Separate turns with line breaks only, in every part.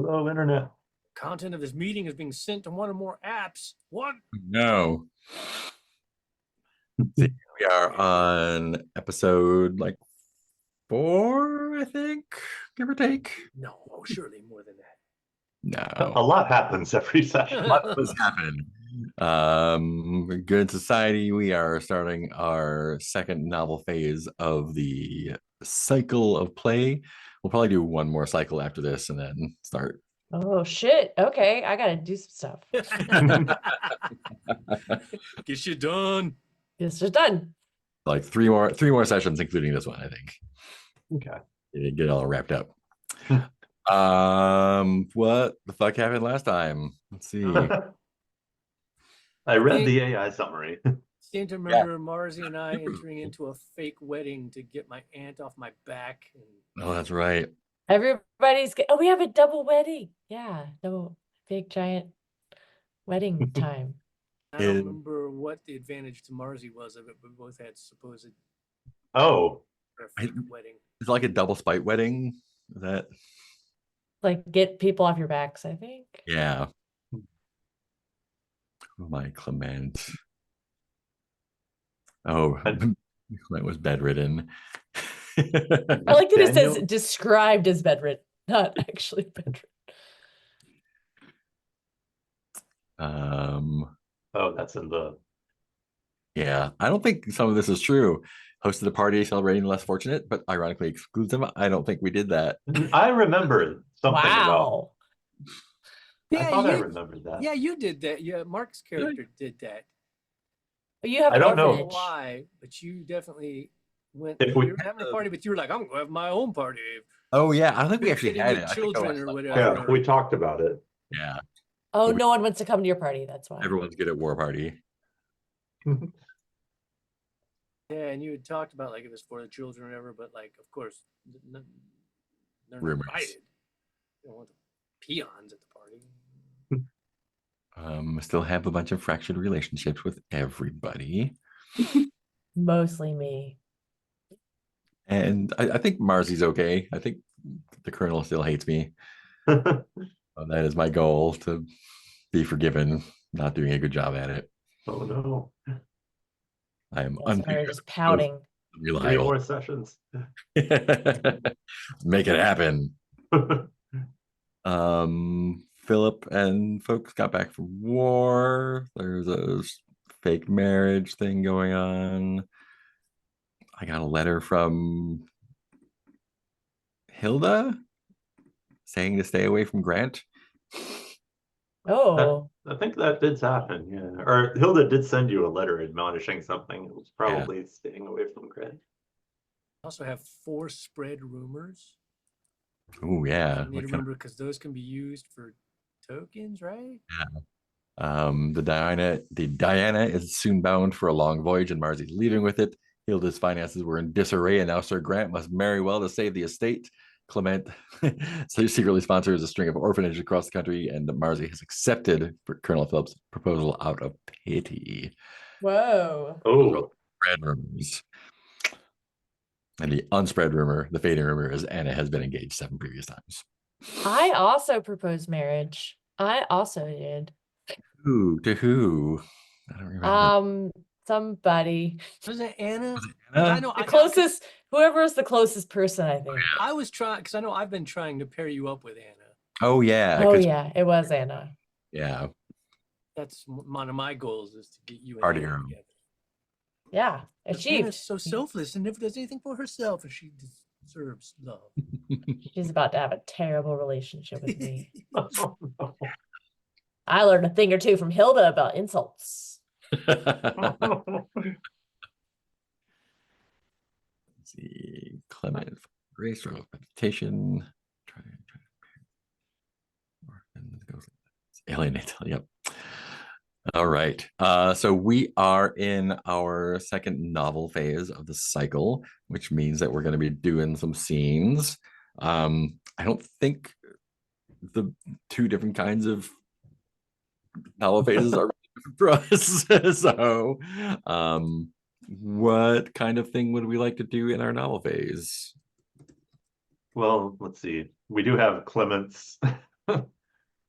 Hello, internet.
Content of this meeting is being sent to one or more apps. What?
No. We are on episode like 4, I think, give or take.
No, surely more than that.
No.
A lot happens every session.
What does happen? Good in Society. We are starting our second novel phase of the cycle of play. We'll probably do one more cycle after this and then start.
Oh shit. Okay, I gotta do some stuff.
Get you done.
It's just done.
Like three more sessions, including this one, I think.
Okay.
Get it all wrapped up. What the fuck happened last time? Let's see.
I read the AI summary.
Seem to remember Marzi and I entering into a fake wedding to get my aunt off my back. And
Oh, that's right.
Everybody's we have a double wedding. Yeah, double big giant wedding time.
I don't remember what the advantage to Marzi was of it, but we both had supposed
Oh,
wedding.
It's like a double spite wedding. Is that?
Like get people off your backs, I think.
Yeah. Oh, my Clement. Oh, Clement was bedridden.
I like that it
Daniel?
says described as bedridden, not actually bedridden.
oh, that's in the.
Yeah, I don't think some of this is true. Hosted a party celebrating the less fortunate, but ironically excludes them. I don't think we did that.
I remember something about.
Wow.
I thought I remembered that.
Yeah, you did that. Yeah, Mark's character did that.
You have
I
an
don't know.
orphanage.
Why? But you definitely went.
If
We
we-
were having a party, but you were like, "I'm going to have my own party."
Oh yeah, I don't think we actually
Fitting
had
with
it. I think I
children
was
or
like,
whatever.
Yeah, we talked about it.
yeah,
Oh,
we-
no one wants to come to your party. That's why.
everyone's good at war party.
Yeah, and you had talked about like it was for the children or whatever, but like, of course, they're not
Rumors.
invited. You don't want the peons at the party.
Still have a bunch of fractured relationships with everybody.
Mostly me.
And I think Marzi's okay. I think the Colonel still hates me. That is my goal, to be forgiven, not doing a good job at it.
Oh no.
I am
Sorry, just pouting.
3
unreliable.
more sessions.
Make it happen. Philip and folks got back from war. There's a fake marriage thing going on. I got a letter from Hilda saying to stay away from Grant.
Oh,
I think that did happen, yeah. Or Hilda did send you a letter admonishing something. It was probably staying away from Grant.
Also have 4 spread rumors.
Oh yeah.
You need to remember because those can be used for tokens, right?
The Diana is soon bound for a long voyage, and Marzi's leaving with it. Hilda's finances were in disarray, and now Sir Grant must marry well to save the estate. Clement so secretly sponsors a string of orphanages across the country, and Marzi has accepted Colonel Phillips' proposal out of pity.
whoa.
Oh,
Spread rumors. And the unspread rumor, the fading rumor, is Anna has been engaged 7 previous times.
I also proposed marriage. I also did.
Who to who? I don't remember.
Somebody.
Was it Anna?
Was it
'Cause
Anna?
I know
The closest, whoever is the closest person, I think.
I was trying because I know I've been trying to pair you up with Anna.
Oh yeah.
Oh
'cause-
yeah, it was Anna.
Yeah.
That's one of my goals is to get you and
Party
Anna
room.
together.
Yeah,
But
achieved.
Anna's so selfless and never does anything for herself, and she deserves love.
She's about to have a terrible relationship with me.
no.
I learned a thing or two from Hilda about insults.
Let's see. Clement, Grace, or meditation. Alienate. Yep. All right. So we are in our second novel phase of the cycle, which means that we're going to be doing some scenes. I don't think the 2 different kinds of novel phases are different for us. So, what kind of thing would we like to do in our novel phase?
Well, let's see. We do have Clement's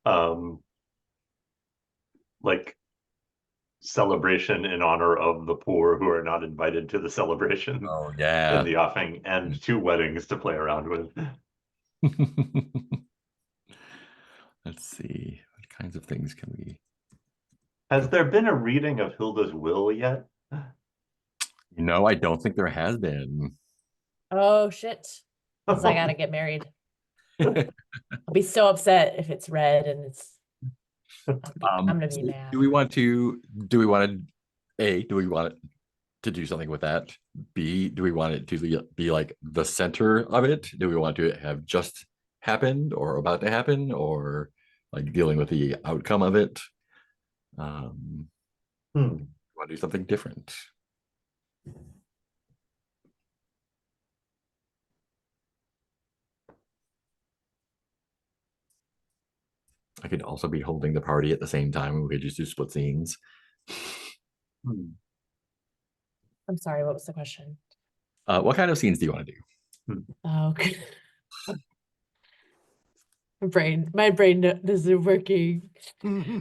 um like celebration in honor of the poor who are not invited to the celebration
Oh
in
yeah.
the offing, and 2 weddings to play around with.
Let's see. What kinds of things can we?
Has there been a reading of Hilda's will yet?
No, I don't think there has been.
Oh shit. Because I gotta get married. I'll be so upset if it's red and it's I'm gonna be
So
mad.
do we want to do we want it to do something with that? B, do we want it to be like the center of it? Do we want to have just happened or about to happen, or like dealing with the outcome of it? Want to do something different? I could also be holding the party at the same time. We could just do split scenes.
I'm sorry, what was the question?
What kind of scenes do you want to do?
Oh, okay. My brain isn't working.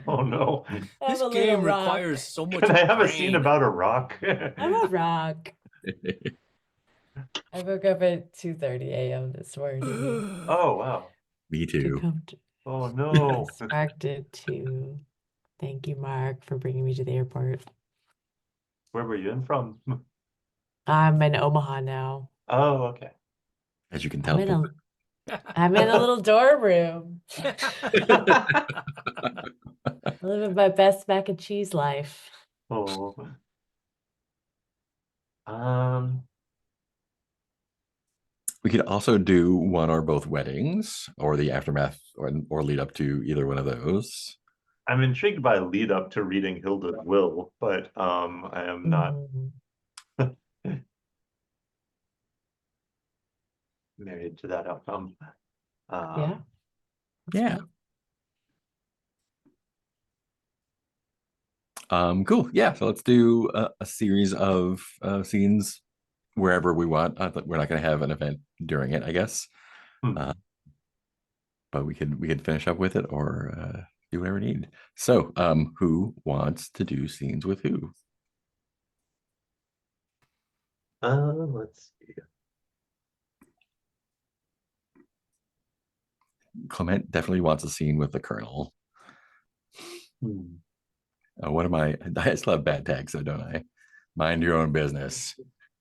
Oh no.
This
I'm a
game
little rock.
requires so much
Can I have a scene
brain.
about a rock?
I'm a rock. I woke up at 2:30 a.m. this morning.
Oh wow.
Me
To
too.
come to
Oh no.
expected to. Thank you, Mark, for bringing me to the airport.
Where were you in from?
I'm in Omaha now.
Oh, okay.
As you can
I'm
tell.
I'm in a little dorm room. Living my best mac and cheese life.
Oh.
We could also do one or both weddings, or the aftermath, or lead up to either one of those.
I'm intrigued by lead up to reading Hilda's will, but I am not married to that outcome.
Yeah.
Yeah. Cool. Yeah. So let's do a series of scenes wherever we want. We're not going to have an event during it, I guess. But we could finish up with it or do whatever we need. So, who wants to do scenes with who?
Let's see.
Clement definitely wants a scene with the Colonel. What am I? I still have bad tags, though, don't I? Mind your own business.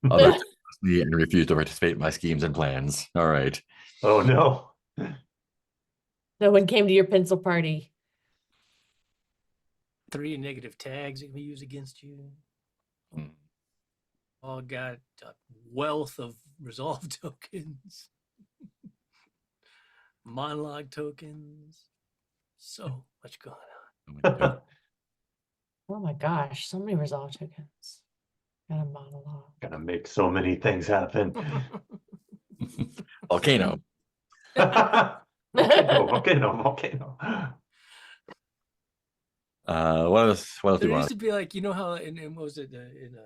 Others me and refuse to participate in my schemes and plans. All right.
Oh no.
No one came to your pencil party.
3 negative tags that can be used against you. All got a wealth of resolve tokens. Monologue tokens. So much going on.
Oh my gosh, so many resolve tokens. Got a monologue.
Gonna make so many things happen.
Volcano.
Volcano.
What else do
There
you
used
want?
to be like, you know how in what was it in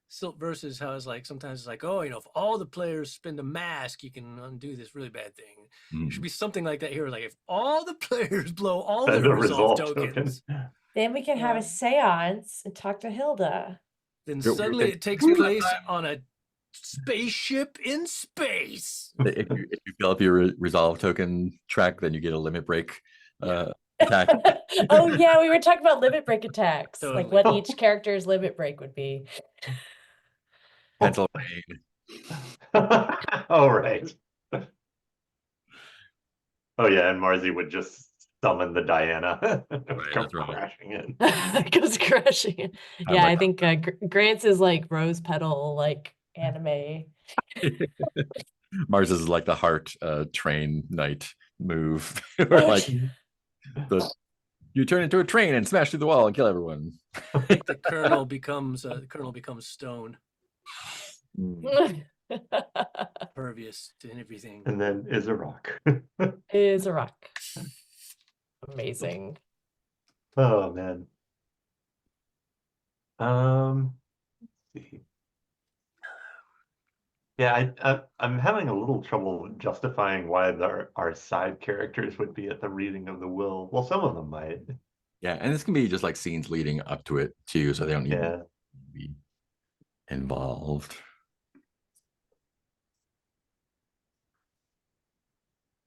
Silt Versus, how it's like sometimes it's like, oh, you know, if all the players spend a mask, you can undo this really bad thing. There should be something like that here, like if all the players blow all
And
their
the
resolve
resolve
tokens,
Then we can have
Yeah.
a seance and talk to Hilda.
then
You're
suddenly it takes place on a spaceship in space.
If you fill up your resolve token track, then you get a limit break attack.
Oh yeah, we were talking about limit break attacks. Like
Totally.
what each character's limit break would be.
Pencil rain.
All right. Oh yeah, and Marzi would just summon the Diana. Come
that's right.
crashing in.
Goes crashing. Yeah, I think Grant's is like rose petal, like anime.
Mars is like the heart train knight move. Where, like you turn into a train and smash through the wall and kill everyone.
I think the Colonel becomes stone, pervious to everything.
And then is a rock.
Is a rock. Amazing.
Oh man. Let's see. Yeah, I'm having a little trouble justifying why our side characters would be at the reading of the will. Well, some of them might.
Yeah, and this can be just like scenes leading up to it too, so they don't need to
Yeah.
be involved.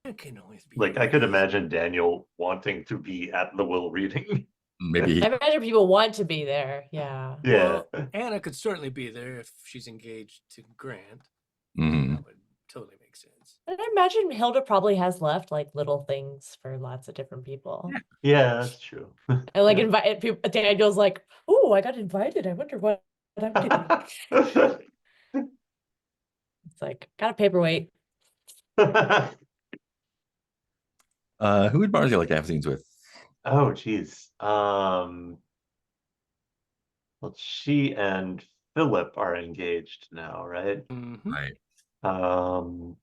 It can always be.
Like I could imagine Daniel wanting to be at the will reading.
Maybe
I imagine people want to be there. Yeah.
Yeah.
Well, Anna could certainly be there if she's engaged to Grant.
Mhm.
That would totally make sense.
And I imagine Hilda probably has left like little things for lots of different people.
Yeah, that's true.
And like
Yeah.
invited people. Daniel's like, "Oh, I got invited. I wonder what I'm doing." It's like got a paperweight.
Who would Marzi like to have scenes with?
Oh, geez. Well, she and Philip are engaged now, right?
Mhm.
Right.
Um,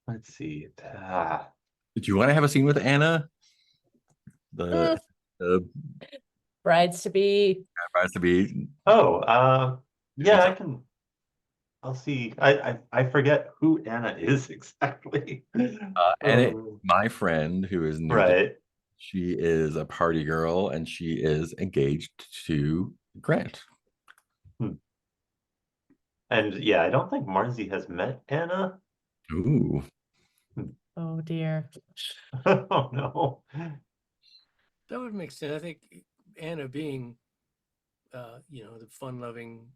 let's see.
Did you want to have a scene with Anna? The
Brides to be.
has to be
Yeah,
so?
I can. I'll see. I forget who Anna is exactly.
My friend who is new to
Right.
she is a party girl and she is engaged to Grant.
And yeah, I don't think Marzi has met Anna.
Ooh.
Oh dear.
Oh no.
That would make sense. I think Anna being, the fun-loving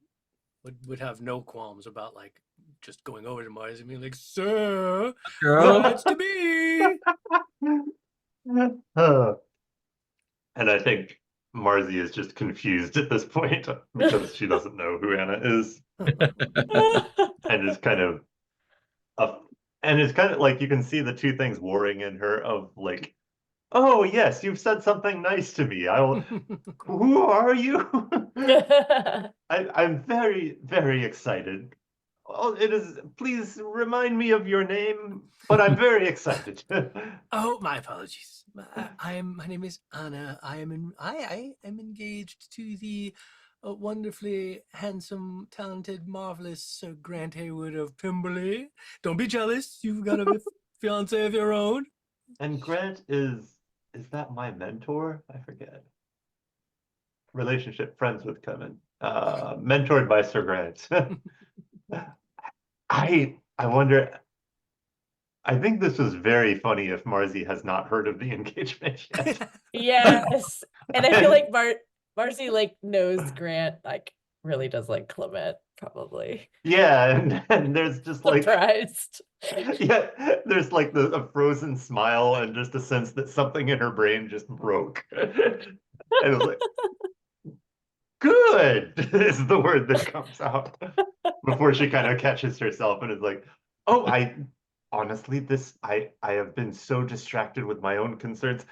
would have no qualms about like just going over to Mars and being like, "Sir, brides to be."
And I think Marzi is just confused at this point because she doesn't know who Anna is and is kind of and it's kind of like you can see the two things warring in her of like, oh yes, you've said something nice to me. Who are you? I'm very, very excited. Oh, it is. Please remind me of your name, but I'm very excited.
Oh, my apologies. My name is Anna. I am engaged to the wonderfully handsome, talented, marvelous Sir Grant Haywood of Pemberley. Don't be jealous. You've got a fiance of your own.
And Grant is that my mentor? I forget. Relationship, friends with Kevin. Mentored by Sir Grant. I wonder. I think this was very funny if Marzi has not heard of the engagement yet.
Yes. And I feel like Marcy like knows Grant like really does like Clement probably.
Yeah, and there's just like
Surprised.
yeah, there's like a frozen smile and just a sense that something in her brain just broke. And it was like, good is the word that comes out before she kind of catches herself and is like, oh, honestly, I have been so distracted with my own concerns.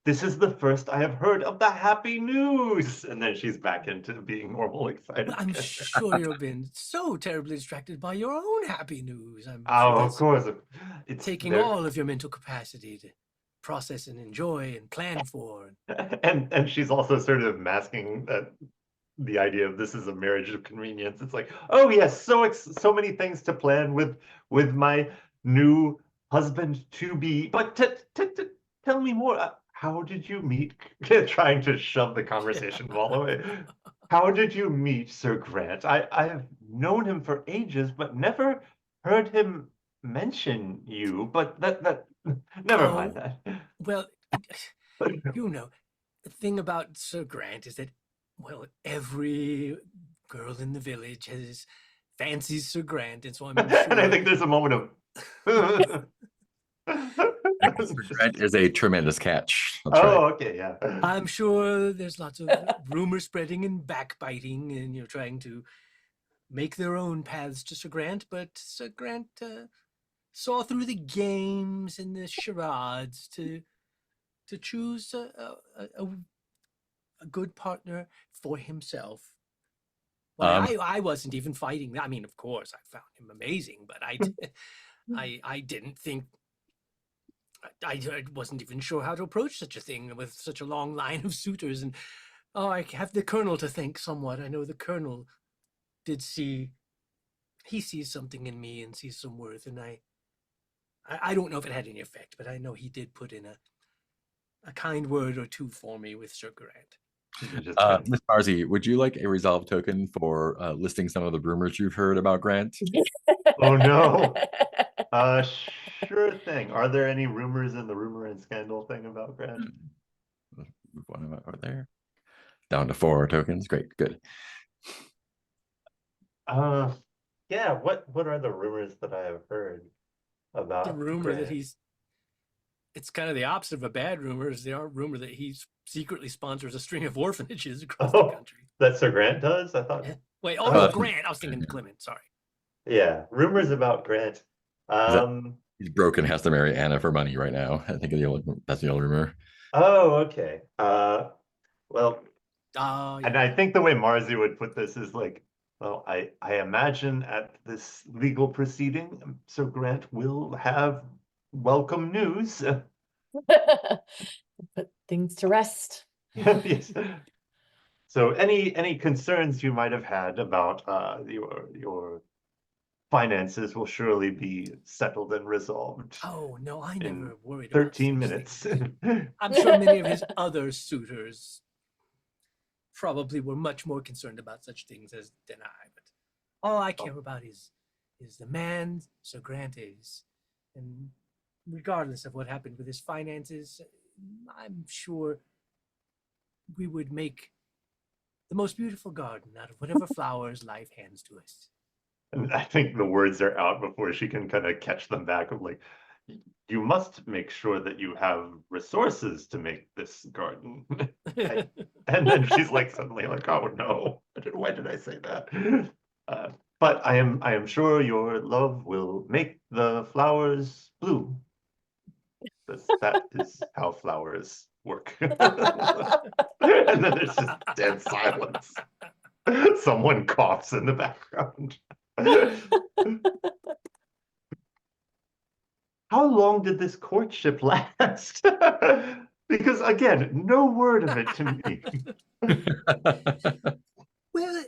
This is the first I have heard of the happy news. And then she's back into being normal excited.
I'm sure you've been so terribly distracted by your own happy news. I'm
Oh,
sure
of
that's
course. It's
taking all of your mental capacity to process and enjoy and plan for.
and she's also sort of masking that the idea of this is a marriage of convenience. It's like, oh yes, so many things to plan with my new husband to be. But tell me more. How did you meet? Trying to shove the conversation wall away. How did you meet Sir Grant? I have known him for ages, but never heard him mention you. But that never mind that.
Well, the thing about Sir Grant is that, well, every girl in the village has fancies Sir Grant, and so I'm sure.
And I think there's a moment of.
Grant is a tremendous catch. That's
Oh,
right.
okay, yeah.
I'm sure there's lots of rumor spreading and backbiting, and you're trying to make their own paths to Sir Grant, but Sir Grant saw through the games and the charades to choose a good partner for himself. Well, I wasn't even fighting. I mean, of course, I found him amazing, but I didn't think. I wasn't even sure how to approach such a thing with such a long line of suitors. And I have the Colonel to thank somewhat. I know the Colonel did see he sees something in me and sees some worth, and I don't know if it had any effect, but I know he did put in a kind word or two for me with Sir Grant.
Miss Marzi, would you like a resolve token for listing some of the rumors you've heard about Grant?
Oh no. Sure thing. Are there any rumors in the rumor and scandal thing about Grant?
Move one over there. Down to 4 tokens. Great, good.
Yeah, what are the rumors that I have heard about
The rumor
Grant?
that it's kind of the opposite of a bad rumor, is the rumor that he secretly sponsors a string of orphanages across the country.
That Sir Grant does? I thought.
Wait, no, Grant. I was thinking Clement, sorry.
Yeah, rumors about Grant.
He's broken, has to marry Anna for money right now. I think that's the old rumor.
Oh, okay. Well,
yeah.
and I think the way Marzi would put this is like, well, I imagine at this legal proceeding, Sir Grant will have welcome news.
Put things to rest.
Yes. So any concerns you might have had about your finances will surely be settled and resolved.
Oh no, I never worried
13
about
minutes.
I'm sure many of his other suitors probably were much more concerned about such things than I, but all I care about is the man Sir Grant is. And regardless of what happened with his finances, I'm sure we would make the most beautiful garden out of whatever flowers life hands to us.
And I think the words are out before she can kind of catch them back of like, you must make sure that you have resources to make this garden. And then she's like suddenly like, oh no, why did I say that? But I am sure your love will make the flowers bloom. That is how flowers work. And then there's just dead silence. Someone coughs in the background. How long did this courtship last? Because again, no word of it to me.
Well,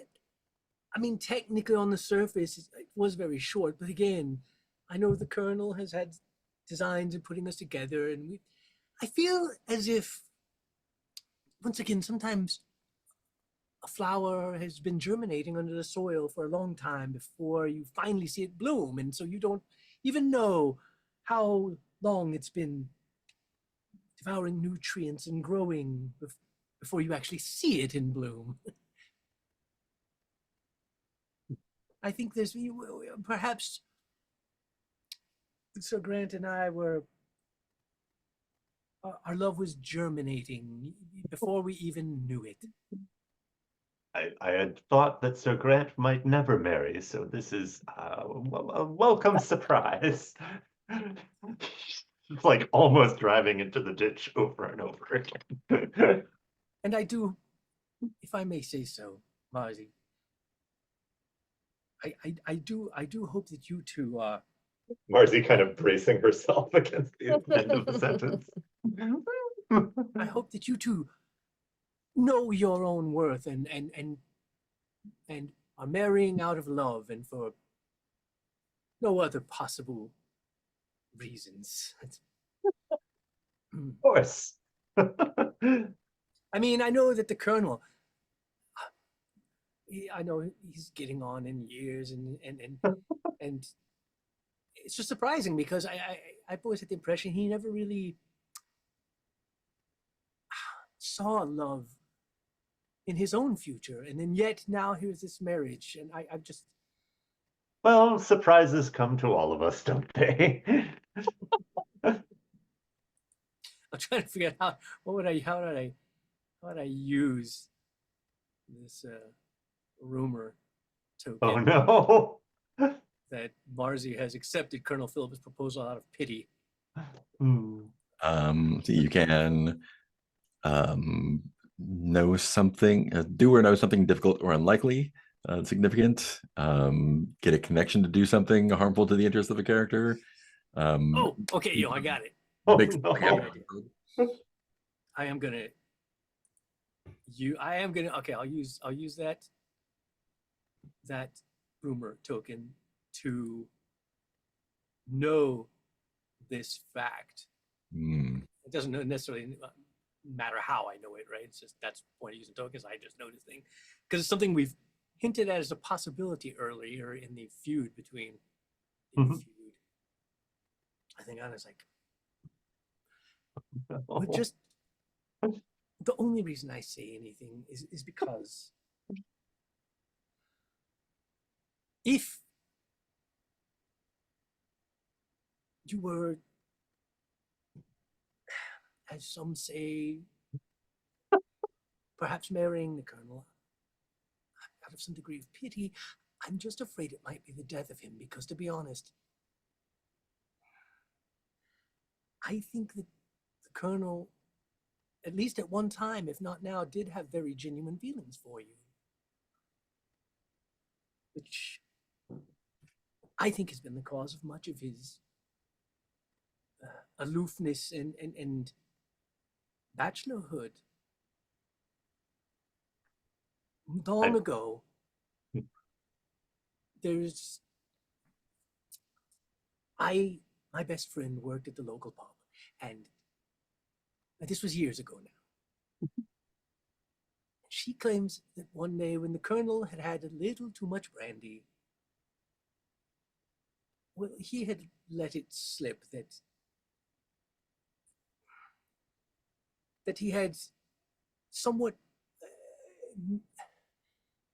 I mean, technically on the surface, it was very short, but again, I know the Colonel has had designs in putting us together, and I feel as if, once again, sometimes a flower has been germinating under the soil for a long time before you finally see it bloom, and so you don't even know how long it's been devouring nutrients and growing before you actually see it in bloom. I think there's perhaps Sir Grant and I were, our love was germinating before we even knew it.
I had thought that Sir Grant might never marry, so this is a welcome surprise. It's like almost driving into the ditch over and over again.
And I do, if I may say so, Marzi, I do hope that you two are.
Marzi kind of bracing herself against the end of the sentence.
I hope that you two know your own worth and are marrying out of love and for no other possible reasons.
Of course.
I mean, I know that the Colonel, I know he's getting on in years, and it's just surprising because I've always had the impression he never really saw love in his own future, and then yet now here's this marriage, and I've just.
Well, surprises come to all of us, don't they?
I'm trying to figure out how would I use this rumor token.
Oh no.
That Marzi has accepted Colonel Philip's proposal out of pity.
So you can know something, do or know something difficult or unlikely, significant, get a connection to do something harmful to the interest of a character.
Oh, okay, I got it. I am gonna. Okay, I'll use that rumor token to know this fact.
Mm.
It doesn't necessarily matter how I know it, right? It's just that's the point of using tokens. I just know this thing because it's something we've hinted at as a possibility earlier in the feud between. I think Anna's like, but just the only reason I say anything is because if you were, as some say, perhaps marrying the colonel out of some degree of pity, I'm just afraid it might be the death of him because, to be honest, I think that the colonel, at least at one time, if not now, did have very genuine feelings for you. Which I think has been the cause of much of his aloofness and bachelorhood. Long ago, my best friend worked at the local pub, and this was years ago now. She claims that one day when the colonel had had a little too much brandy, well, he had let it slip that he had somewhat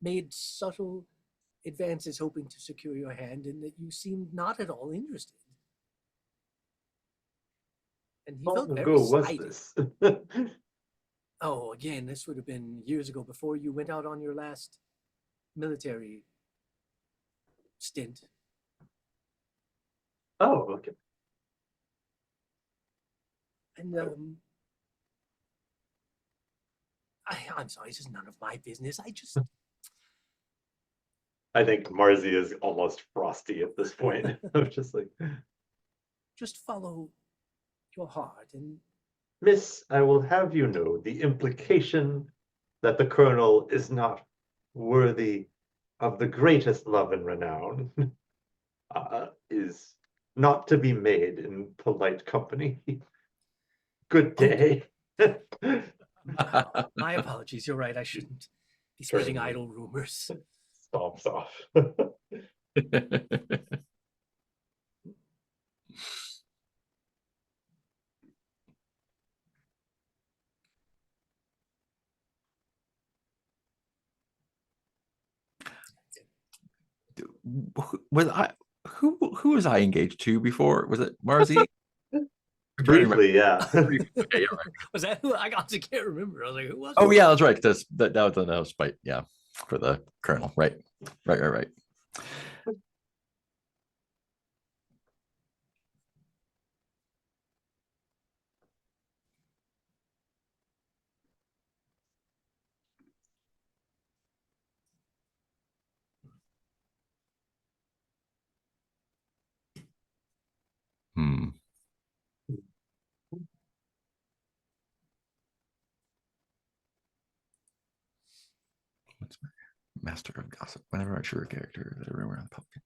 made subtle advances hoping to secure your hand, and that you seemed not at all interested. And he felt very slighted. Oh, again, this would have been years ago, before you went out on your last military stint.
Oh, okay.
And I'm sorry, this is none of my business.
I think Marzi is almost frosty at this point. I'm just like,
just follow your heart. And
Miss, I will have you know the implication that the colonel is not worthy of the greatest love and renown is not to be made in polite company. Good day.
My apologies. You're right. I shouldn't be spreading idle rumors.
Stomps off.
Who was I engaged to before? Was it Marzi?
Briefly, yeah.
Was that who? I honestly can't remember. I was like, who was it?
Oh yeah, that's right. That was a house fight, yeah, for the colonel. Right. What's Master of Gossip? Whenever I choose a character that I remember on the public.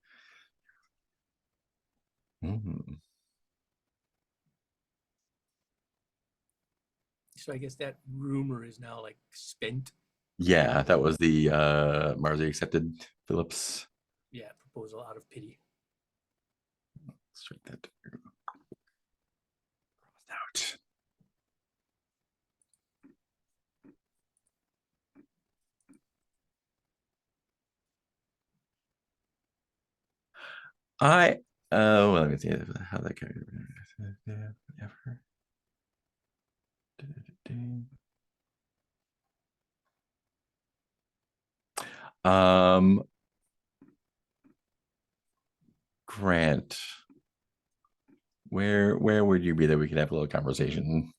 So I guess that rumor is now like spent.
Yeah, that was the Marzi accepted Phillips.
Yeah, proposal out of pity.
Let's write that out. Well, let me see how that character. Grant, where would you be that we could have a little conversation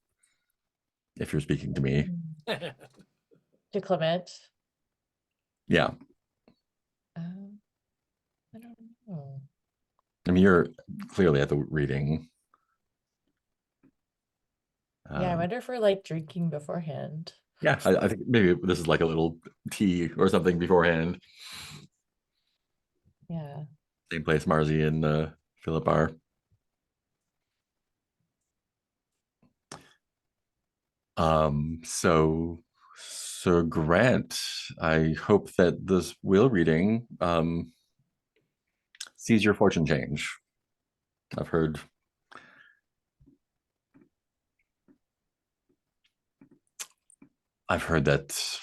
if you're speaking to me?
To Clement?
Yeah.
I don't know.
I mean, you're clearly at the reading.
Yeah, I wonder if we're like drinking beforehand.
Yeah, I think maybe this is like a little tea or something beforehand.
Yeah.
Same place Marzi and Philip are. So Grant, I hope that this will reading sees your fortune change. I've heard that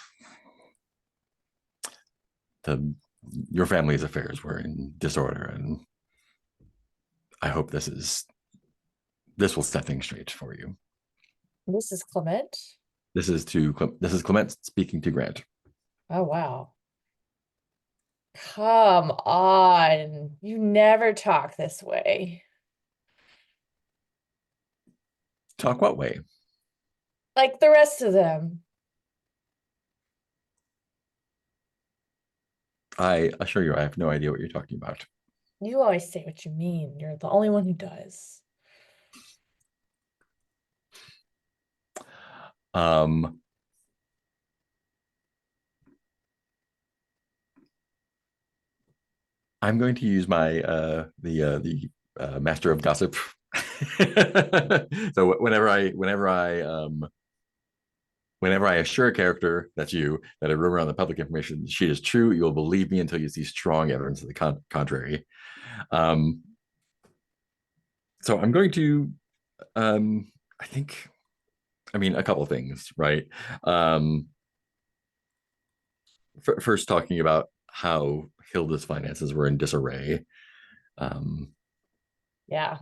your family's affairs were in disorder, and I hope this will set things straight for you.
This is Clement.
This is Clement speaking to Grant.
Oh, wow. Come on. You never talk this way.
Talk what way?
Like the rest of them.
I assure you, I have no idea what you're talking about.
You always say what you mean. You're the only one who does.
I'm going to use my the master of gossip. So whenever I assure a character, that's you, that a rumor on the public information sheet is true, you will believe me until you see strong evidence of the contrary. So I'm going to, I mean, a couple of things, right? First, talking about how Hilda's finances were in disarray.
Yeah.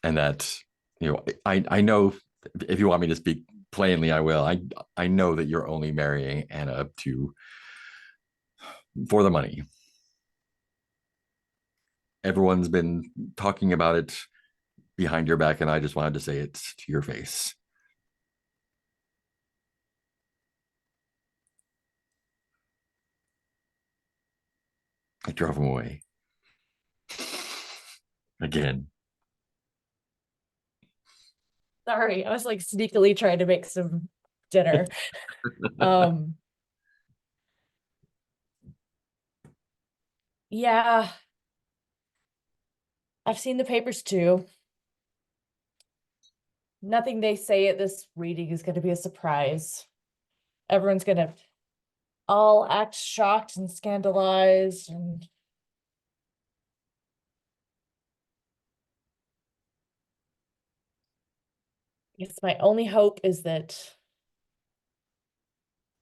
And that, I know, if you want me to speak plainly, I will. I know that you're only marrying Anna for the money. Everyone's been talking about it behind your back, and I just wanted to say it to your face. I drove him away. Again.
Sorry, I was like sneakily trying to make some dinner. Yeah. I've seen the papers too. Nothing they say at this reading is going to be a surprise. Everyone's going to all act shocked and scandalized, and I guess my only hope is that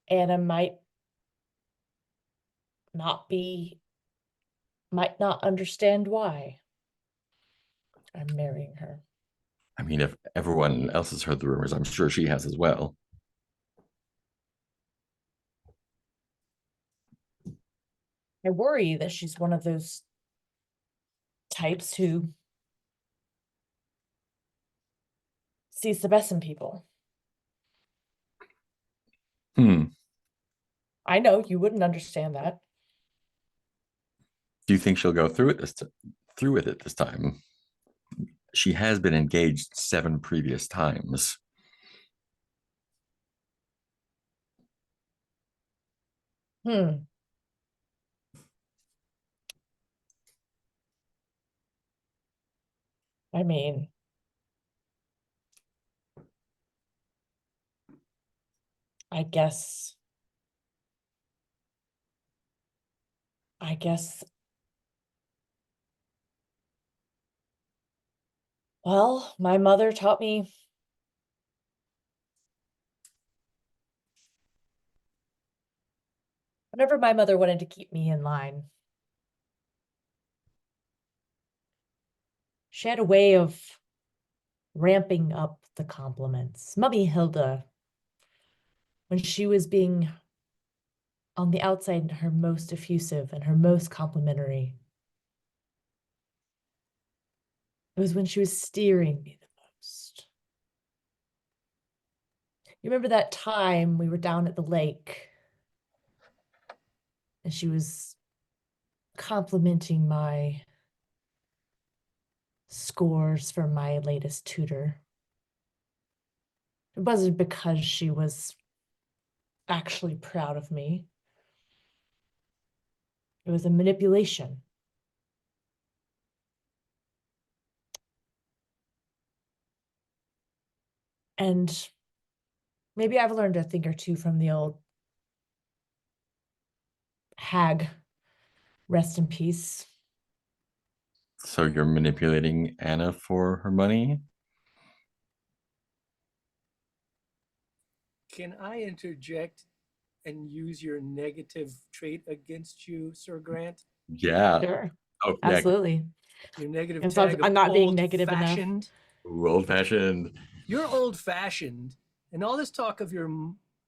Anna might not understand why I'm marrying her.
I mean, if everyone else has heard the rumors, I'm sure she has as well.
I worry that she's one of those types who sees the best in people. I know you wouldn't understand that.
Do you think she'll go through with it this time? She has been engaged 7 previous times.
I mean, I guess, well, my mother taught me whenever my mother wanted to keep me in line, she had a way of ramping up the compliments. Mummy Hilda, when she was being on the outside, her most effusive and her most complimentary, it was when she was steering me the most. You remember that time we were down at the lake and she was complimenting my scores for my latest tutor? It wasn't because she was actually proud of me. It was a manipulation. And maybe I've learned a thing or two from the old hag. Rest in peace.
So you're manipulating Anna for her money?
Can I interject and use your negative trait against you, Sir Grant?
Yeah.
Sure.
Oh, yeah.
Absolutely.
Your negative
And so
tag of
I'm not being negative enough.
old-fashioned.
Ooh, old-fashioned.
You're old-fashioned, and all this talk of your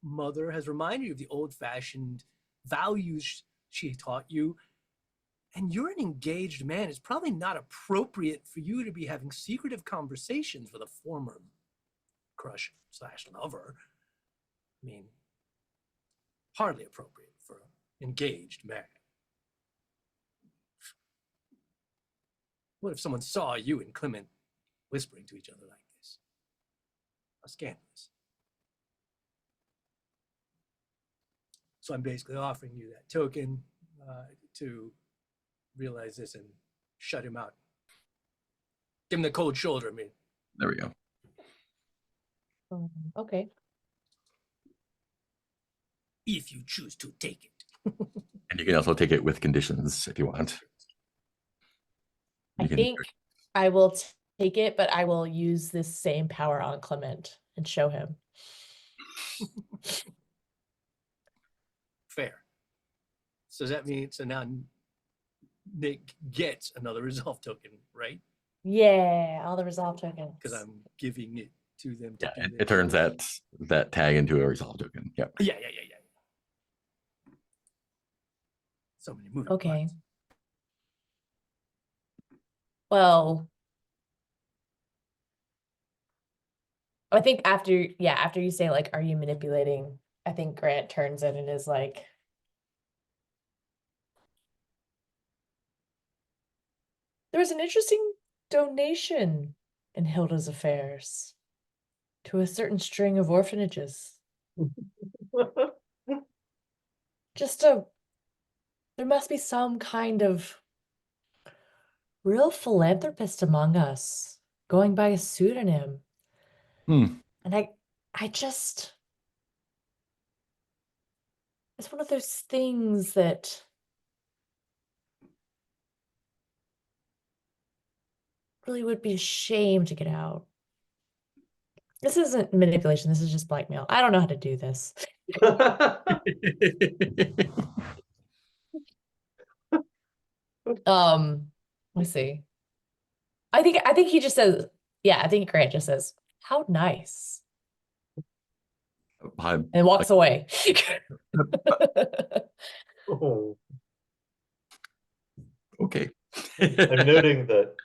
mother has reminded you of the old-fashioned values she taught you. And you're an engaged man. It's probably not appropriate for you to be having secretive conversations with a former crush / lover. I mean, hardly appropriate for an engaged man. What if someone saw you and Clement whispering to each other like this? How scandalous. So I'm basically offering you that token to realize this and shut him out. Give him the cold shoulder, I mean.
There we go.
Okay.
If you choose to take it.
And you can also take it with conditions if you want.
I
You can-
think I will take it, but I will use this same power on Clement and show him.
Fair. So does that mean, so now Nick gets another resolve token, right?
Yeah, all the resolve tokens.
Because I'm giving it to them. To
Yeah,
do
it
this.
turns that tag into a resolve token. Yep.
Yeah. So many moving
Okay.
parts.
Well, I think after you say like, are you manipulating? I think Grant turns it and is like, there was an interesting donation in Hilda's affairs to a certain string of orphanages. There must be some kind of real philanthropist among us going by a pseudonym.
Hmm.
And I just, it's one of those things that really would be a shame to get out. This isn't manipulation, this is just blackmail. I don't know how to do this. Let's see. I think he just says, I think Grant just says, how nice,
I'm-
and walks away.
Oh,
okay.
I'm noting that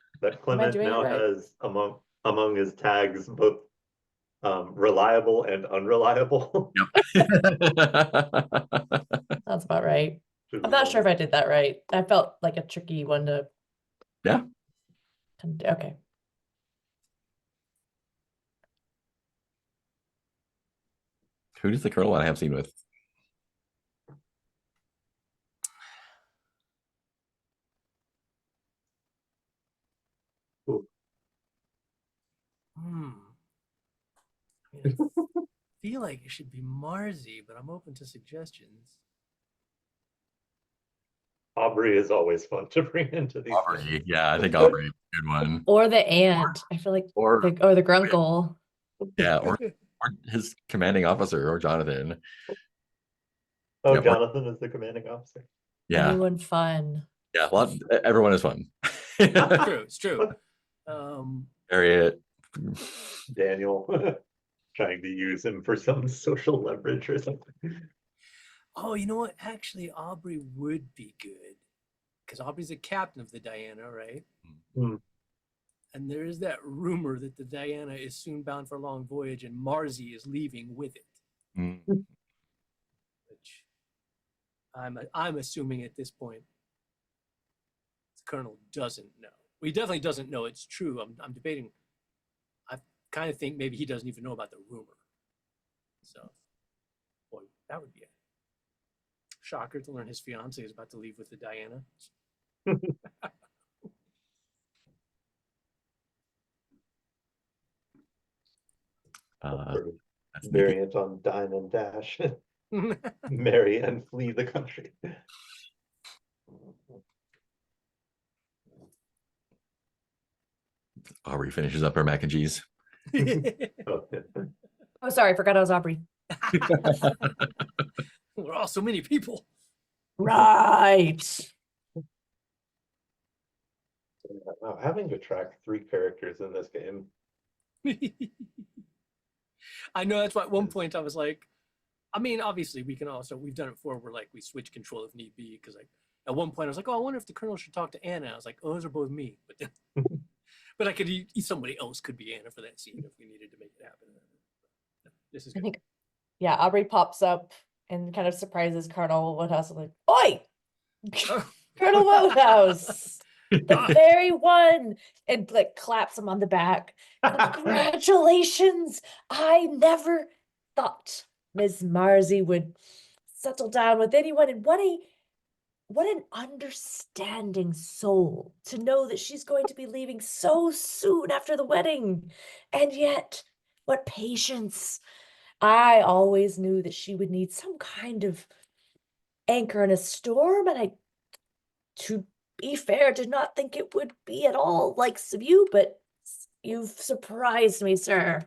Clement
doing it
now
right?
has among his tags both reliable and unreliable.
That's about right.
which is
I'm not sure if
funny.
I did that right. I felt like a tricky one to.
Yeah.
Okay.
Who does the colonel want to have seen with?
I mean, I feel like it should be Marzi, but I'm open to suggestions.
Aubrey is always fun to bring into these things.
Aubrey. Yeah, I think Aubrey is a good one.
Or the aunt. I feel like
Or
the grunkle.
yeah, or his commanding officer or Jonathan.
Oh,
Yeah, or-
Jonathan is the commanding officer.
Yeah,
Anyone fun.
yeah. Everyone is fun.
It's true.
Harriet.
Daniel trying to use him for some social leverage or something.
Oh, you know what? Actually, Aubrey would be good. Because Aubrey's the captain of the Diana, right?
Hmm.
And there is that rumor that the Diana is soon bound for a long voyage and Marzi is leaving with it.
Mm.
Which I'm assuming at this point the colonel doesn't know. Well, he definitely doesn't know it's true. I'm debating. I kind of think maybe he doesn't even know about the rumor. So, boy, that would be a shocker to learn his fiance is about to leave with the Diana.
Sort of
That's neat.
variant on Dine and Dash. Marry and flee the country.
Aubrey finishes up her mac and cheese.
Okay.
Oh, sorry, I forgot I was Aubrey.
We're all so many people.
Right.
Wow, having to track 3 characters in this game.
I know that's why at one point I was like, I mean, obviously we've done it before where like we switch control if need be. Cause like at one point I was like, oh, I wonder if the Colonel should talk to Anna. I was like, oh, those are both me. But then, but I could, somebody else could be Anna for that scene if we needed to make it happen. This is
I
good.
think, yeah, Aubrey pops up and kind of surprises Colonel Woodhouse, like, oi! Colonel Woodhouse! The very one! And like claps him on the back. Congratulations! I never thought Ms. Marzi would settle down with anyone. And what an understanding soul to know that she's going to be leaving so soon after the wedding. And yet, what patience. I always knew that she would need some kind of anchor in a storm, and I, to be fair, did not think it would be at all likes of you, but you've surprised me, sir.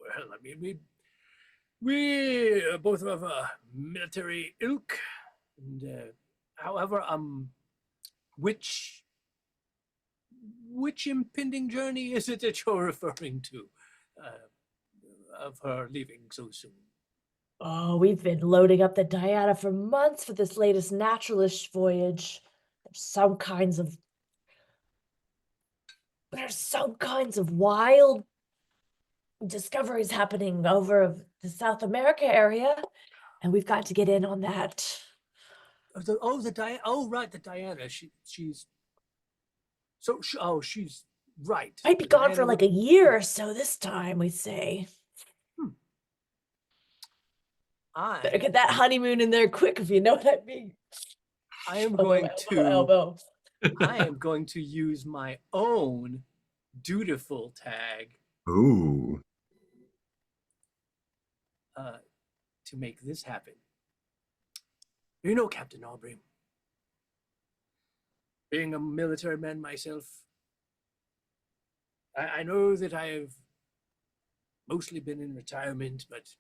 Well, I mean, we are both of a military ilk, and however, which impending journey is it that you're referring to, of her leaving so soon?
Oh, we've been loading up the Diana for months for this latest naturalist voyage. There's some kinds of wild discoveries happening over the South America area, and we've got to get in on that.
The Diana. Oh, right, the Diana. She's right.
Might be gone for like a year or so this time, we say. Better get that honeymoon in there quick, if you know what I mean.
I am
elbow.
I am going to use my own dutiful tag.
Ooh.
To make this happen. You know, Captain Aubrey, being a military man myself, I know that I have mostly been in retirement, but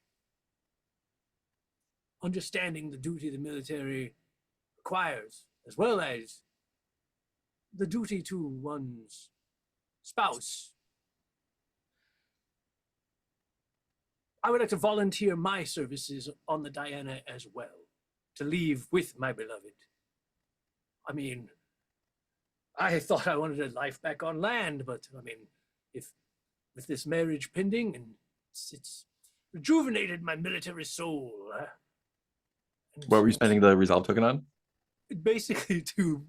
understanding the duty the military requires, as well as the duty to one's spouse, I would like to volunteer my services on the Diana as well, to leave with my beloved. I mean, I thought I wanted a life back on land, but I mean, if with this marriage pending, and it's rejuvenated my military soul.
What were you spending the resolve token on?
Basically to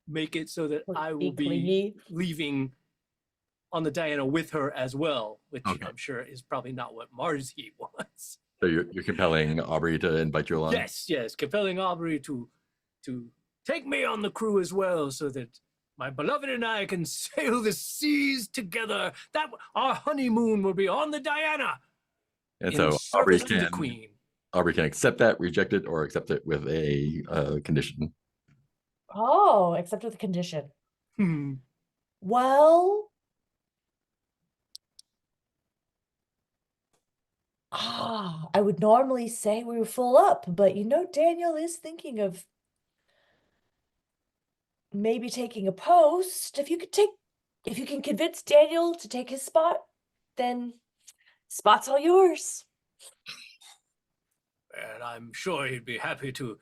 make it so that I will be leaving on the Diana with her as well, which I'm sure is probably not what Marzi wants.
So you're compelling Aubrey to invite you along?
Yes, compelling Aubrey to take me on the crew as well, so that my beloved and I can sail the seas together. That our honeymoon will be on the Diana.
And so Aubrey
the Queen.
Aubrey can accept that, reject it, or accept it with a condition.
Oh, except with a condition. Well, I would normally say we were full up, but you know, Daniel is thinking of maybe taking a post. If you can convince Daniel to take his spot, then spot's all yours.
And I'm sure he'd be happy to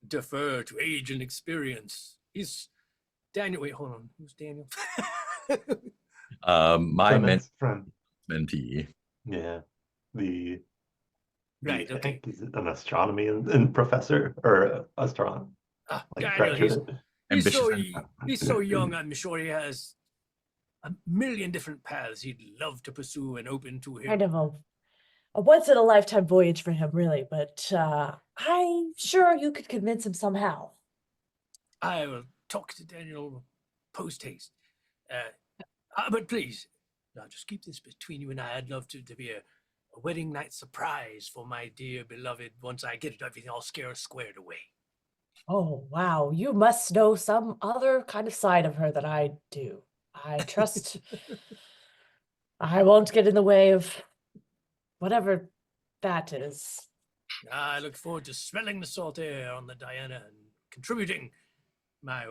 defer to age and experience. He's Daniel. Wait, hold on. Who's Daniel?
My
friend.
Mentee.
Yeah.
Right, okay.
I think he's an astronomy and professor or astronomer.
He's so young. I'm sure he has a million different paths he'd love to pursue and open to him.
Kind of a once in a lifetime voyage for him, really. But I'm sure you could convince him somehow.
I will talk to Daniel post haste. But please, Now, just keep this between you and I. I'd love to be a wedding night surprise for my dear beloved once I get everything all squared away.
Oh, wow. You must know some other kind of side of her that I do. I trust I won't get in the way of whatever that is.
I look forward to smelling the salt air on the Diana and contributing my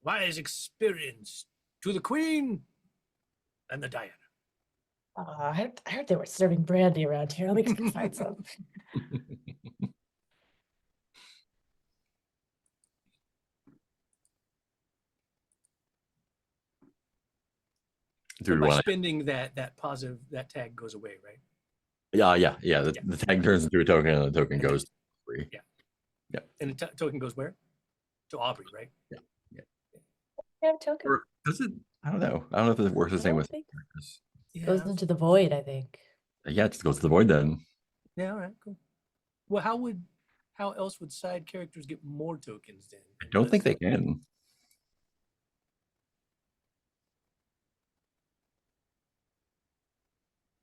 wise experience to the Queen and the Diana.
I heard they were serving brandy around here. Let me go find some.
Do we
By
want to?
spending that positive, that tag goes away, right?
Yeah. The
Yeah.
the tag turns into a token, and the token
And
goes to free.
And the token goes where? To Aubrey, right?
You have a token.
Or does it? I don't know. I don't know if it works the
I
same
don't
with
think-
characters.
Yeah.
Goes into the void, I think.
Yeah, it just goes to the void then.
Yeah, all right, cool. Well, how else would side characters get more tokens then?
I don't think they can.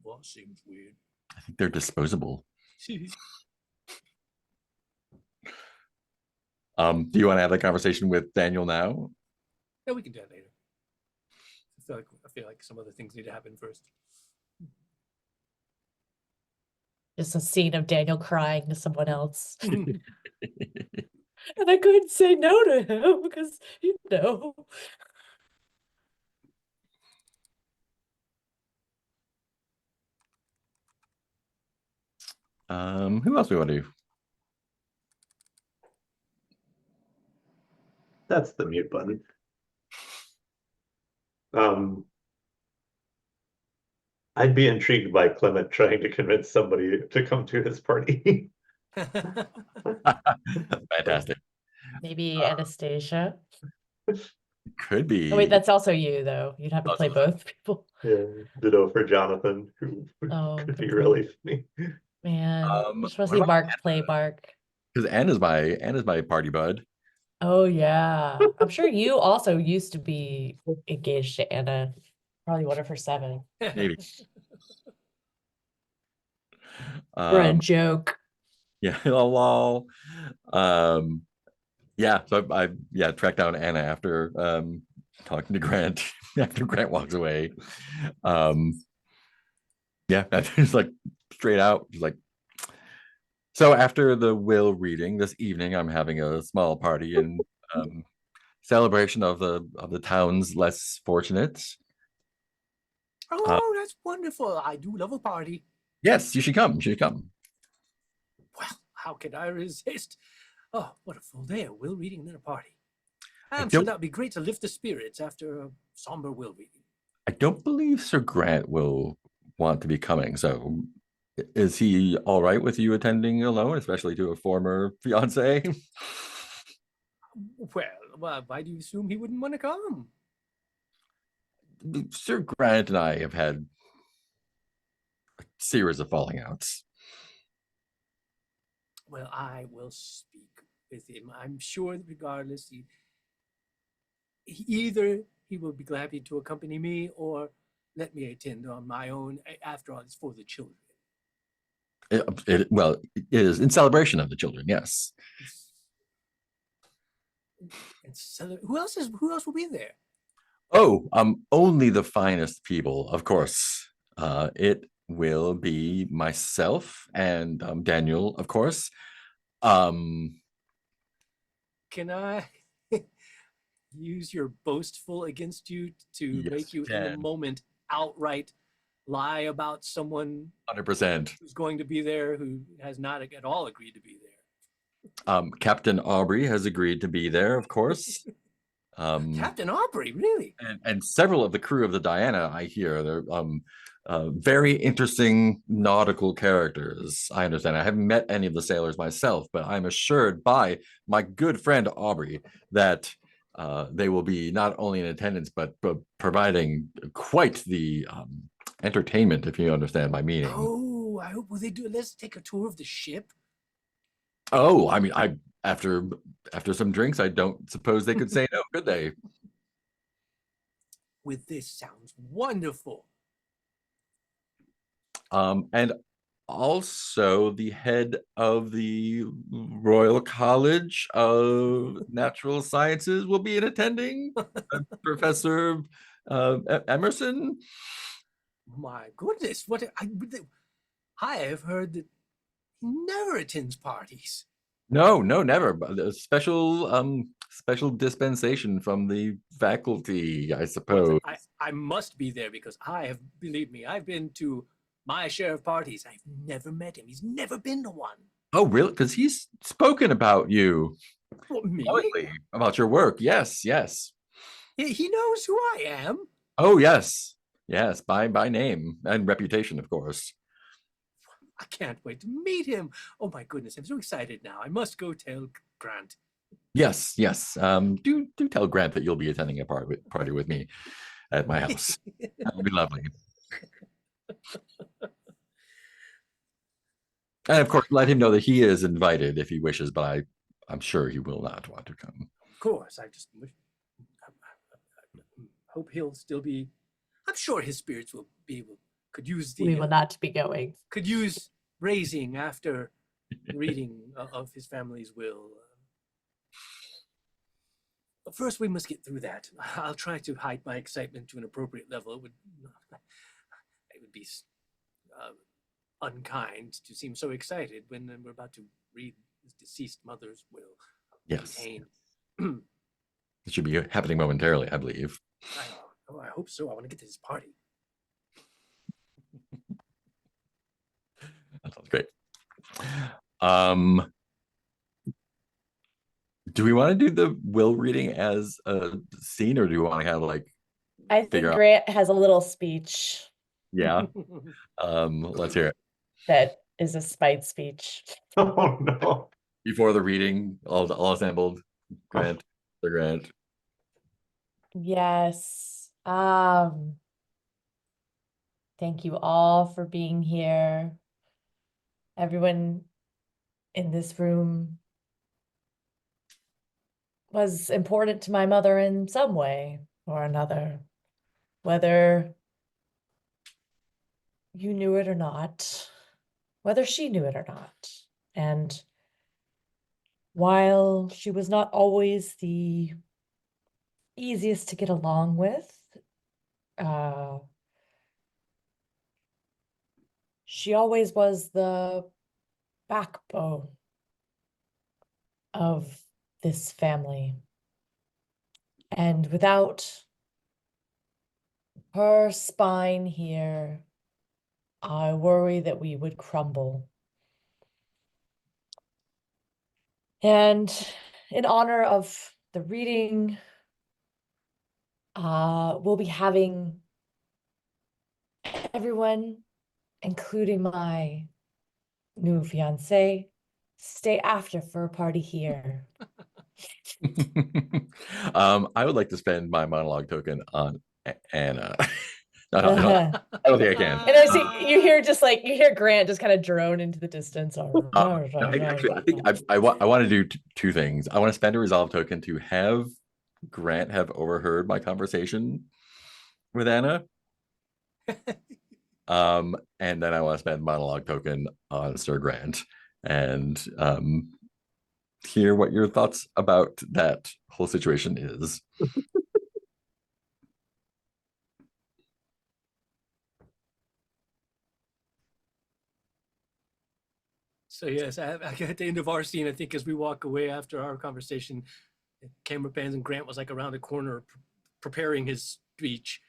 Well, seems weird.
I think they're disposable. Do you want to have that conversation with Daniel now?
Yeah, we can do that later. I feel like some other things need to happen first.
Just a scene of Daniel crying to someone else. And I couldn't say no to him because, you know.
Who else we want to do?
That's the mute button. I'd be intrigued by Clement trying to convince somebody to come to his party.
Fantastic.
Maybe Anastasia.
Could be.
Oh, wait, that's also you, though. You'd have to
Oh,
play
so-
both people.
Yeah, ditto for Jonathan, who
Oh,
could be
good
really funny.
Man, I just want
what
to see
about
Mark play Mark.
Because Anna's my party bud.
Oh, yeah. I'm sure you also used to be engaged to Anna. Probably one of her 7.
Maybe.
For a
Um,
joke.
yeah, lol. Yeah, so I tracked down Anna after talking to Grant after Grant walks away. Yeah, just like straight out, just like. So after the will reading this evening, I'm having a small party in celebration of the town's less fortunate.
Oh, that's wonderful. I do love a party.
Yes, you should come. You should come.
Well, how could I resist? Oh, what a full day of will reading and then a party.
I
I'm sure
don't-
that would be great to lift the spirits after a somber will reading.
I don't believe Sir Grant will want to be coming. So, is he all right with you attending alone, especially to a former fiance?
Well, why do you assume he wouldn't want to come?
Sir Grant and I have had a series of falling outs.
Well, I will speak with him. I'm sure that regardless, either he will be glad to accompany me or let me attend on my own. After all, it's for the children.
Well, it is in celebration of the children. Yes.
And so, who else will be there?
Oh, only the finest people, of course. It will be myself and Daniel, of course.
Can I use your boastful against you to
Yes,
make you
you
in the
can.
moment outright lie about someone
100%.
who's going to be there who has not at all agreed to be there?
Captain Aubrey has agreed to be there, of course.
Captain Aubrey, really?
And several of the crew of the Diana, I hear, they're very interesting nautical characters. I understand. I haven't met any of the sailors myself, but I'm assured by my good friend Aubrey that they will be not only in attendance but providing quite the entertainment, if you understand my meaning.
Oh, I hope will they do. Let's take a tour of the ship.
Oh, I mean, after some drinks, I don't suppose they could say no, could they?
With this sounds wonderful.
And also the head of the Royal College of Natural Sciences will be in attending, Professor Emerson.
My goodness, I have heard that he never attends parties.
No, never. But a special dispensation from the faculty, I
Well,
suppose.
I must be there because believe me, I've been to my share of parties. I've never met him. He's never been to one.
Oh, really? Because he's spoken about you,
Well, me?
glowingly, about your work. Yes, yes.
He knows who I am.
Oh, yes, yes. By name and reputation, of course.
I can't wait to meet him. Oh my goodness, I'm so excited now. I must go tell Grant.
Yes, yes. Do tell Grant that you'll be attending a party with me at my house. That would be lovely. And of course, let him know that he is invited if he wishes, but I'm sure he will not want to come.
Of course, I hope he'll still be. I'm sure his spirits will be able. Could use
We will not be going.
Could use raising after reading of his family's will. But first, we must get through that. I'll try to hide my excitement to an appropriate level. It would be unkind to seem so excited when we're about to read his deceased mother's will.
Yes.
Contain.
It should be happening momentarily, I believe.
I hope so. I want to get to this party.
That sounds great. Do we want to do the will reading as a scene, or do we want to kind of like
I think
figure out?
Grant has a little speech
Yeah. Let's hear it.
that is a spite speech.
Oh no.
Before the reading, all assembled. Grant, the Grant.
Yes. Thank you all for being here. Everyone in this room was important to my mother in some way or another, whether you knew it or not, whether she knew it or not. And while she was not always the easiest to get along with, she always was the backbone of this family. And without her spine here, I worry that we would crumble. And in honor of the reading, we'll be having everyone, including my new fiance, stay after for a party here.
I would like to spend my monologue token on Anna. I don't think I can.
And I see you hear Grant just kind of drone into the distance.
Actually, I think I want to do two things. I want to spend a resolve token to have Grant have overheard my conversation with Anna. And then I want to spend monologue token on Sir Grant and hear what your thoughts about that whole situation is.
So yes, at the end of our scene, I think as we walk away after our conversation, camera pans and Grant was like around a corner preparing his speech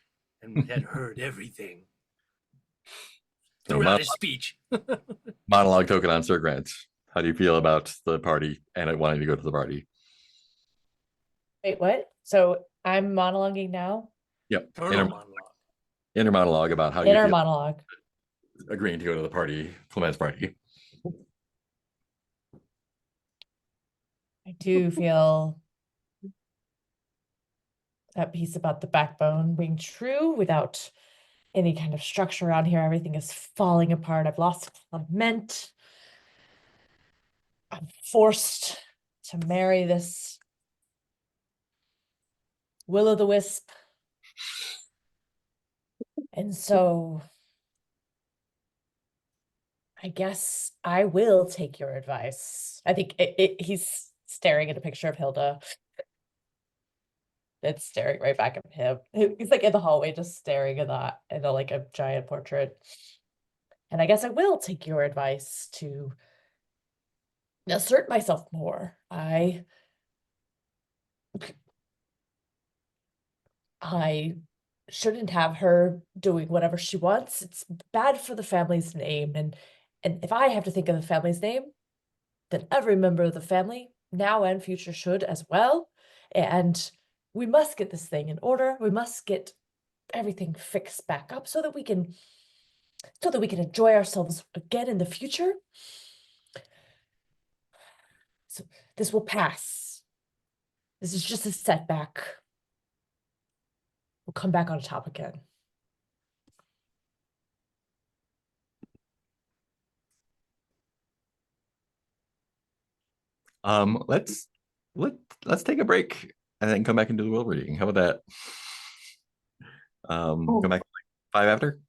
and had heard everything throughout his speech.
Monologue token on Sir Grant. How do you feel about the party and wanting to go to the party?
Wait, what? So I'm monologuing now?
Yep.
Inner
monologue about how
you
feel
monologue.
Agreeing to go to the party, Clement's party.
I do feel that piece about the backbone being true without any kind of structure around here. Everything is falling apart. I've lost Clement. I'm forced to marry this will-o'-the-wisp. And so I guess I will take your advice. I think he's staring at a picture of Hilda. It's staring right back at him. He's like in the hallway, just staring at that, and like a giant portrait. And I guess I will take your advice to assert myself more. I shouldn't have her doing whatever she wants. It's bad for the family's name, and if I have to think of the family's name, then every member of the family, now and future, should as well. And we must get this thing in order. We must get everything fixed back up so that we can enjoy ourselves again in the future. So this will pass. This is just a setback. We'll come back on top again.
Let's let's take a break and then come back and do the will reading. How about that? Come back 5 after.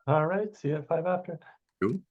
All right, see you at 5 after.
Cool.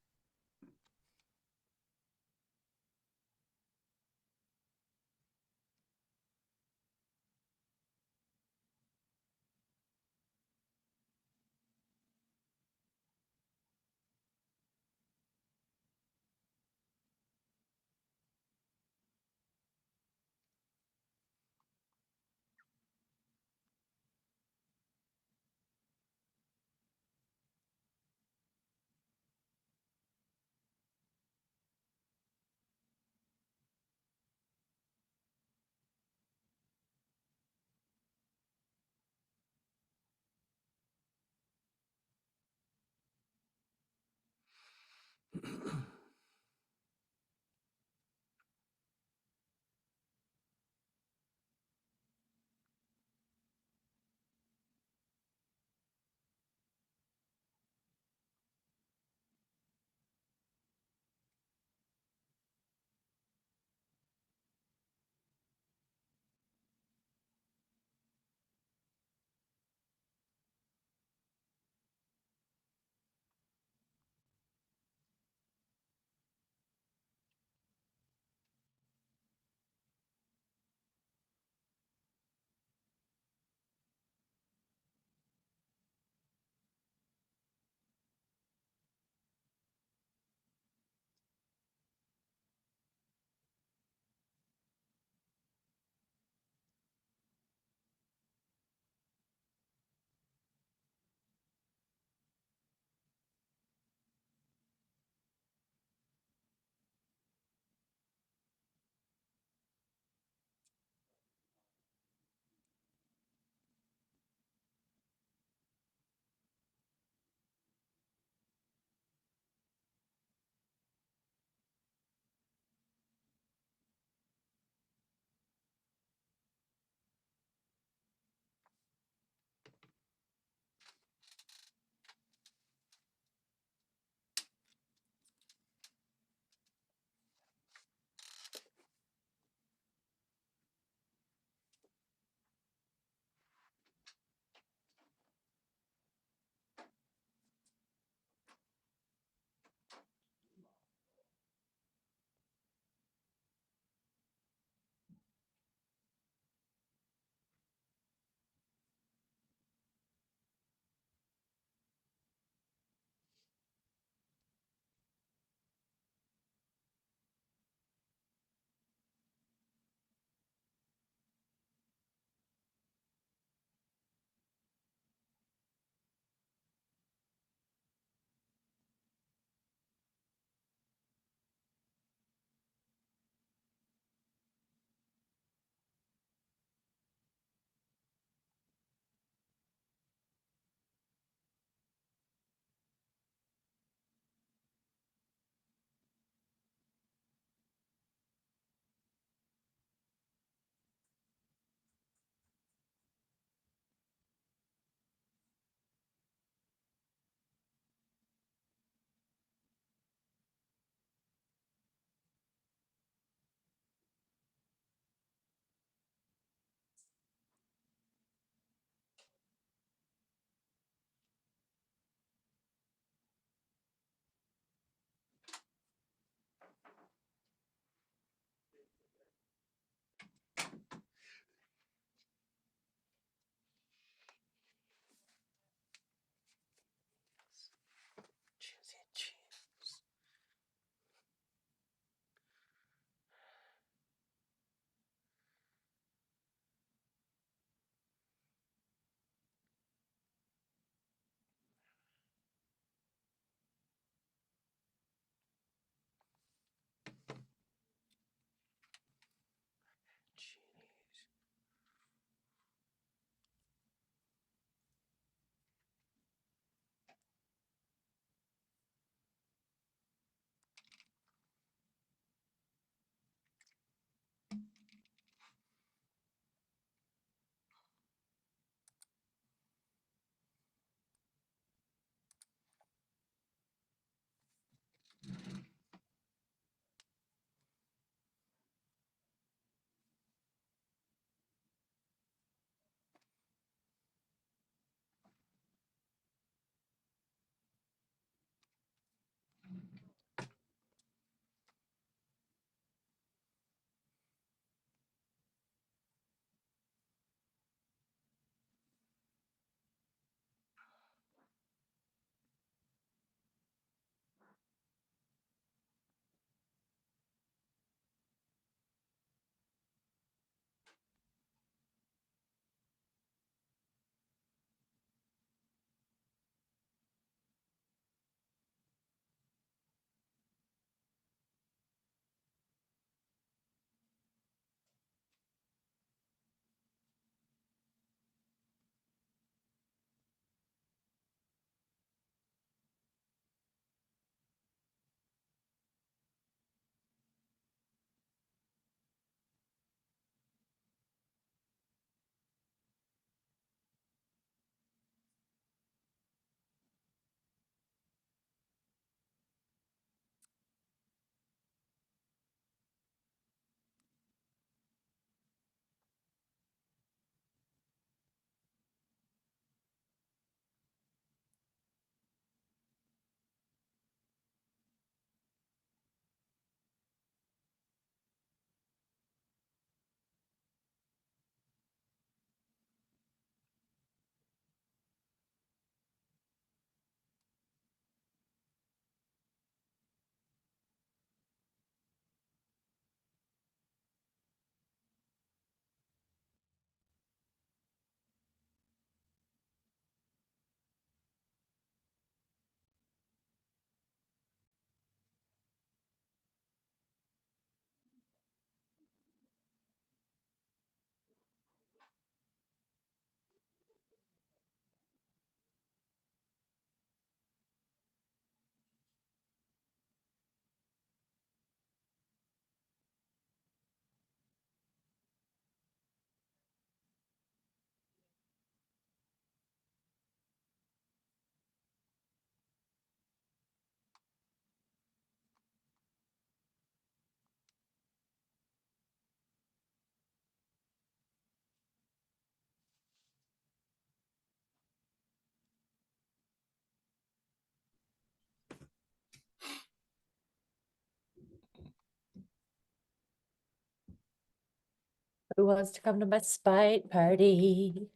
Who wants to come to my spite party?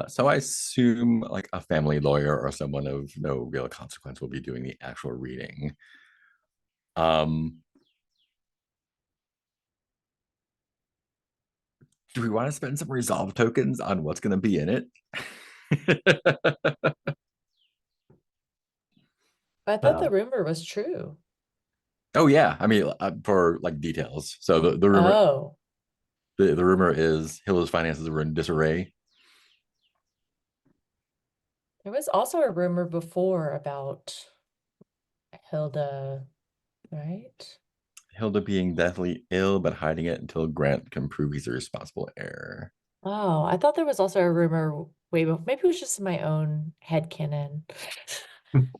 So I assume like a family lawyer or someone of no real consequence will be doing the actual reading. Do we want to spend some resolve tokens on what's going to be in it?
I thought the rumor was true.
Oh yeah, I mean for like details. So the rumor
Oh,
the rumor is Hilda's finances were in disarray.
there was also a rumor before about Hilda, right?
Hilda being deathly ill but hiding it until Grant can prove he's a responsible heir.
Oh, I thought there was also a rumor way before. Maybe it was just in my own headcanon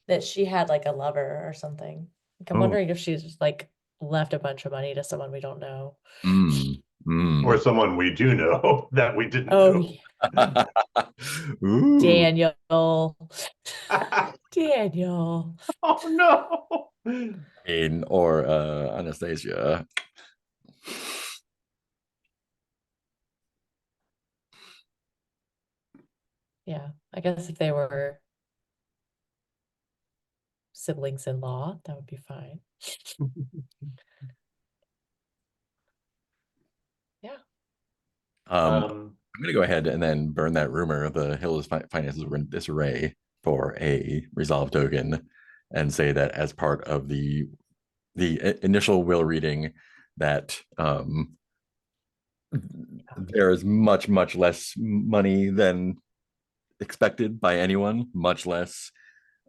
that she had like a lover or something. Like, I'm
Oh.
wondering if she's just like left a bunch of money to someone we don't know.
Or someone we do know that we didn't
Oh,
know.
yeah.
Ooh.
Daniel. Daniel.
Oh no.
Or Anastasia.
Yeah, I guess if they were siblings in law, that would be fine. Yeah.
I'm gonna go ahead and then burn that rumor. The Hilda's finances were in disarray for a resolve token, and say that as part of the initial will reading, that there is much less money than expected by anyone, much less.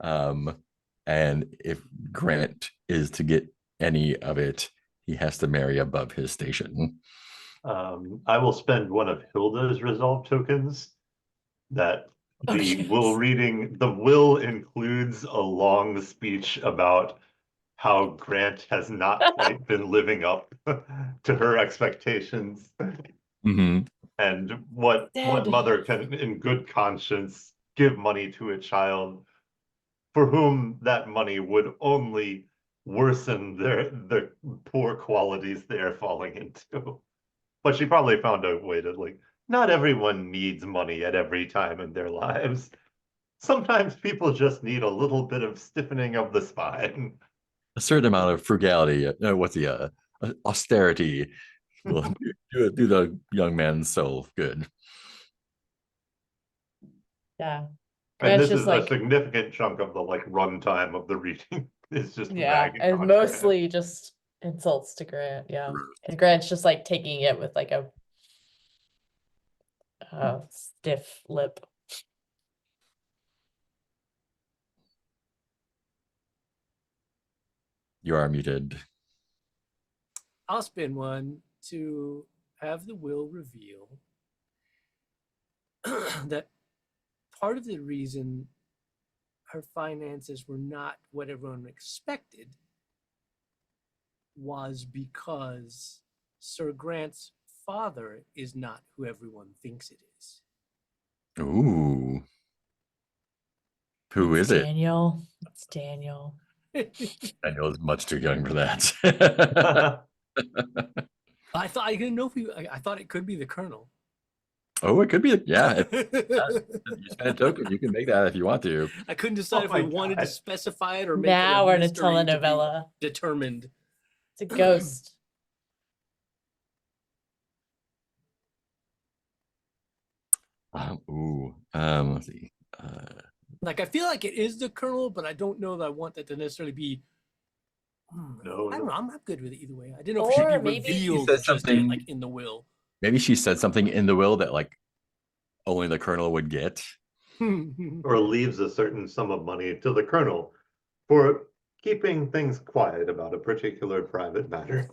And if Grant is to get any of it, he has to marry above his station.
I will spend one of Hilda's resolve tokens that the will includes a long speech about how Grant has not quite been living up to her expectations.
Mm-hmm.
And what
Dead.
mother can in good conscience give money to a child for whom that money would only worsen the poor qualities they are falling into. But she probably found a way to like, not everyone needs money at every time in their lives. Sometimes people just need a little bit of stiffening of the spine.
A certain amount of frugality, austerity will do the young man's soul good.
Yeah.
And
Grant's
this
just
is
like,
a significant chunk of the like runtime of the reading. It's just
yeah,
ragging
and
on
mostly just insults to Grant. Yeah. And Grant's just like taking it with like a stiff lip.
You are muted.
I'll spin one to have the will reveal that part of the reason her finances were not what everyone expected was because Sir Grant's father is not who everyone thinks it is.
Ooh. Who
It's
is it?
Daniel. It's Daniel.
Daniel is much too young for that.
I thought I didn't know if I thought it could be the Colonel.
Oh, it could be. Yeah. You spend a token, you can make that if you want to.
I couldn't decide if we wanted to specify it or make
Now
it
we're in a
mystery to be
telenovela.
determined.
It's a ghost.
Let's see.
Like I feel like it is the Colonel, but I don't know that I want that to necessarily be.
No,
I don't
no.
know. I'm not good with it either way. I didn't know if it should
Or
be
maybe he
revealed
says
just
something-
like in the will.
Maybe she said something in the will that like only the Colonel would get.
Or leaves a certain sum of money to the Colonel for keeping things quiet about a particular private matter.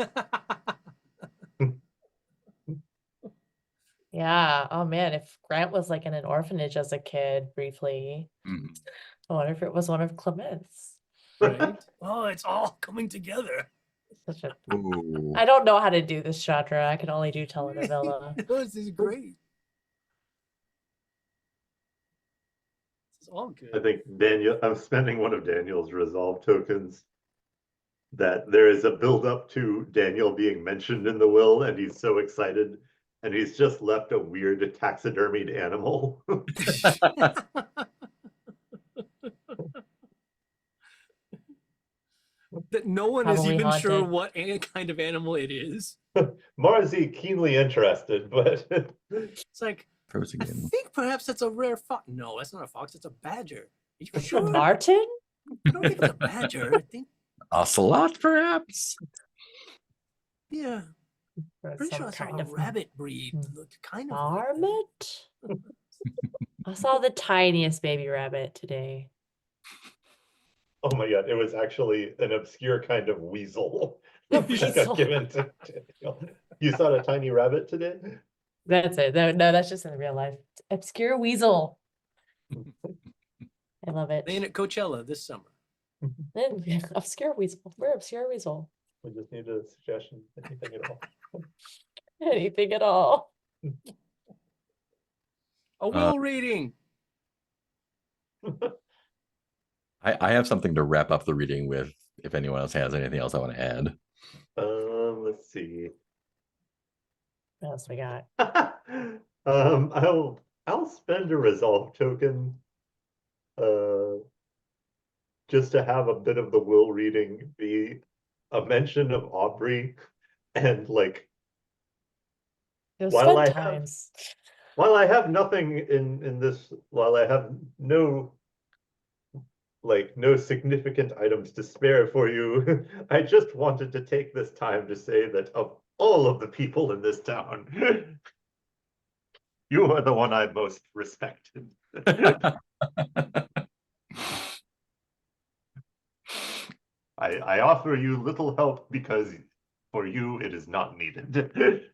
Yeah. Oh man, if Grant was like in an orphanage as a kid briefly, I wonder if it was one of Clement's.
Right? Oh, it's all coming together.
Such a.
Ooh.
I don't know how to do this genre. I can only do telenovela.
No, this is great. It's all good.
I think Daniel, I'm spending one of Daniel's resolve tokens that there is a build up to Daniel being mentioned in the will, and he's so excited, and he's just left a weird taxidermied animal.
That no one is
Probably
even sure
haunted.
what kind of animal it is.
Marzi keenly interested, but
It's like,
Frozen
I
again.
think perhaps that's a rare fox. No, that's not a fox. It's a badger. Are you
A
sure?
martin?
I don't think it's a badger. I think,
Ocelot, perhaps?
yeah.
Or
Pretty
some
sure it's
kind
a
of
rabbit breed. Looked kind of like that.
marmot? I saw the tiniest baby rabbit today.
oh my god, it was actually an obscure kind of weasel that
Weasel.
got given to Daniel. You saw a tiny rabbit today?
That's it. No, that's just in real life. Obscure weasel. I love it.
Playing at Coachella this summer.
Then obscure weasel. We're obscure weasel.
We just need a suggestion, anything at all.
Anything at all.
A will reading.
I have something to wrap up the reading with, if anyone else has anything else I want to add.
Let's see.
What else we got?
I'll spend a resolve token just to have a bit of the will reading be a mention of Aubrey, and like
It was
While
fun
I have-
times.
while I have nothing in this, while I have no significant items to spare for you, I just wanted to take this time to say that of all of the people in this town, you are the one I most respected. I offer you little help because for you it is not needed.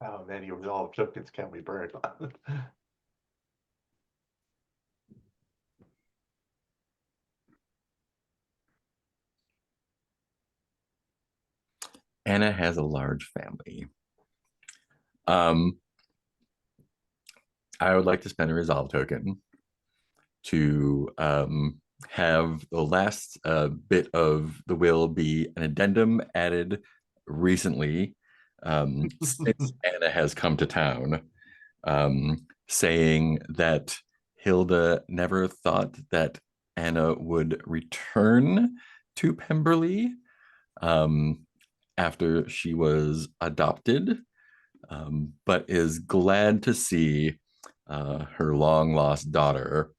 How many resolve tokens can we burn?
Anna has a large family. I would like to spend a resolve token to have the last bit of the will be an addendum added recently since Anna has come to town, saying that Hilda never thought that Anna would return to Pemberley after she was adopted, but is glad to see her long lost daughter,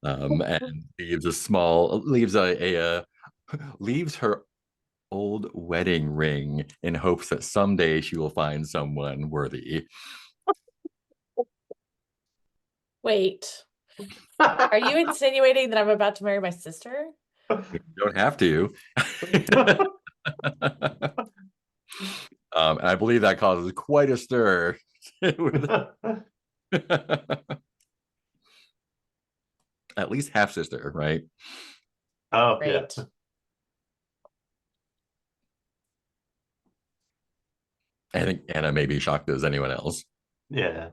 and leaves her old wedding ring in hopes that someday she will find someone worthy.
Wait, are you insinuating that I'm about to marry my sister?
You don't have to. And I believe that causes quite a stir. At least half sister, right?
Oh, yeah.
Great.
I think Anna may be shocked as anyone else.
Yeah.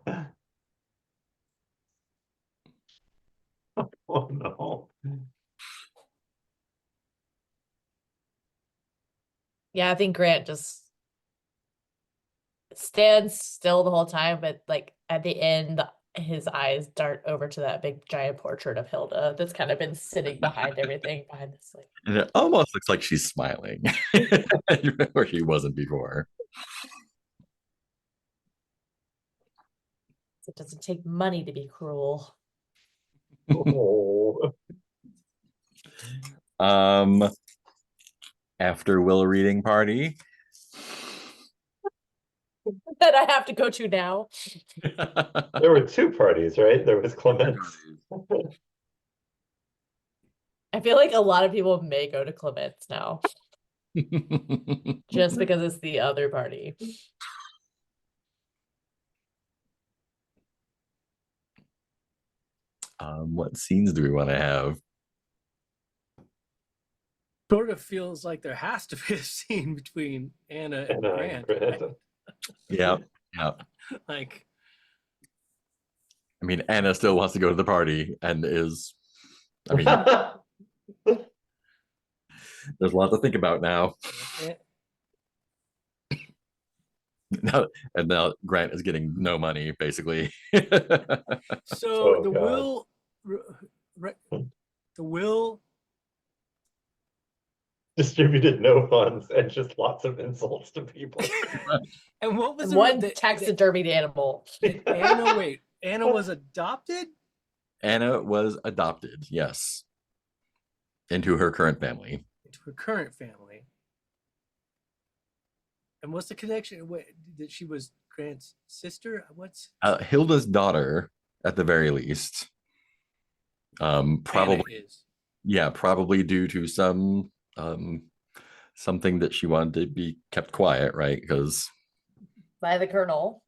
Oh no.
Yeah, I think Grant just stands still the whole time, but like at the end, his eyes dart over to that big giant portrait of Hilda that's kind of been sitting behind everything behind this like
And it almost looks like she's smiling, where she wasn't before.
it doesn't take money to be cruel.
Oh.
After will reading party.
That I have to go to now.
There were two parties, right? There was Clements.
I feel like a lot of people may go to Clements now just because it's the other party.
What scenes do we want to have?
Sort of feels like there has to be a scene between Anna and
Anna
Grant.
and Grant.
Right?
Yeah, yeah.
Like,
I mean, Anna still wants to go to the party and is. I mean, there's a lot to think about now.
eh,
Now, and now Grant is getting no money, basically.
so
Oh,
the
God.
will, the will.
Distributed no funds and just lots of insults to people.
And what was
And
the
one
the-
taxidermied animal.
Anna, wait, Anna was adopted?
Anna was adopted, yes, into her current family.
Into her current family. And what's the connection? What, that she was Grant's sister? What's
Hilda's daughter, at the very least. Probably,
Anna is?
yeah, probably due to something that she wanted to be kept quiet, right? Because
By the Colonel.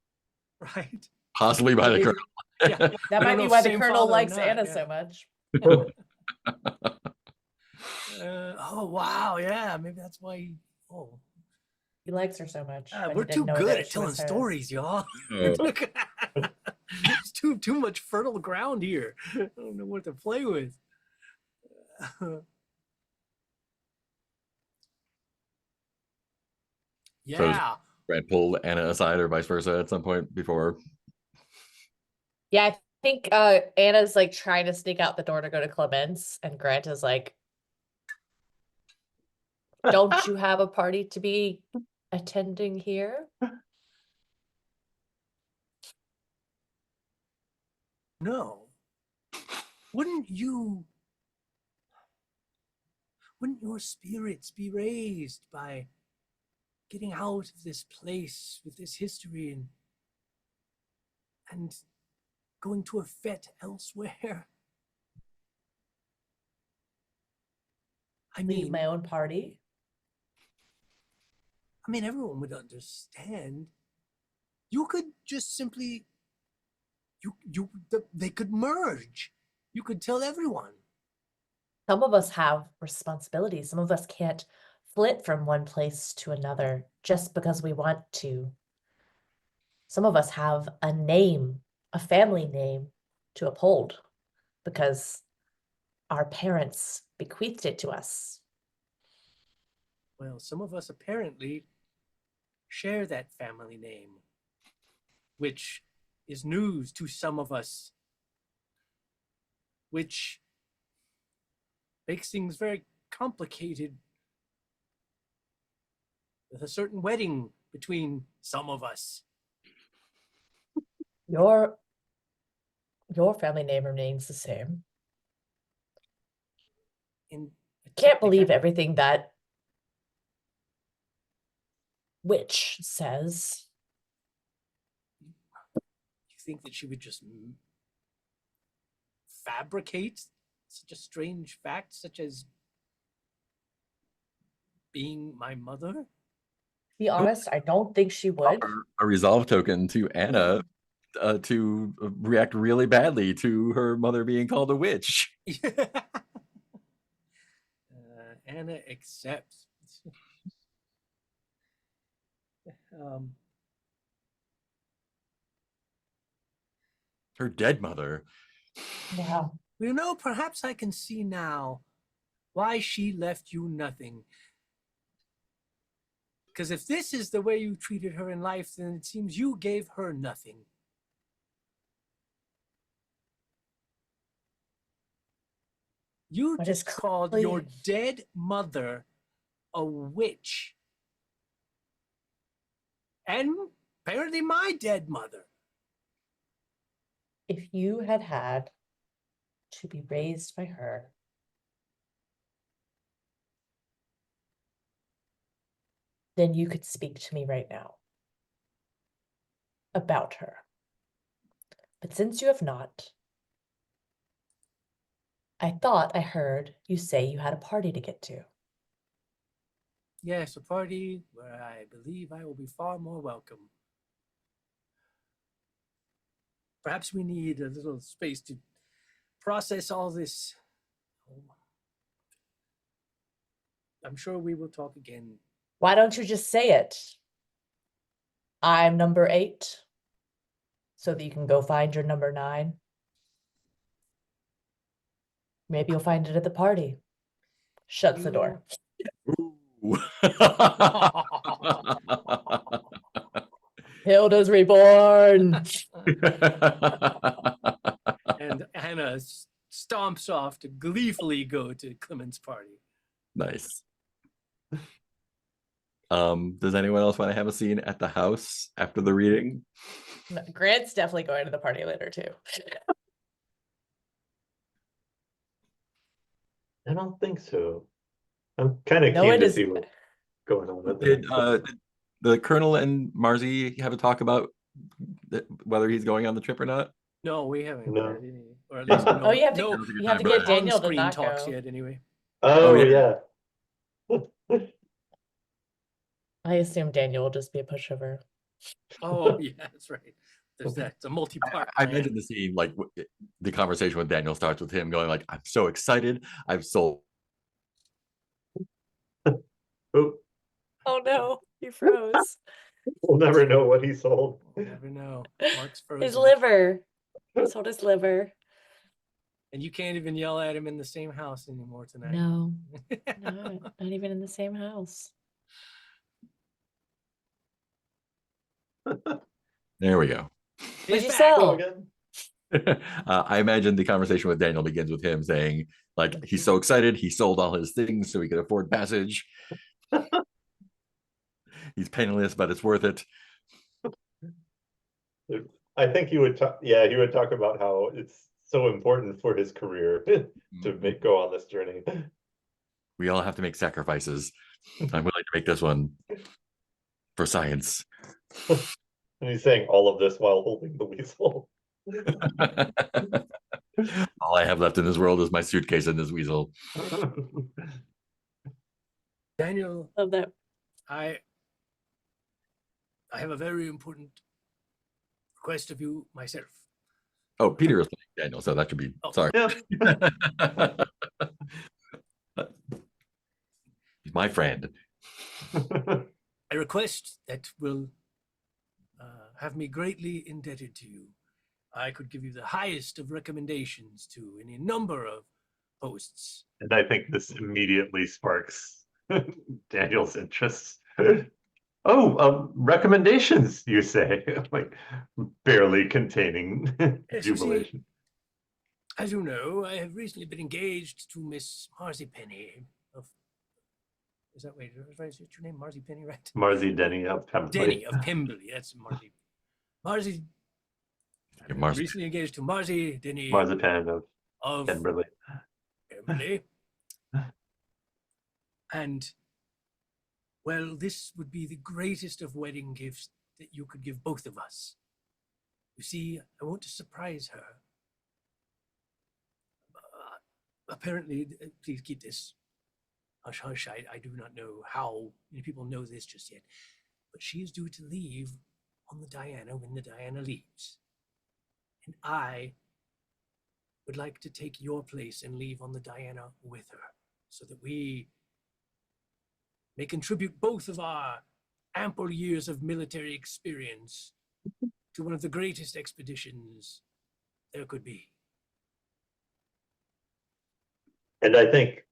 Right.
possibly by the
Maybe-
Colonel.
Yeah.
That
We
might
don't know
be
if
why the
same
Colonel
father or
likes
not,
Anna
yeah.
so much.
Oh wow, yeah. Maybe that's why. Oh,
He likes her so much. but he
we're
didn't
too
know
good
that
at
she
telling
was hers.
stories, y'all.
Oh.
It's too much fertile ground here. I don't know what to play with. Yeah.
Grant pulled Anna aside or vice versa at some point before.
Yeah, I think Anna's like trying to sneak out the door to go to Clemens, and Grant is like, "Don't you have a party to be attending here?"
No. Wouldn't your spirits be raised by getting out of this place with this history and going to a fete elsewhere? I
Lead
mean,
my own party.
everyone would understand. You could just simply, they could merge. You could tell everyone.
Some of us have responsibilities. Some of us can't flit from one place to another just because we want to. Some of us have a name, a family name to uphold because our parents bequeathed it to us.
Well, some of us apparently share that family name, which is news to some of us, which makes things very complicated with a certain wedding between some of us.
Your family name remains the same.
In
Can't believe everything that Witch says.
You think that she would just fabricate such a strange fact, such as being my mother?
To be honest, I don't think she would.
A resolve token to Anna to react really badly to her mother being called a witch.
Anna accepts.
Her dead mother.
Yeah.
You know, perhaps I can see now why she left you nothing. Because if this is the way you treated her in life, then it seems you gave her nothing. You
But
just
it's
called
clear-
your dead mother a witch. And apparently my dead mother.
If you had had to be raised by her, then you could speak to me right now about her. But since you have not, I thought I heard you say you had a party to get to.
Yes, a party where I believe I will be far more welcome. Perhaps we need a little space to process all this. I'm sure we will talk again.
Why don't you just say it? I'm number 8, so that you can go find your number 9. Maybe you'll find it at the party. Shuts the door.
Ooh.
Hilda's reborn.
And Hannah stomps off to gleefully go to Clement's party.
Nice. Does anyone else want to have a scene at the house after the reading?
No, Grant's definitely going to the party later too.
I don't think so. I'm kind of
No,
keen
it
to
is.
see what's going on with
Did
it.
the Colonel and Marzi have a talk about whether he's going on the trip or not?
No, we haven't.
No.
heard any, or at least no,
Oh, you have to-
no,
you
You have to
Right.
get Daniel to
on-screen
not
talks
go.
yet. Anyway,
Oh,
Oh,
yeah.
I assume Daniel will just be a pushover.
oh yeah, that's right. There's that. It's a multi-part.
I
plan.
imagine the scene, like the conversation with Daniel starts with him going like, "I'm so excited. I've sold."
Oh,
Oh no, he froze.
we'll never know what he sold.
We'll never know. Mark's frozen.
His liver. He sold his liver.
And you can't even yell at him in the same house anymore tonight.
No, not even in the same house.
There we go.
What'd
He's
you
back.
sell?
Again?
I imagine the conversation with Daniel begins with him saying, like, he's so excited, he sold all his things so he could afford passage. He's penniless, but it's worth it.
I think he would talk. Yeah, he would talk about how it's so important for his career to go on this journey.
We all have to make sacrifices. I'm willing to make this one for science.
And he's saying all of this while holding the weasel.
All I have left in this world is my suitcase and this weasel.
Daniel,
Love that.
I have a very important request of you myself.
Oh, Peter is playing Daniel, so that should be
Oh.
sorry.
Yeah.
He's my friend.
A request that will have me greatly indebted to you. I could give you the highest of recommendations to any number of posts.
And I think this immediately sparks Daniel's interest. Oh, recommendations, you say, like barely containing
Yes, you see,
jubilation.
as you know, I have recently been engaged to Miss Marzi Penny of. Is that wait? Is your name Marzi Penny, right?
Marzi Denny of Pemberley.
Denny of Pemberley. That's Marzi. Marzi.
Marzi.
Recently engaged to Marzi Denny
Marzipan of
of
Pemberley.
Pemberley. And well, this would be the greatest of wedding gifts that you could give both of us. You see, I want to surprise her. Apparently, please keep this hush hush. I do not know how many people know this just yet, but she is due to leave on the Diana when the Diana leaves. And I would like to take your place and leave on the Diana with her so that we may contribute both of our ample years of military experience to one of the greatest expeditions there could be.
And I think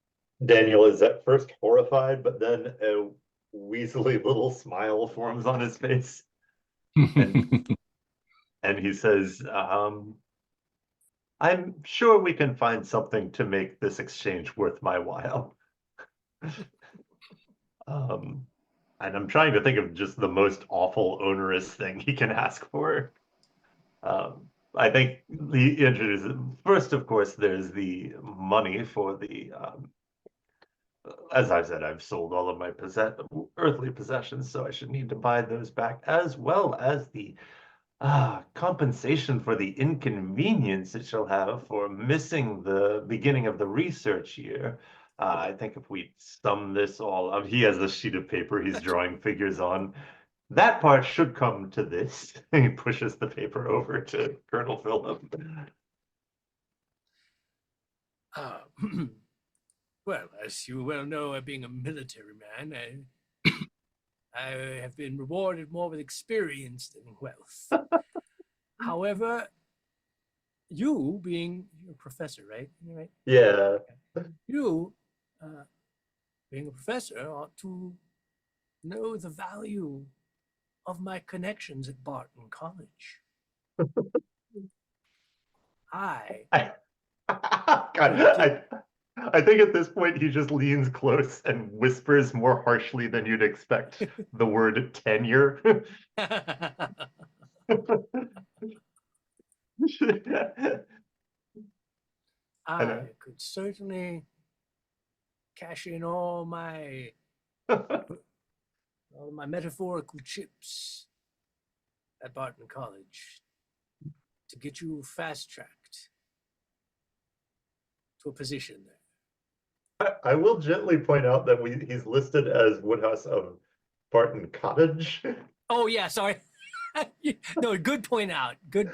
Daniel is at first horrified, but then a weaselly little smile forms on his face. And he says, I'm sure we can find something to make this exchange worth my while. And I'm trying to think of just the most awful, onerous thing he can ask for. I think he introduces, first, of course, there's the money for the, as I said, I've sold all of my earthly possessions, so I should need to buy those back, as well as the compensation for the inconvenience it shall have for missing the beginning of the research year. I think if we sum this all up, he has a sheet of paper he's drawing figures on. That part should come to this. He pushes the paper over to Colonel Phillip.
Uh, well, as you well know, being a military man, I have been rewarded more with experience than wealth. However, you being a professor, right? Right?
Yeah.
You, being a professor, ought to know the value of my connections at Barton College.
God, I think at this point he just leans close and whispers more harshly than you'd expect the word tenure.
I could certainly cash in all my metaphorical chips at Barton College to get you fast-tracked to a position there.
I will gently point out that he's listed as Woodhouse of Barton Cottage.
Oh yeah, sorry. No, good point out. Good.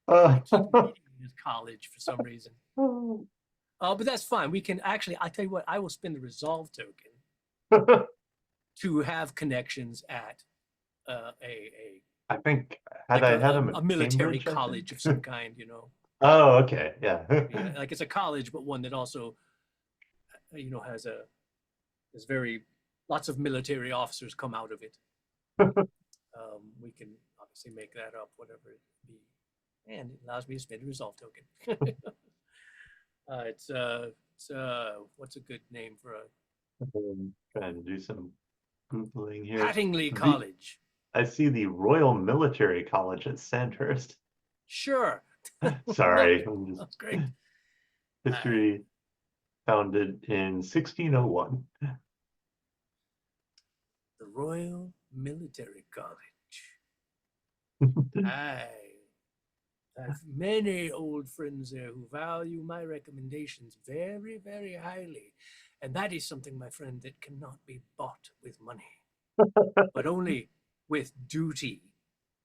Uh,
I keep reading his college for some reason. But that's fine. We can actually, I tell you what, I will spend the resolve token to have connections at
I think had
like
I had him at
a military
Cambridge, I
college
think.
of some kind, you know.
Oh, okay, yeah.
Yeah, like it's a college, but one that also, has very lots of military officers come out of it. We can obviously make that up, whatever it be, and it allows me to spend a resolve token. It's what's a good name for a
Trying to do some Googling here.
Hattingly College?
I see the Royal Military College at Sandhurst.
Sure.
Sorry.
That's great.
History founded in 1601.
The Royal Military College. I have many old friends there who value my recommendations very, very highly. And that is something, my friend, that cannot be bought with money, but only with duty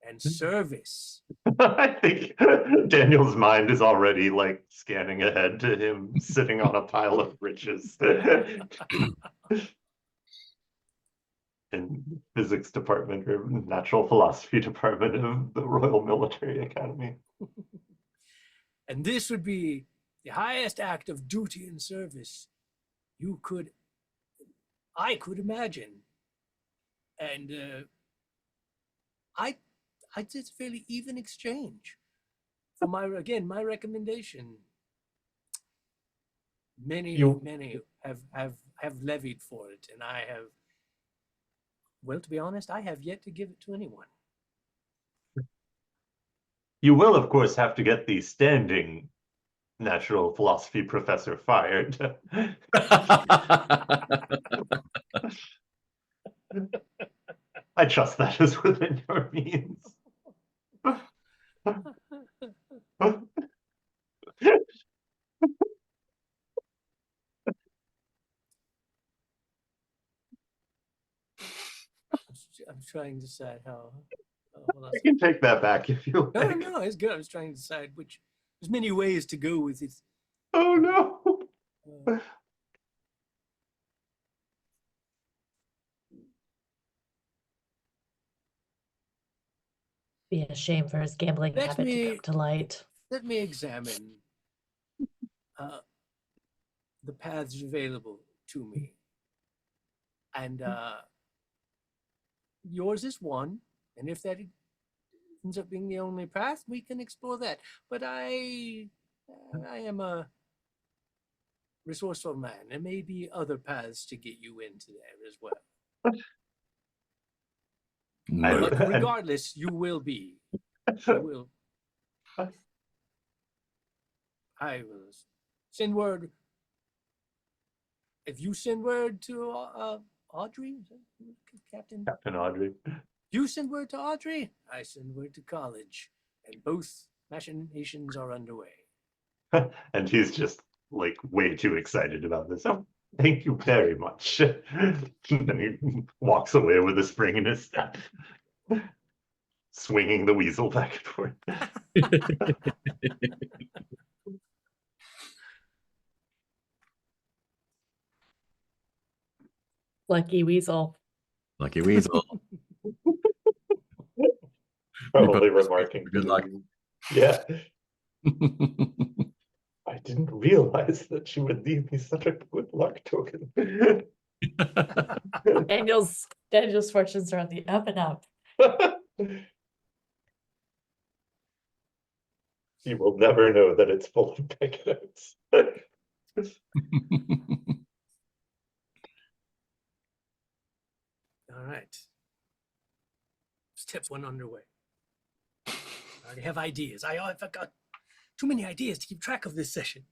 and service.
I think Daniel's mind is already like scanning ahead to him sitting on a pile of riches in physics department or natural philosophy department of the Royal Military Academy.
And this would be the highest act of duty and service I could imagine. And I did fairly even exchange for my recommendation. Many have levied for it, and I have, well, to be honest, I have yet to give it to anyone.
You will, of course, have to get the standing natural philosophy professor fired. I trust that is within your means.
I'm trying to decide how.
I can take that back if you like.
No, it's good. I was trying to decide which. There's many ways to go with it.
Oh no.
Be a shame for his gambling habit to come to light.
Let me examine the paths available to me. And yours is one. And if that ends up being the only path, we can explore that. But I am a resourceful man. There may be other paths to get you into there as well. But regardless, you will be. You will. I will send word. If you send word to Audrey, Captain
Audrey.
You send word to Audrey, I send word to college, and both machinations are underway.
And he's just like way too excited about this. Oh, thank you very much. And then he walks away with a spring in his step, swinging the weasel back and forth.
Lucky weasel.
Lucky weasel.
Probably
put-
remarking to
good luck.
Louise. Yeah, I didn't realize that she would leave me such a good luck token.
Daniel's fortunes are on the up and up.
You will never know that it's full of banknotes.
All right. Step 1 underway. I already have ideas. I've got too many ideas to keep track of this session.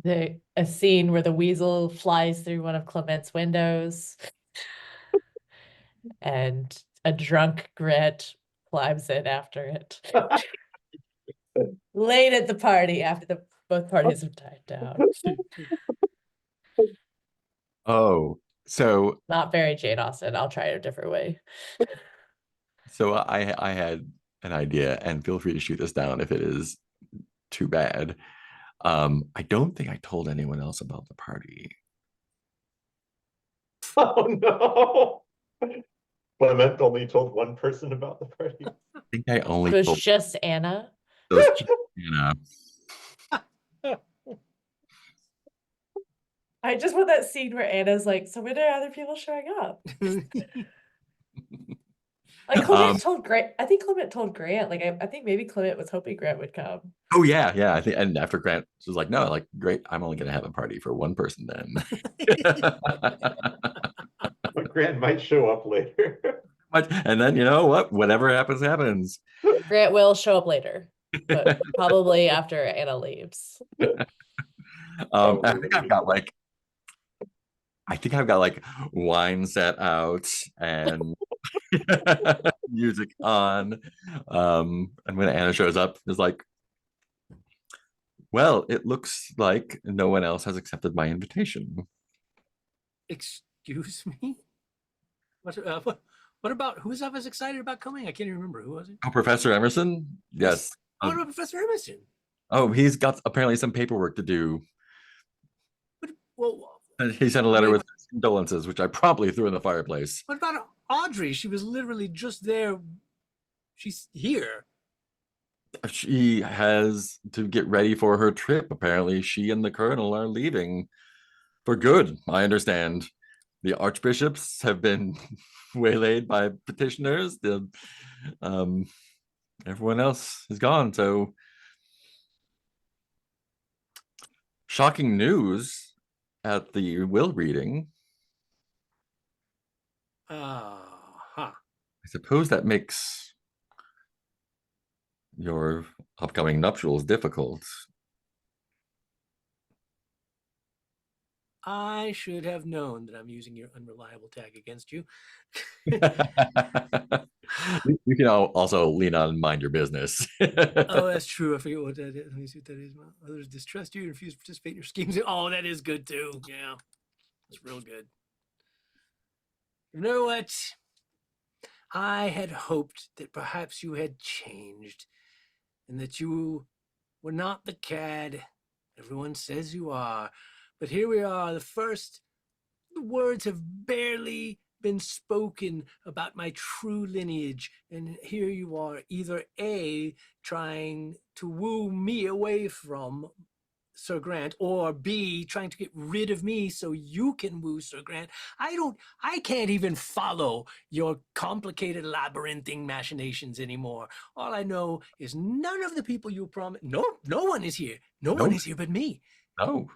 A scene where the weasel flies through one of Clement's windows and a drunk Gret climbs in after it. Late at the party after both parties have died down.
Oh, so
Not very Jane Austen. I'll try it a different way.
I had an idea, and feel free to shoot this down if it is too bad. I don't think I told anyone else about the party.
Oh no! Clement only told one person about the party.
I think I only
It was
told
just Anna.
those, you know.
I just want that scene where Anna's like, so when are other people showing up? Like Clement told Grant. I think Clement told Grant. Like I think maybe Clement was hoping Grant would come.
Oh yeah. I think, and after Grant was like, no, like great, I'm only gonna have a party for one person then.
But Grant might show up later.
And then you know what? Whatever happens, happens.
Grant will show up later, but probably after Anna leaves.
I think I've got like wine set out and music on. And when Anna shows up, it's like, well, it looks like no one else has accepted my invitation.
Excuse me? What about who's up as excited about coming? I can't even remember. Who was it?
Oh, Professor Emerson? Yes.
What about Professor Emerson?
Oh, he's got apparently some paperwork to do.
Well,
And he sent a letter with condolences, which I promptly threw in the fireplace.
what about Audrey? She was literally just there. She's here.
She has to get ready for her trip. Apparently, she and the colonel are leaving for good, I understand. The archbishops have been waylaid by petitioners. Everyone else is gone. So, shocking news at the will reading. I suppose that makes your upcoming nuptials difficult.
I should have known that I'm using your unreliable tag against you.
You can also lean on mind your business.
Oh, that's true. I forget what that is. Let me see what that is. Others distrust you and refuse to participate in your schemes. Oh, that is good too. Yeah, that's real good. You know what? I had hoped that perhaps you had changed and that you were not the cad everyone says you are. But here we are, the words have barely been spoken about my true lineage. And here you are, either A, trying to woo me away from Sir Grant, or B, trying to get rid of me so you can woo Sir Grant. I can't even follow your complicated labyrinthine machinations anymore. All I know is none of the people you promised, no one is here. No one is here but me.
No.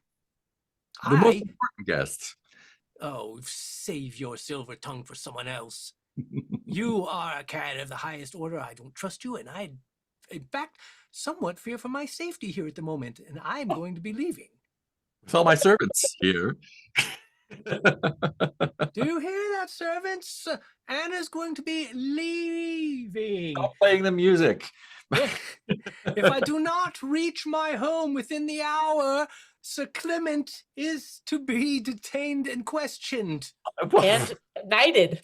The most important guest.
Oh, save your silver tongue for someone else. You are a cad of the highest order. I don't trust you, and I, in fact, somewhat fear for my safety here at the moment, and I'm going to be leaving.
With all my servants here.
Do you hear that, servants? Anna's going to be leaving.
Stop playing the music.
If I do not reach my home within the hour, Sir Clement is to be detained and questioned.
And knighted.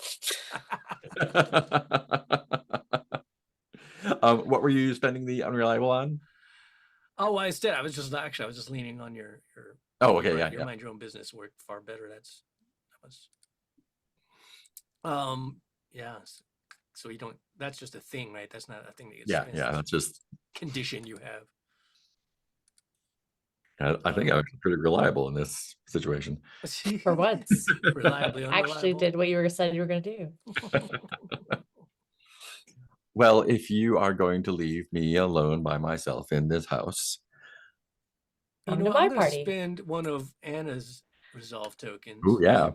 What were you spending the unreliable on?
Oh, I was just leaning on your
Oh, okay,
Right,
yeah,
your
yeah.
mind your own business worked far better. That was yeah. So you don't. That's just a thing, right? That's not a thing that gets
Yeah,
spent.
yeah.
It's
That's just.
a condition you have.
I think I'm pretty reliable in this situation.
For once.
Reliably
Actually
unreliable.
did what you said you were going to do.
Well, if you are going to leave me alone by myself in this house,
You
Come
know
to
what? I'm
my
gonna
party.
spend one of Anna's resolve tokens
oh yeah,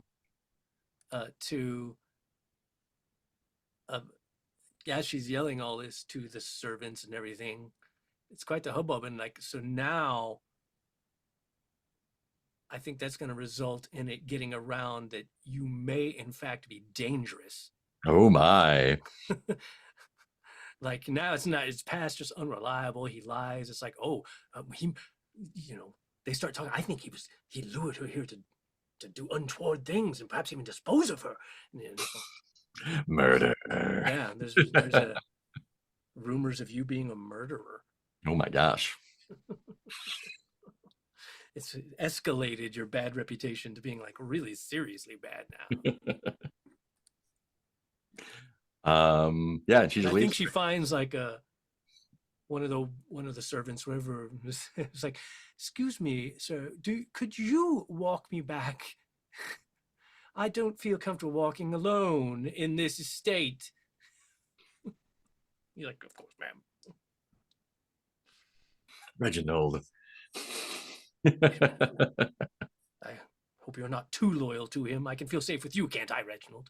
to yeah, she's yelling all this to the servants and everything. It's quite the hubbub, and like so now I think that's going to result in it getting around that you may in fact be dangerous.
oh my,
Like now it's not, it's past just unreliable. He lies. It's like, oh, he, you know, they start talking. I think he lured her here to do untoward things and perhaps even dispose of her. And,
murder.
yeah, there's a rumors of you being a murderer.
Oh my gosh.
It's escalated your bad reputation to being like really seriously bad now.
Yeah, and she
And
just
I think
leaves.
she finds like one of the servants, whoever, it's like, excuse me, sir, could you walk me back? I don't feel comfortable walking alone in this estate. You're like, of course, ma'am.
Reginald.
I hope you're not too loyal to him. I can feel safe with you, can't I, Reginald?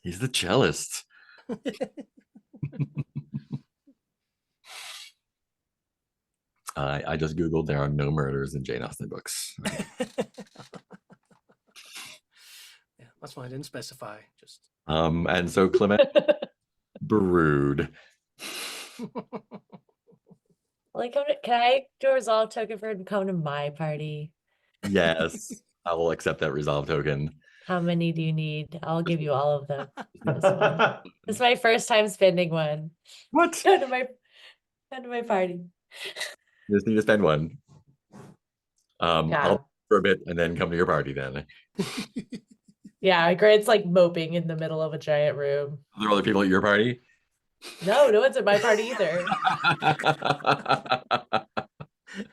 He's the cellist. I just Googled there are no murders in Jane Austen books.
Yeah, that's why I didn't specify. Just
And so Clement brood.
Like, can I do a resolve token for him to come to my party?
Yes, I will accept that resolve token.
How many do you need? I'll give you all of them. This is my first time spending one.
What?
Come to my party.
You just need to spend one.
Yeah.
I'll for a bit and then come to your party then.
Yeah, Grant's like moping in the middle of a giant room.
Are there other people at your party?
No one's at my party either.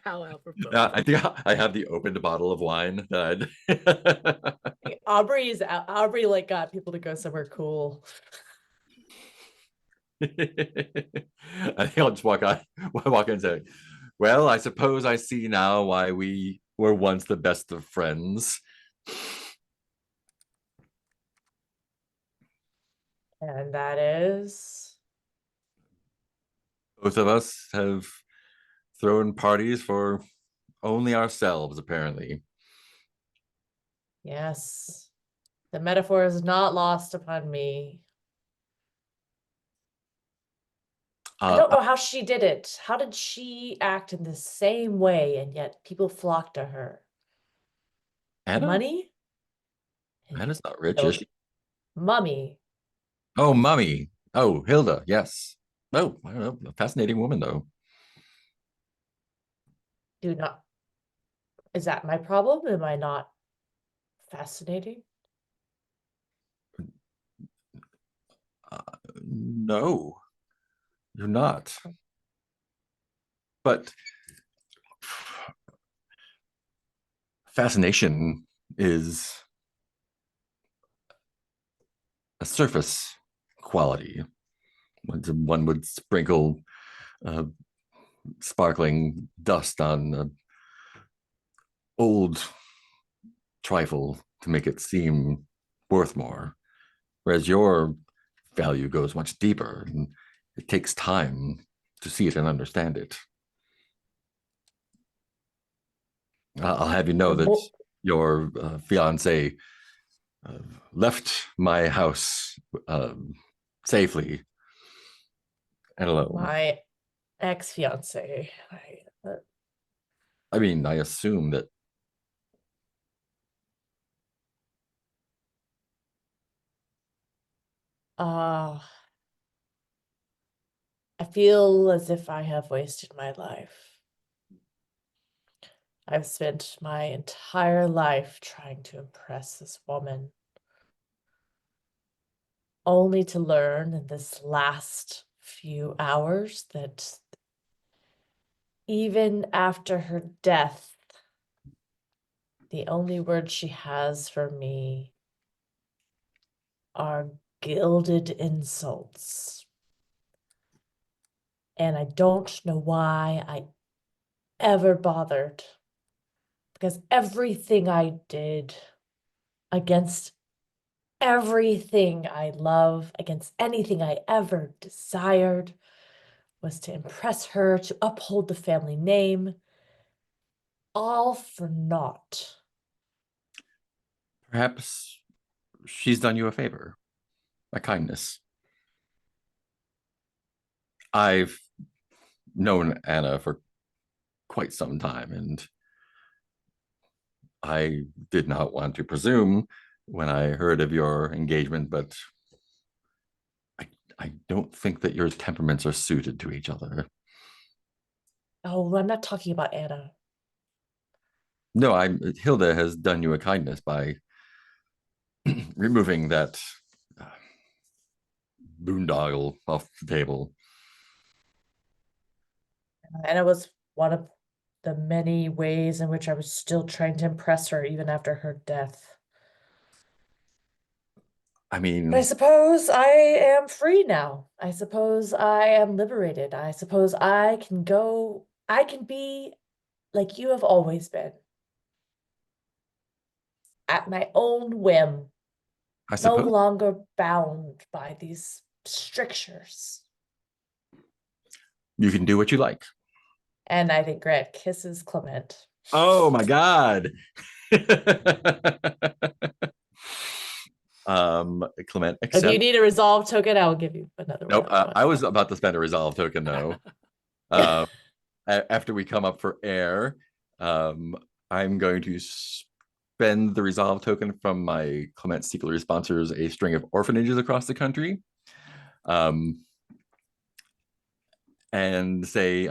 how apropos.
I think I have the opened bottle of wine that
Aubrey like got people to go somewhere cool.
I think I'll just walk in and say, well, I suppose I see now why we were once the best of friends.
And that is
Both of us have thrown parties for only ourselves, apparently.
yes. The metaphor is not lost upon me. I don't know how she did it. How did she act in the same way and yet people flock to her?
Anna?
Money?
Anna's not rich, is she?
Mummy.
Oh, Mummy. Oh, Hilda, yes. Oh, I don't know. A fascinating woman, though.
Do not. Is that my problem? Am I not fascinating?
No, you're not. But fascination is a surface quality. One would sprinkle sparkling dust on old trifle to make it seem worth more, whereas your value goes much deeper, and it takes time to see it and understand it. I'll have you know that your fiance left my house safely and alone.
My ex-fiance.
I mean, I assume that.
I feel as if I have wasted my life. I've spent my entire life trying to impress this woman, only to learn in this last few hours that even after her death, the only words she has for me are gilded insults. And I don't know why I ever bothered, because everything I did against everything I love, against anything I ever desired, was to impress her, to uphold the family name, all for naught.
Perhaps she's done you a favor, a kindness. I've known Anna for quite some time, and I did not want to presume when I heard of your engagement, but I don't think that your temperaments are suited to each other.
Oh, I'm not talking about Anna.
No, Hilda has done you a kindness by removing that boondoggle off the table.
And it was one of the many ways in which I was still trying to impress her even after her death.
I mean,
But I suppose I am free now. I suppose I am liberated. I suppose I can go, I can be like you have always been. At my own whim,
I
no
suppose
longer bound by these strictures.
you can do what you like.
And I think Grant kisses Clement.
Oh my God. Clement,
If you
accept.
need a resolve token, I will give you another
Nope,
one.
I was about to spend a resolve token though. After we come up for air, I'm going to spend the resolve token from my Clement Secretly sponsors a string of orphanages across the country. And say,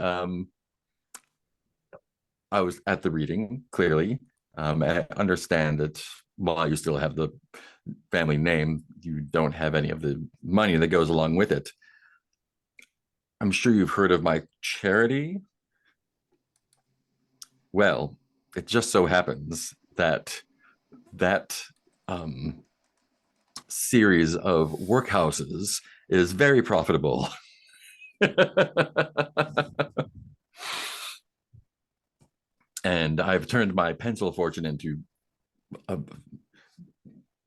I was at the reading, clearly. I understand that while you still have the family name, you don't have any of the money that goes along with it. I'm sure you've heard of my charity. Well, it just so happens that series of workhouses is very profitable. And I've turned my pencil fortune into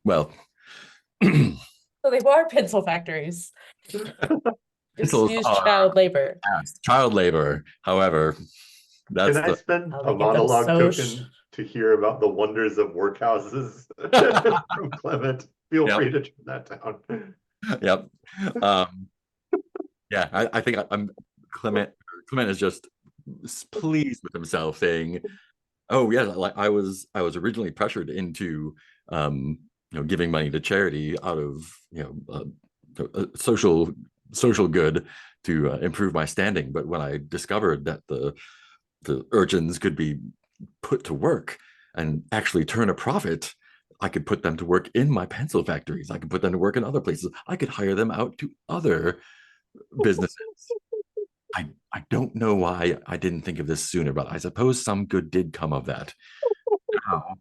well.
So they were pencil factories. Just use child labor.
Child labor, however, that's
Can I spend
How
a
they get them
monologue
so
token to hear about the wonders of workhouses from Clement? Feel
Yep.
free to turn that down.
Yep. Yeah, I think I'm Clement is just pleased with himself, saying, "Oh yeah, like I was originally pressured into giving money to charity out of social good to improve my standing, but when I discovered that the urchins could be put to work and actually turn a profit, I could put them to work in my pencil factories. I could put them to work in other places. I could hire them out to other businesses. I don't know why I didn't think of this sooner, but I suppose some good did come of that. Now,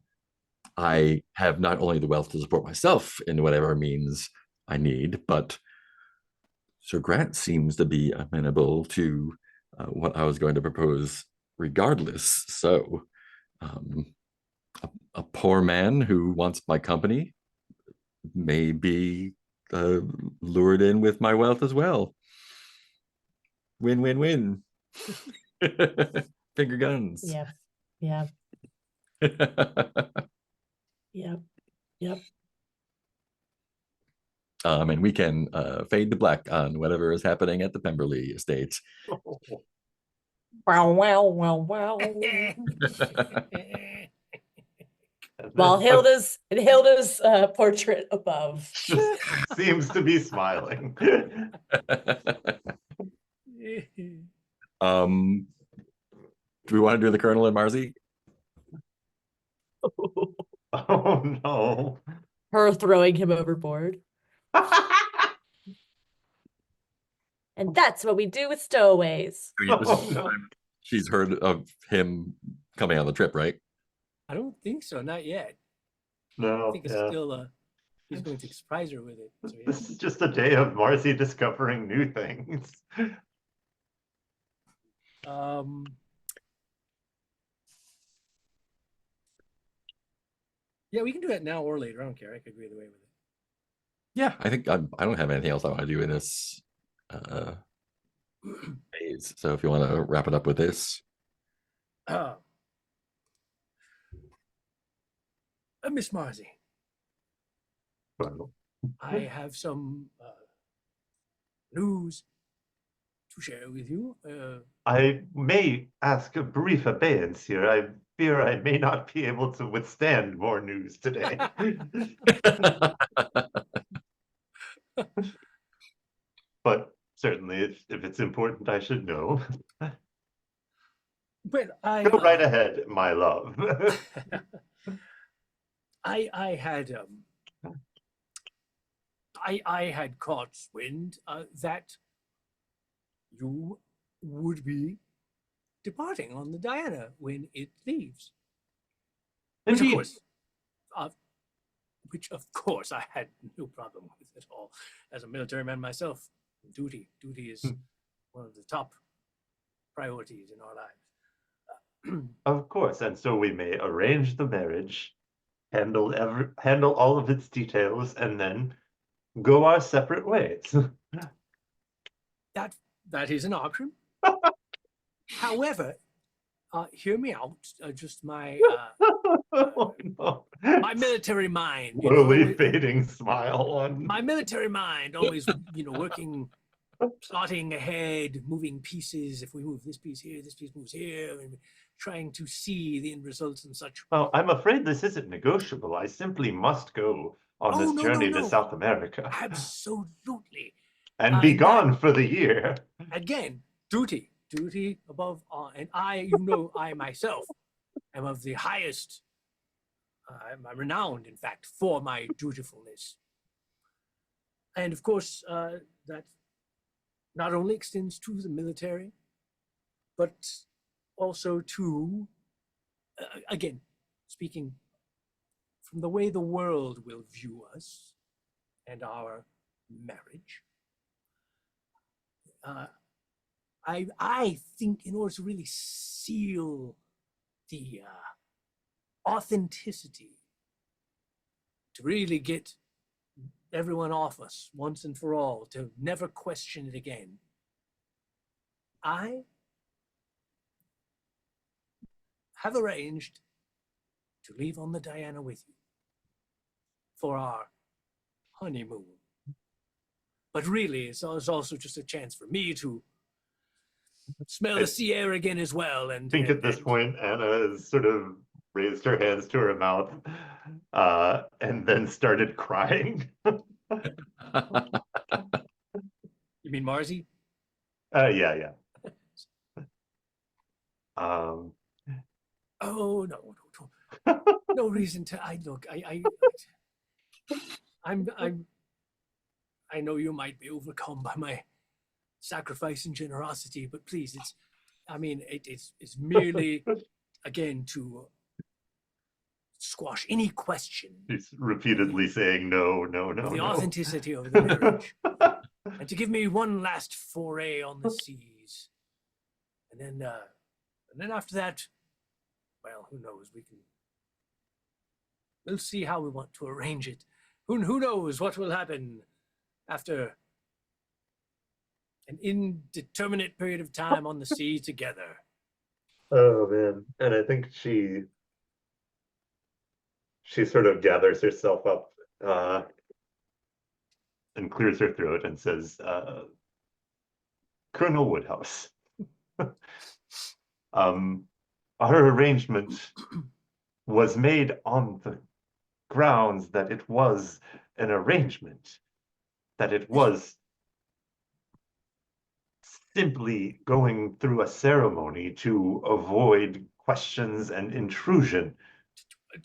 I have not only the wealth to support myself in whatever means I need, but Sir Grant seems to be amenable to what I was going to propose regardless. So, a poor man who wants my company may be lured in with my wealth as well. Win, win, win. Finger guns.
Yeah. Yeah. Yep. Yep.
And we can fade to black on whatever is happening at the Pemberley estate.
Wow, wow, wow, wow. While Hilda's portrait above
seems to be smiling.
Do we want to do the Colonel and Marzi?
Oh no.
Her throwing him overboard. And that's what we do with stowaways.
I mean, this is
Oh,
the
no.
time she's heard of him coming on the trip, right?
I don't think so, not yet. I
No,
think it's
yeah.
still he's going to surprise her with it. So yeah.
This is just a day of Marcy discovering new things.
Yeah, we can do that now or later. I don't care. I could go either way with it.
Yeah, I think I don't have anything else I want to do in this phase. So if you want to wrap it up with this.
Miss Marcy,
Well,
I have some news to share with you.
I may ask a brief abeyance here. I fear I may not be able to withstand more news today. But certainly, if it's important, I should know.
Well,
Go right ahead, my love.
I had I had caught wind that you would be departing on the Diana when it leaves. Which of
Indeed.
course I had no problem with at all. As a military man myself, duty is one of the top priorities in our lives.
Of course, and so we may arrange the marriage, handle all of its details, and then go our separate ways.
That is an option. However, hear me out. Just my
Oh, no.
my military mind.
Slowly fading smile on.
My military mind always, working, plotting ahead, moving pieces. If we move this piece here, this piece moves here, and trying to see the end results and such.
Well, I'm afraid this isn't negotiable. I simply must go on this journey to South America.
Absolutely.
And be gone for the year.
Again, duty above all. And I myself am of the highest, I'm renowned, in fact, for my dutifulness. And of course, that not only extends to the military, but also to, again, speaking from the way the world will view us and our marriage. I think in order to really seal the authenticity, to really get everyone off us once and for all, to never question it again, I have arranged to leave on the Diana with you for our honeymoon. But really, it's also just a chance for me to smell the sea air again as well. And
I think at this point, Anna has sort of raised her hands to her mouth and then started crying.
You mean Marcy?
Yeah.
Oh no, no reason to. I know you might be overcome by my sacrifice and generosity, but please, it's merely, again, to squash any question.
He's repeatedly saying no.
The authenticity of the marriage. And to give me one last foray on the seas. And then after that, well, who knows? We'll see how we want to arrange it. Who knows what will happen after an indeterminate period of time on the sea together.
Oh man. And I think she sort of gathers herself up and clears her throat and says, Colonel Woodhouse, our arrangement was made on the grounds that it was an arrangement, that it was simply going through a ceremony to avoid questions and intrusion.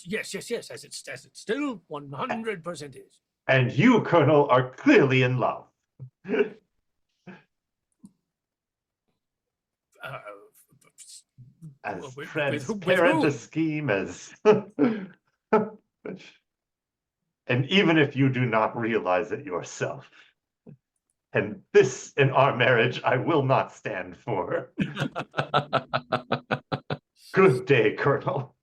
Yes, as it still 100% is.
And you, Colonel, are clearly in love. As transparent a scheme as... And even if you do not realize it yourself. And this, in our marriage, I will not stand for. Good day, Colonel.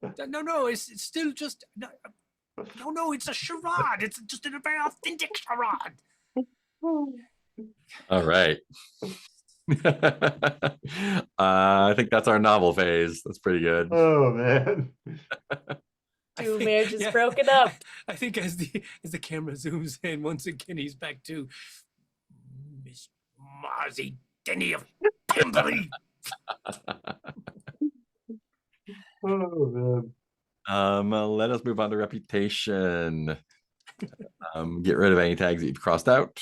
No, it's still just... No, it's a charade. It's just a very authentic charade.
All right. I think that's our novel phase. That's pretty good.
Oh, man.
Two marriages broken up.
I think as the camera zooms in, once again, he's back to Miss Marzi Denny of Pemberley.
Oh, man.
Let us move on to reputation. Get rid of any tags that you've crossed out.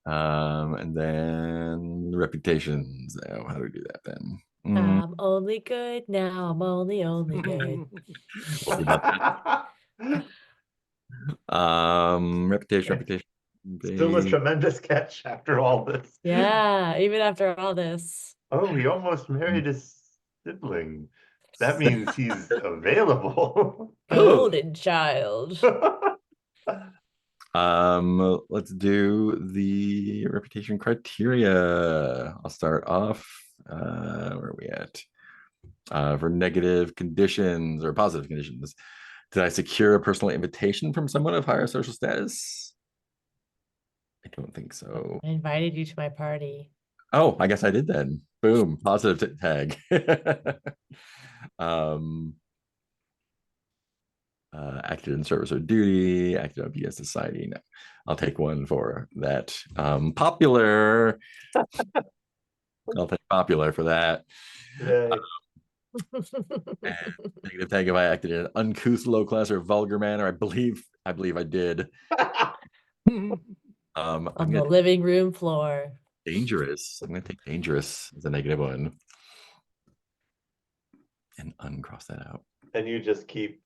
And then reputations. Oh, how do we do that then?
I'm only good now. I'm only good.
Reputation.
Still a tremendous catch after all this.
Yeah, even after all this.
Oh, he almost married his sibling. That means he's available.
Golden child.
Let's do the reputation criteria. I'll start off. Where are we at? For negative conditions or positive conditions. Did I secure a personal invitation from someone of higher social status? I don't think so.
I invited you to my party.
Oh, I guess I did then. Boom, positive tag. Acted in service or duty, acted on via society. No, I'll take one for that. Popular. I'll take popular for that. Negative tag if I acted in an uncouth, low class, or vulgar manner. I believe I did.
On the living room floor.
Dangerous. I'm gonna take dangerous as a negative one. And uncross that out.
And you just keep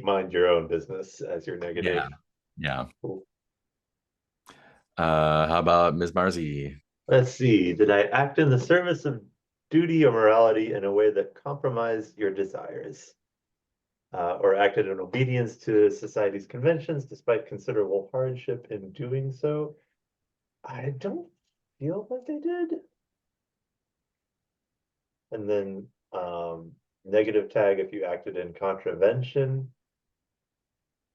mind your own business as your negative.
Yeah.
Cool.
How about Ms. Marzi?
Let's see. Did I act in the service of duty or morality in a way that compromised your desires? Or acted in obedience to society's conventions despite considerable hardship in doing so? I don't feel like I did. And then negative tag if you acted in contravention.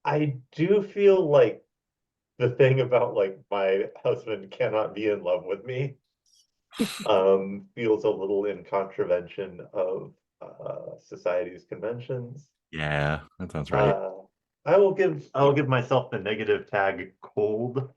I do feel like the thing about like my husband cannot be in love with me feels a little in contravention of society's conventions.
Yeah, that sounds right.
I'll give myself the negative tag cold.